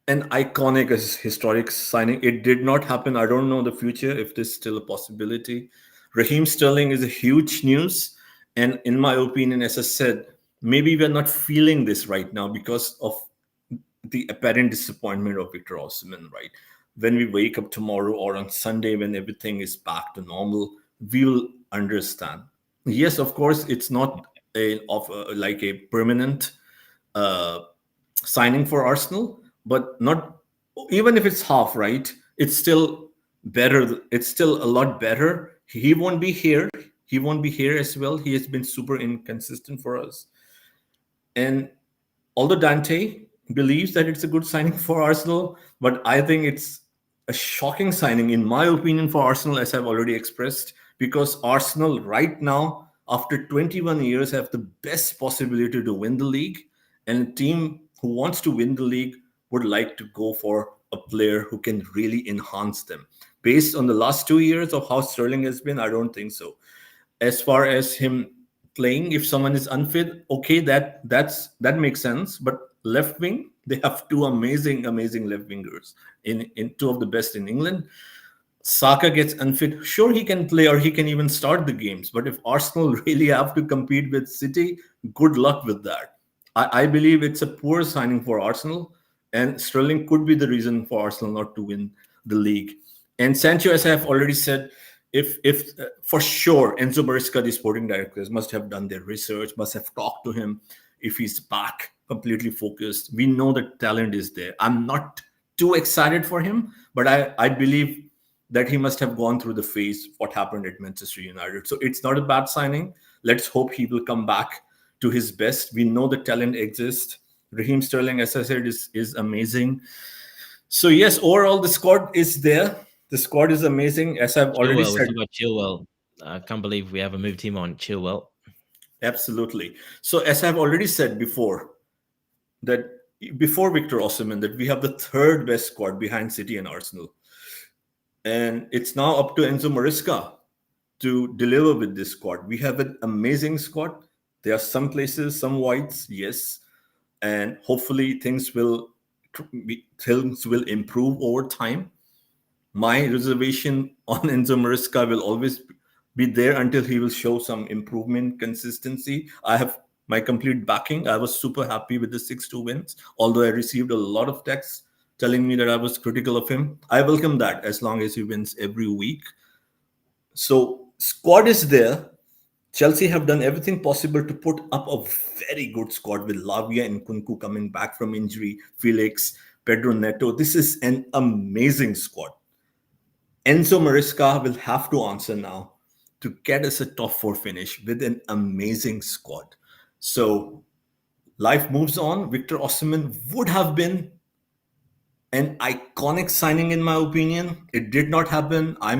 an iconic as historic signing. It did not happen. I don't know the future if this is still a possibility. Raheem Sterling is a huge news. And in my opinion, as I said, maybe we're not feeling this right now because of the apparent disappointment of Victor Osimhen, right? When we wake up tomorrow or on Sunday when everything is back to normal, we will understand. Yes, of course, it's not like a permanent uh, signing for Arsenal, but not even if it's half, right? It's still better. It's still a lot better. He won't be here. he won't be here as well. He has been super inconsistent for us. And although Dante believes that it's a good signing for Arsenal, but I think it's a shocking signing, in my opinion, for Arsenal, as I've already expressed, because Arsenal right now, after 21 years, have the best possibility to win the league. And a team who wants to win the league would like to go for a player who can really enhance them. Based on the last 2 years of how Sterling has been, I don't think so. As far as him playing, if someone is unfit, okay, that makes sense. But left wing, they have two amazing left wingers, in two of the best in England. Saka gets unfit, sure, he can play or he can even start the games. But if Arsenal really have to compete with City, good luck with that. I believe it's a poor signing for Arsenal, and Sterling could be the reason for Arsenal not to win the league. And Sancho, as I have already said, if for sure Enzo Maresca, the sporting directors, must have done their research, must have talked to him. If he's back, completely focused, we know that talent is there. I'm not too excited for him, but I believe that he must have gone through the phase what happened at Manchester United. So it's not a bad signing. Let's hope he will come back to his best. We know the talent exists. Raheem Sterling, as I said, is amazing. So yes, overall the squad is there. The squad is amazing, as I've already Chilwell, we said. forgot Chilwell. I can't believe we haven't moved him on. Chilwell. Absolutely. So as I've already said before, that before Victor Osimhen, that we have the third best squad behind City and Arsenal. And it's now up to Enzo Maresca to deliver with this squad. We have an amazing squad. There are some places, some whites, yes, and hopefully things will improve over time. My reservation on Enzo Maresca will always be there until he will show some improvement, consistency. I have my complete backing. I was super happy with the 6-2 wins, although I received a lot of texts telling me that I was critical of him. I welcome that as long as he wins every week. So squad is there. Chelsea have done everything possible to put up a very good squad with Lavia and Kunku coming back from injury, Felix, Pedro Neto. This is an amazing squad. Enzo Maresca will have to answer now to get us a top four finish with an amazing squad. So life moves on. Victor Osimhen would have been an iconic signing, in my opinion. It did not happen. I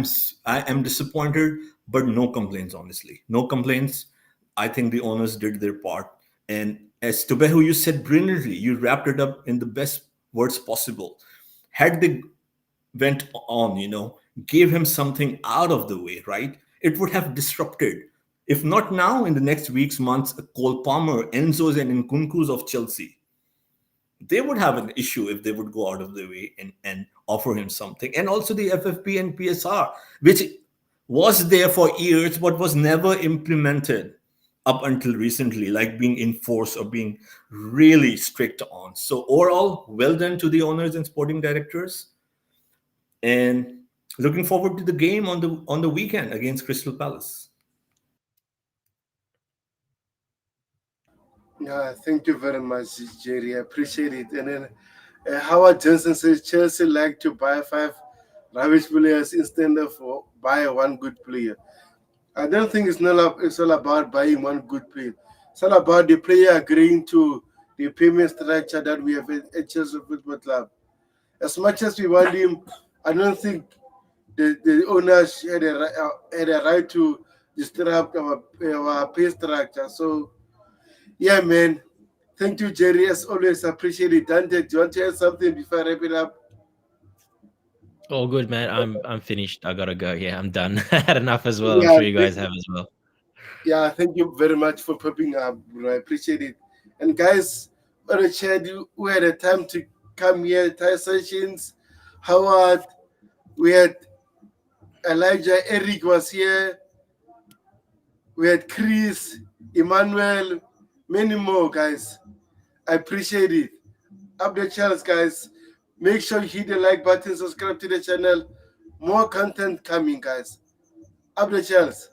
am disappointed, but no complaints. Honestly, no complaints. I think the owners did their part. And as Tubehu, you said brilliantly, you wrapped it up in the best words possible. Had they went on, gave him something out of the way, right? It would have disrupted, if not now, in the next weeks, months, Cole Palmer, Enzo's, and Nkunku's of Chelsea. They would have an issue if they would go out of their way and offer him something. And also the FFP and PSR, which was there for years but was never implemented up until recently, like being enforced or being really strict on. So overall, well done to the owners and sporting directors. And looking forward to the game on the weekend against Crystal Palace. Yeah, thank you very much, Jerry. I appreciate it. And then Howard Johnson says Chelsea like to buy five rubbish players instead of buy one good player. I don't think it's all about buying one good player. It's all about the player agreeing to the payment structure that we have at Chelsea Football Club. As much as we want him, I don't think the owners had a right to disrupt our pay structure. So, yeah, man. Thank you, Jerry. As always, appreciate it. Dante, do you want to add something before I wrap it up? All good, man. I'm finished. I gotta go. Yeah, I'm done. I had enough as well. I'm Yeah, sure you guys have as well. yeah, thank you very much for popping up, bro. I appreciate it. And guys, on the chat, we had a time to come here. Thai sessions, Howard, we had Elijah, Eric was here, we had Chris, Emmanuel, many more guys. I appreciate it. Update channels, guys. Make sure you hit the like button, subscribe to the channel. More content coming, guys. Update channels.